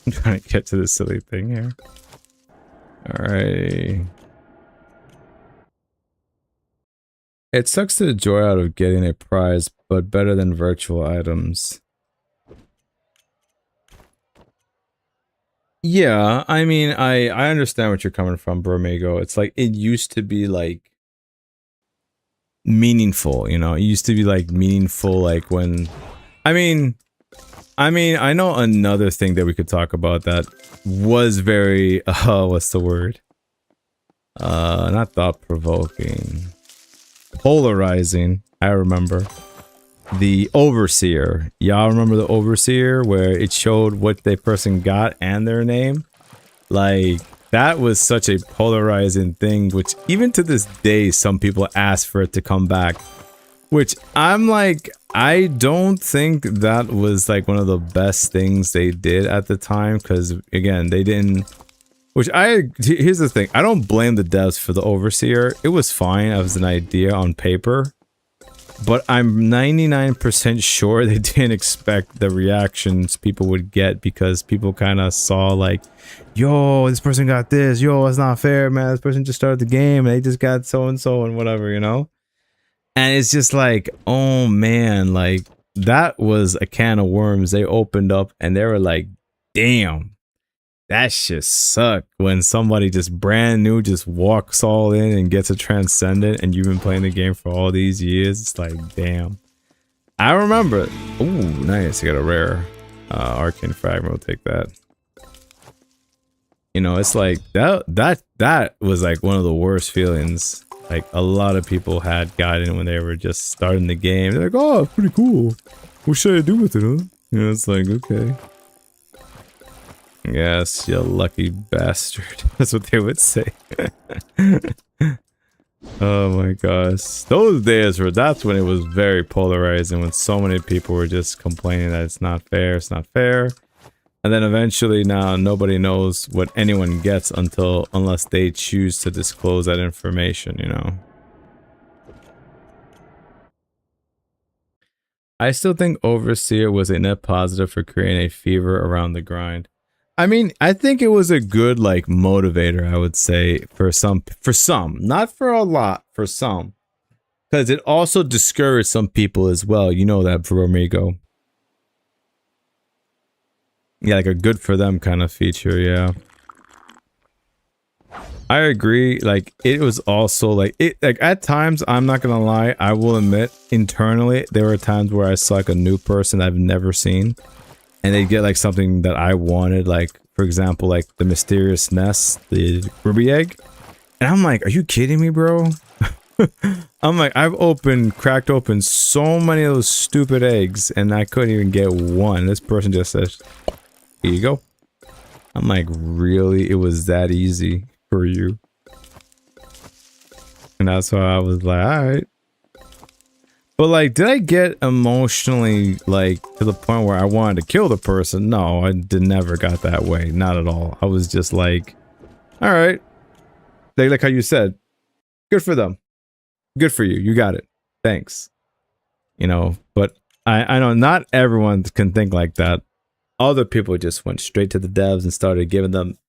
I'm trying to get to this silly thing here. Alright. It sucks the joy out of getting a prize, but better than virtual items. Yeah, I mean, I understand what you're coming from, Bromago. It's like, it used to be like meaningful, you know? It used to be like meaningful, like when... I mean, I know another thing that we could talk about that was very, what's the word? Not thought-provoking. Polarizing, I remember. The Overseer. Y'all remember the Overseer, where it showed what the person got and their name? Like, that was such a polarizing thing, which even to this day, some people ask for it to come back. Which, I'm like, I don't think that was like one of the best things they did at the time, because again, they didn't... Which here's the thing, I don't blame the devs for the Overseer. It was fine as an idea on paper, but I'm 99% sure they didn't expect the reactions people would get, because people kind of saw like, yo, this person got this, yo, it's not fair, man, this person just started the game and they just got so-and-so and whatever, you know? And it's just like, oh man, like, that was a can of worms they opened up, and they were like, damn, that shit sucked. When somebody just brand new just walks all in and gets a Transcendent, and you've been playing the game for all these years, it's like, damn. I remember. Ooh, nice. You got a rare arcane fragment. We'll take that. You know, it's like that was like one of the worst feelings. Like a lot of people had gotten when they were just starting the game. They're like, oh, pretty cool. What should I do with it, huh? You know, it's like, okay. Yes, you lucky bastard. That's what they would say. Oh my gosh. Those days were, that's when it was very polarizing, when so many people were just complaining that it's not fair, it's not fair. And then eventually now nobody knows what anyone gets unless they choose to disclose that information, you know. I still think Overseer was a net positive for creating a fever around the grind. I mean, I think it was a good like motivator, I would say, for some, not for a lot, for some. Because it also discouraged some people as well. You know that, Bromigo. Yeah, like a good for them kind of feature, yeah. I agree, like, it was also, like, at times, I'm not gonna lie, I will admit, internally, there were times where I saw, like, a new person I've never seen, and they get, like, something that I wanted, like, for example, like, the mysterious nest, the ruby egg, and I'm like, are you kidding me, bro? I'm like, I've cracked open so many of those stupid eggs, and I couldn't even get one. This person just says, here you go. I'm like, really? It was that easy for you? And that's why I was like, alright. But like, did I get emotionally, like, to the point where I wanted to kill the person? No, I never got that way. Not at all. I was just like, alright. Like how you said, good for them. Good for you. You got it. Thanks. You know, but I know not everyone can think like that. Other people just went straight to the devs and started giving them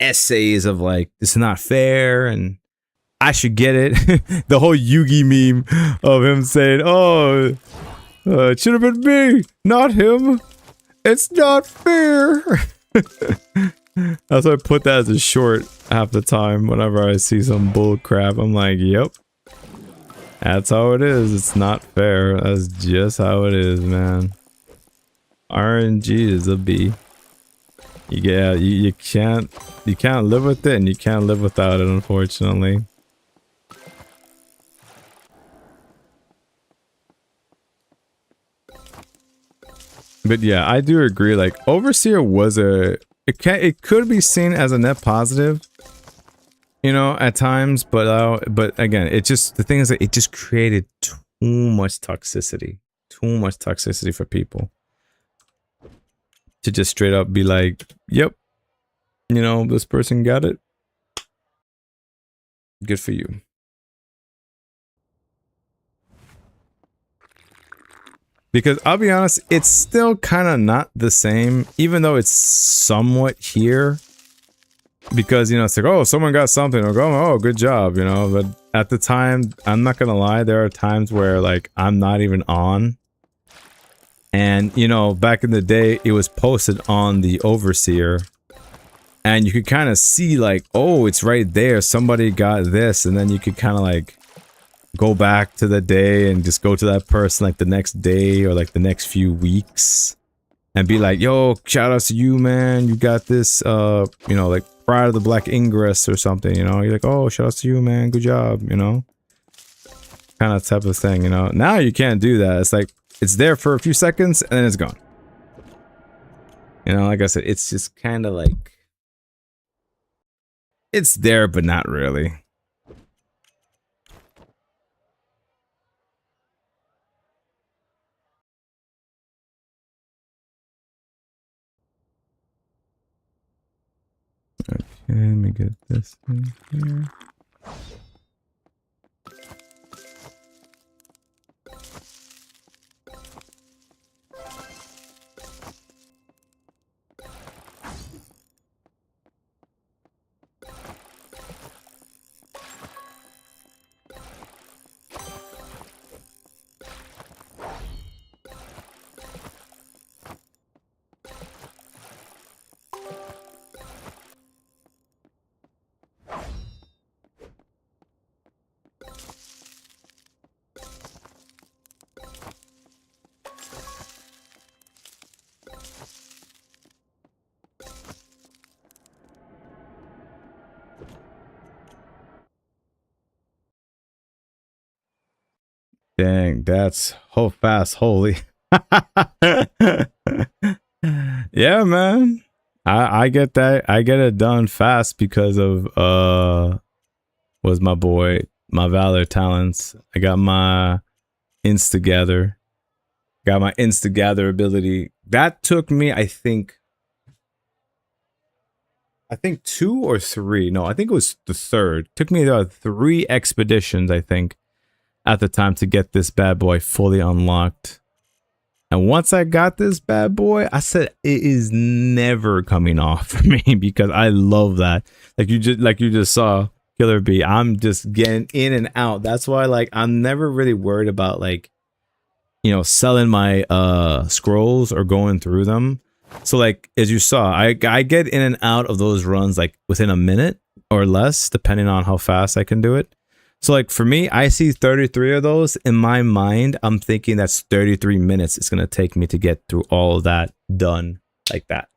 essays of like, this is not fair and I should get it. The whole Yugi meme of him saying, oh, it should have been me, not him. It's not fair. That's why I put that as a short half the time whenever I see some bull crap. I'm like, yep. That's how it is. It's not fair. That's just how it is, man. RNG is a B. Yeah, you can't live with it and you can't live without it, unfortunately. But yeah, I do agree, like Overseer was it could be seen as a net positive, you know, at times, but again, the thing is that it just created too much toxicity for people. To just straight up be like, yep, you know, this person got it. Good for you. Because I'll be honest, it's still kind of not the same, even though it's somewhat here. Because, you know, it's like, oh, someone got something. I'll go, oh, good job, you know. But at the time, I'm not going to lie, there are times where, like, I'm not even on. And, you know, back in the day, it was posted on the Overseer. And you could kind of see, like, oh, it's right there. Somebody got this. And then you could kind of, like, go back to the day and just go to that person, like, the next day or, like, the next few weeks. And be like, yo, shout out to you, man. You got this, you know, like, Pride of the Black Ingress or something, you know? You're like, oh, shout out to you, man. Good job, you know? Kind of type of thing, you know? Now you can't do that. It's like, it's there for a few seconds and then it's gone. You know, like I said, it's just kind of like, it's there, but not really. Okay, let me get this in here. Dang, that's whole fast. Holy. Yeah, man. I get that. I get it done fast because of was my boy, my Valor talents. I got my Insta Gather. Got my Insta Gather ability. That took me, I think 2 or 3. No, I think it was the third. Took me 3 expeditions, I think, at the time to get this bad boy fully unlocked. And once I got this bad boy, I said it is never coming off for me because I love that. Like you just saw Killer Bee. I'm just getting in and out. That's why like I'm never really worried about like selling my scrolls or going through them. So like as you saw, I get in and out of those runs like within a minute or less, depending on how fast I can do it. So like for me, I see 33 of those. In my mind, I'm thinking that's 33 minutes it's gonna take me to get through all of that done like that.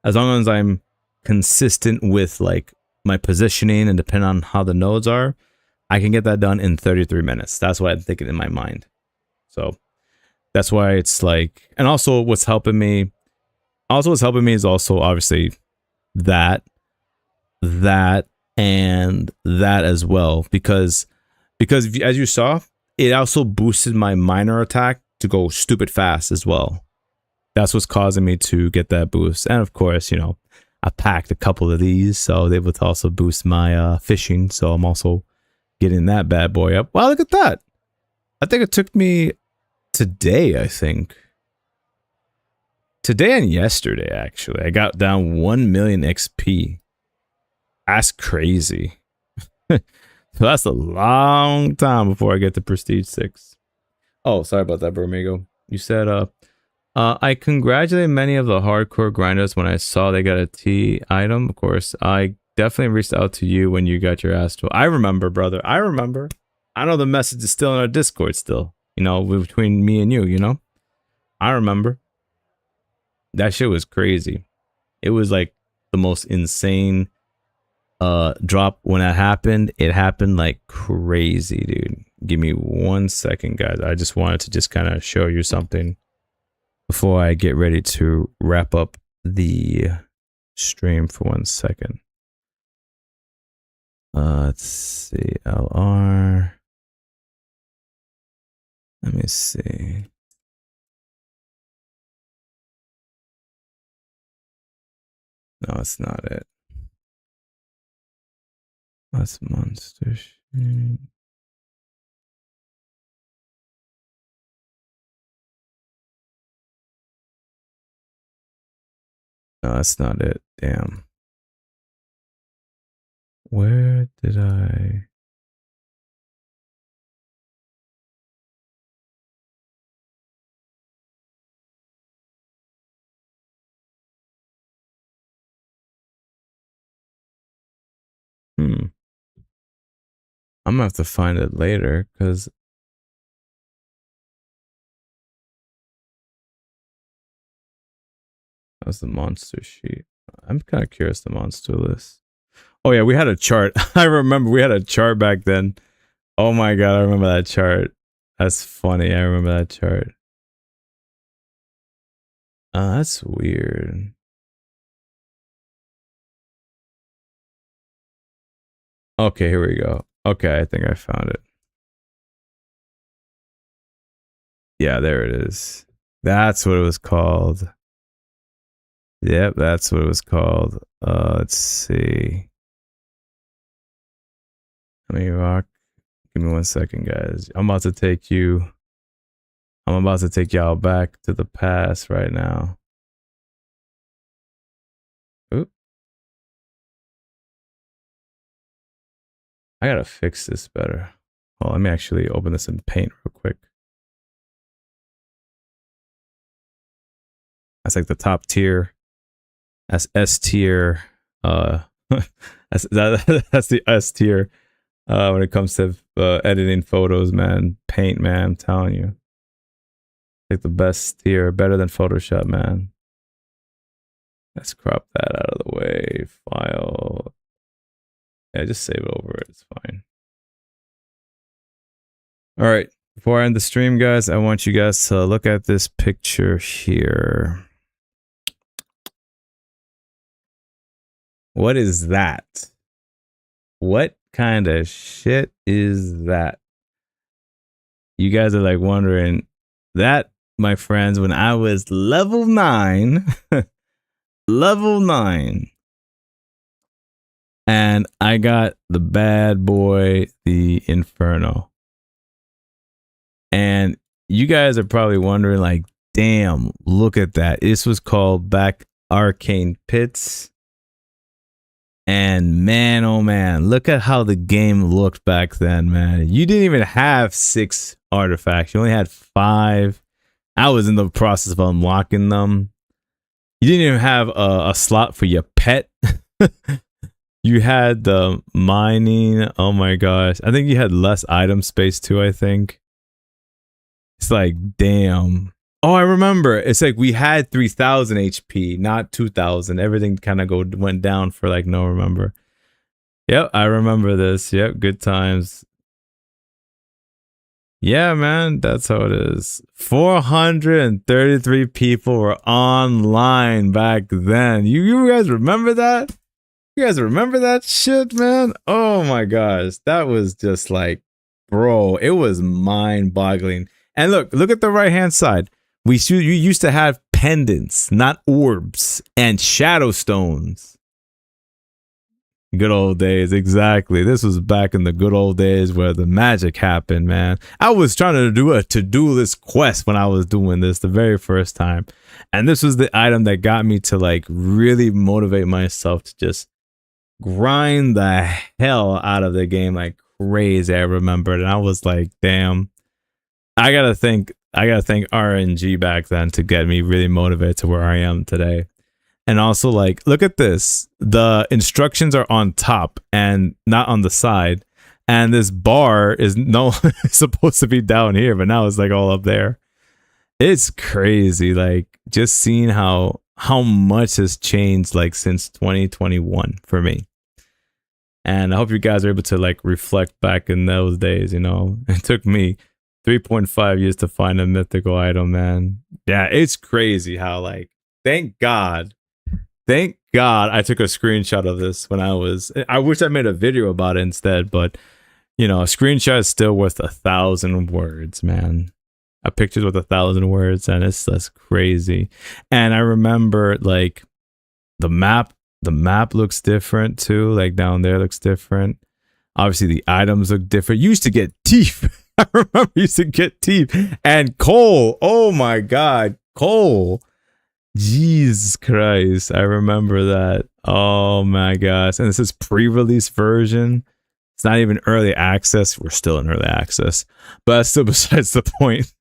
As long as I'm consistent with like my positioning and depending on how the nodes are, I can get that done in 33 minutes. That's what I'm thinking in my mind. So that's why it's like, and also what's helping me is also obviously that that and that as well because as you saw, it also boosted my minor attack to go stupid fast as well. That's what's causing me to get that boost. And of course, I packed a couple of these, so they would also boost my fishing. So I'm also getting that bad boy up. Wow, look at that. I think it took me today, today and yesterday, actually. I got down 1 million XP. That's crazy. So that's a long time before I get to Prestige 6. Oh, sorry about that, Bromigo. You said, I congratulate many of the hardcore grinders when I saw they got a T item. Of course, I definitely reached out to you when you got your ass to. I remember, brother. I remember. I know the message is still in our Discord still. Between me and you, I remember. That shit was crazy. It was like the most insane drop when that happened. It happened like crazy, dude. Give me 1 second, guys. I just wanted to just kind of show you something before I get ready to wrap up the stream for 1 second. Let's see. LR. Let me see. No, it's not it. That's monster shit. No, that's not it. Damn. Where did I? I'm gonna have to find it later because that's the monster sheet. I'm kind of curious the monster list. Oh yeah, we had a chart. I remember we had a chart back then. Oh my god, I remember that chart. That's funny. I remember that chart. That's weird. Okay, here we go. Okay, I think I found it. Yeah, there it is. That's what it was called. Yep, that's what it was called. Let's see. Let me rock. Give me 1 second, guys. I'm about to take y'all back to the past right now. Oop. I gotta fix this better. Oh, let me actually open this in Paint real quick. That's like the top tier. That's S tier. That's the S tier. When it comes to editing photos, man. Paint, man. I'm telling you, like the best tier, better than Photoshop, man. Let's crop that out of the way. File. Yeah, just save it over. It's fine. All right. Before I end the stream, guys, I want you guys to look at this picture here. What is that? What kind of shit is that? You guys are like wondering that, my friends, when I was level 9, level 9, and I got the bad boy, the Inferno. And you guys are probably wondering, like, damn, look at that. This was called back Arcane Pits. And man, oh man, look at how the game looked back then, man. You didn't even have 6 artifacts. You only had 5. I was in the process of unlocking them. You didn't even have a slot for your pet. You had the mining. Oh my gosh. I think you had less item space too, I think. It's like, damn. Oh, I remember. It's like we had 3,000 HP, not 2,000. Everything kind of went down for like no remember. Yep, I remember this. Yep, good times. Yeah, man, that's how it is. 433 people were online back then. You guys remember that? You guys remember that shit, man? Oh my gosh, that was just like, bro, it was mind-boggling. And look at the right-hand side. You used to have pendants, not orbs, and shadow stones. Good old days, exactly. This was back in the good old days where the magic happened, man. I was trying to do a to-do list quest when I was doing this the very first time. And this was the item that got me to like really motivate myself to just grind the hell out of the game like crazy. I remembered, and I was like, damn. I gotta thank RNG back then to get me really motivated to where I am today. And also, like, look at this. The instructions are on top and not on the side. And this bar is supposed to be down here, but now it's like all up there. It's crazy. Like, just seeing how much has changed like since 2021 for me. And I hope you guys are able to like reflect back in those days, you know. It took me 3.5 years to find a mythical item, man. Yeah, it's crazy how like, thank God I took a screenshot of this when I wish I made a video about it instead, but you know, a screenshot is still worth 1,000 words, man. A picture's worth 1,000 words, and that's crazy. And I remember like the map looks different too, like down there looks different. Obviously the items look different. You used to get teeth. I remember you used to get teeth and coal. Oh my God, coal. Jesus Christ. I remember that. Oh my gosh. And this is pre-release version. It's not even early access. We're still in early access, but that's still besides the point.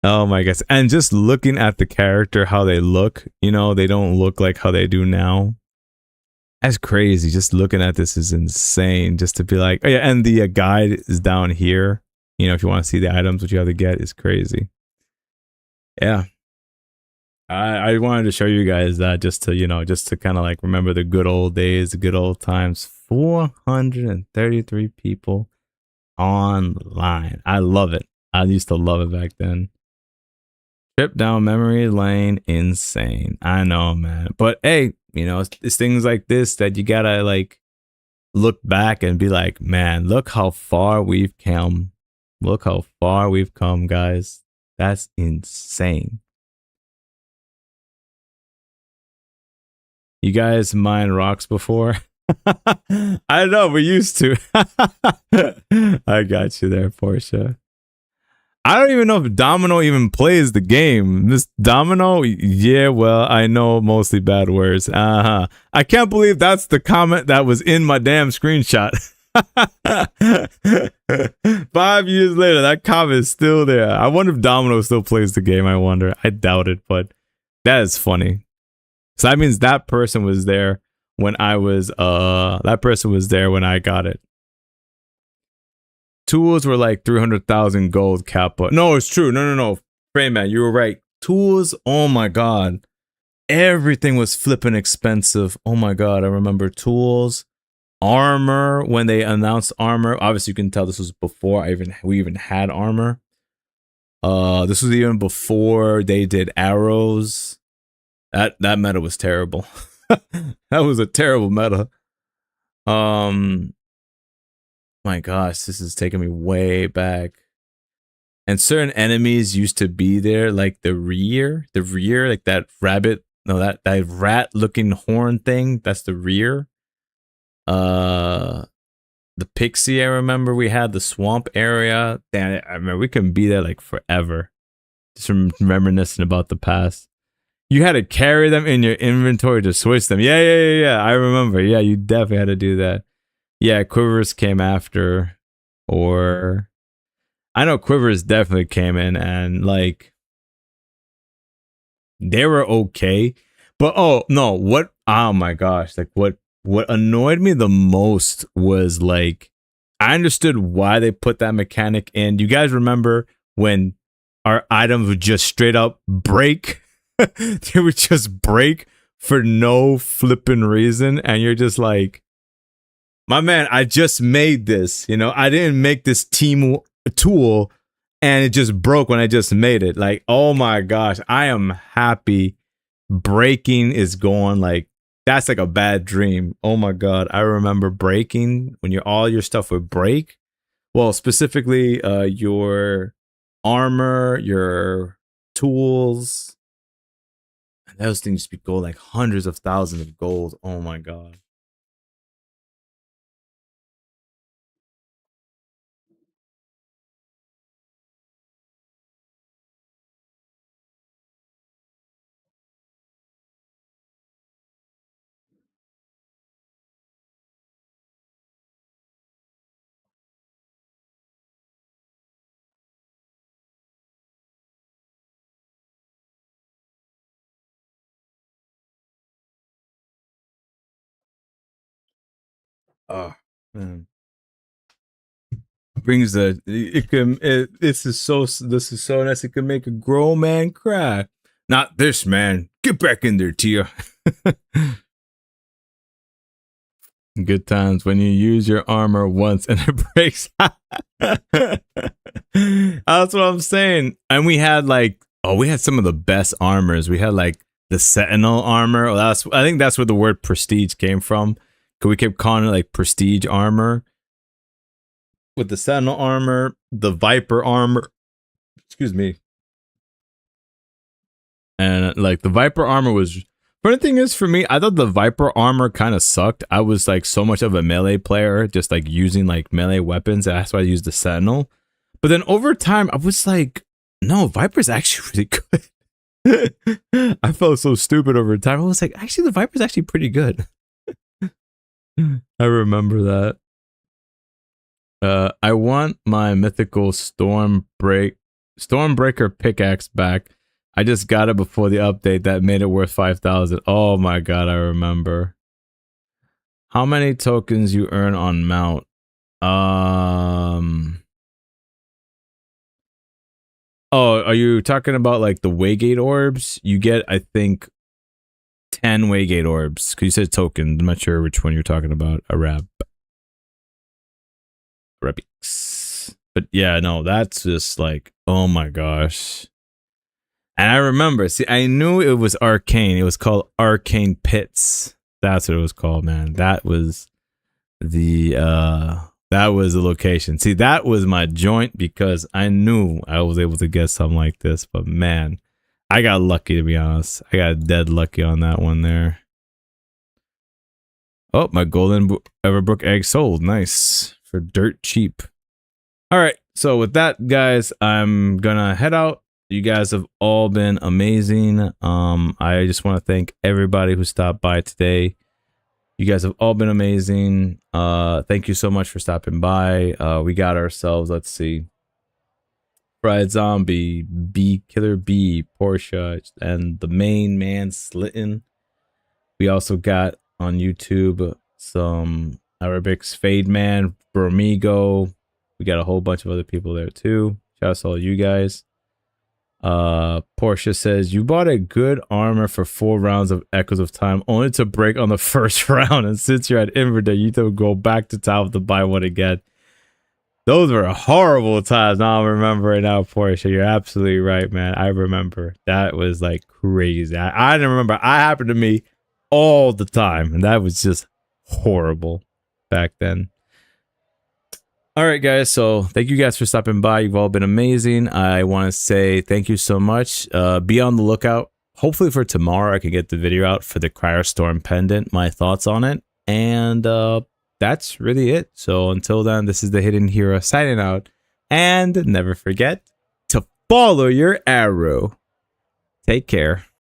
Oh my gosh. And just looking at the character, how they look, you know, they don't look like how they do now. That's crazy. Just looking at this is insane. Just to be like, oh yeah, and the guide is down here. You know, if you want to see the items, what you have to get is crazy. Yeah. I wanted to show you guys that just to kind of like remember the good old days, the good old times. 433 people online. I love it. I used to love it back then. Trip down memory lane, insane. I know, man. But hey, you know, it's things like this that you gotta like look back and be like, man, look how far we've come. Look how far we've come, guys. That's insane. You guys mine rocks before? I know, we used to. I got you there, Portia. I don't even know if Domino even plays the game. This Domino, yeah, well, I know mostly bad words. I can't believe that's the comment that was in my damn screenshot. 5 years later, that comment is still there. I wonder if Domino still plays the game. I wonder. I doubt it, but that is funny. So that means that person was there when I was, that person was there when I got it. Tools were like 300,000 gold kappa. No, it's true. No. Frame man, you were right. Tools, oh my God. Everything was flipping expensive. Oh my God, I remember tools. armor when they announced armor. Obviously, you can tell this was before we even had armor. This was even before they did arrows. That meta was terrible. That was a terrible meta. My gosh, this is taking me way back. And certain enemies used to be there, like the rear, like that rabbit, no, that rat-looking horn thing. That's the rear. The pixie, I remember we had the swamp area. Damn, I remember we can be there like forever. Just reminiscing about the past. You had to carry them in your inventory to switch them. Yeah. I remember. Yeah, you definitely had to do that. Yeah, Quivers came after, or I know Quivers definitely came in and like they were okay. But oh no, oh my gosh, like what annoyed me the most was like I understood why they put that mechanic in. Do you guys remember when our items would just straight up break? They would just break for no flipping reason, and you're just like, my man, I just made this, you know, I didn't make this team tool and it just broke when I just made it. Like, oh my gosh, I am happy breaking is gone. Like, that's like a bad dream. Oh my god, I remember breaking when all your stuff would break. Well, specifically your armor, your tools. And those things used to be gold, like hundreds of thousands of gold. Oh my god. Oh man. Brings this is so nice. It can make a grown man cry. Not this man. Get back in there, Tia. Good times when you use your armor once and it breaks. That's what I'm saying. And we had we had some of the best armors. We had like the Sentinel armor. I think that's where the word prestige came from. Cause we kept calling it like prestige armor. With the Sentinel armor, the Viper armor. Excuse me. And like the Viper armor was. Funny thing is, for me, I thought the Viper armor kind of sucked. I was like so much of a melee player, just like using like melee weapons. That's why I used the Sentinel. But then over time, I was like, no, Viper's actually really good. I felt so stupid over time. I was like, actually, the Viper's actually pretty good. I remember that. I want my mythical Stormbreaker pickaxe back. I just got it before the update that made it worth 5,000. Oh my god, I remember. How many tokens you earn on mount? Oh, are you talking about like the Waygate orbs? You get, I think, 10 Waygate orbs. Because you said token. I'm not sure which one you're talking about. Relics. But yeah, no, that's just like, oh my gosh. And I remember, see, I knew it was Arcane. It was called Arcane Pits. That's what it was called, man. That was the location. See, that was my joint because I knew I was able to get something like this. But man, I got lucky, to be honest. I got dead lucky on that one there. Oh, my golden Everbrook egg sold. Nice. For dirt cheap. All right. So with that, guys, I'm gonna head out. You guys have all been amazing. I just want to thank everybody who stopped by today. You guys have all been amazing. Thank you so much for stopping by. We got ourselves, let's see, Fried Zombie, Killer B, Portia, and the main man Slitten. We also got on YouTube some Arabics, Fade Man, Bromigo. We got a whole bunch of other people there too. Shout out to all you guys. Portia says, you bought a good armor for 4 rounds of Echoes of Time, only to break on the first round. And since you're at Inverdale, you need to go back to town to buy one again. Those were horrible times. Now I'm remembering now, Portia. You're absolutely right, man. I remember. That was like crazy. I remember. It happened to me all the time. And that was just horrible back then. All right, guys. So thank you guys for stopping by. You've all been amazing. I want to say thank you so much. Be on the lookout. Hopefully for tomorrow, I can get the video out for the Cryostorm pendant, my thoughts on it. And that's really it. So until then, this is the Hidden Hero signing out. And never forget to follow your arrow. Take care.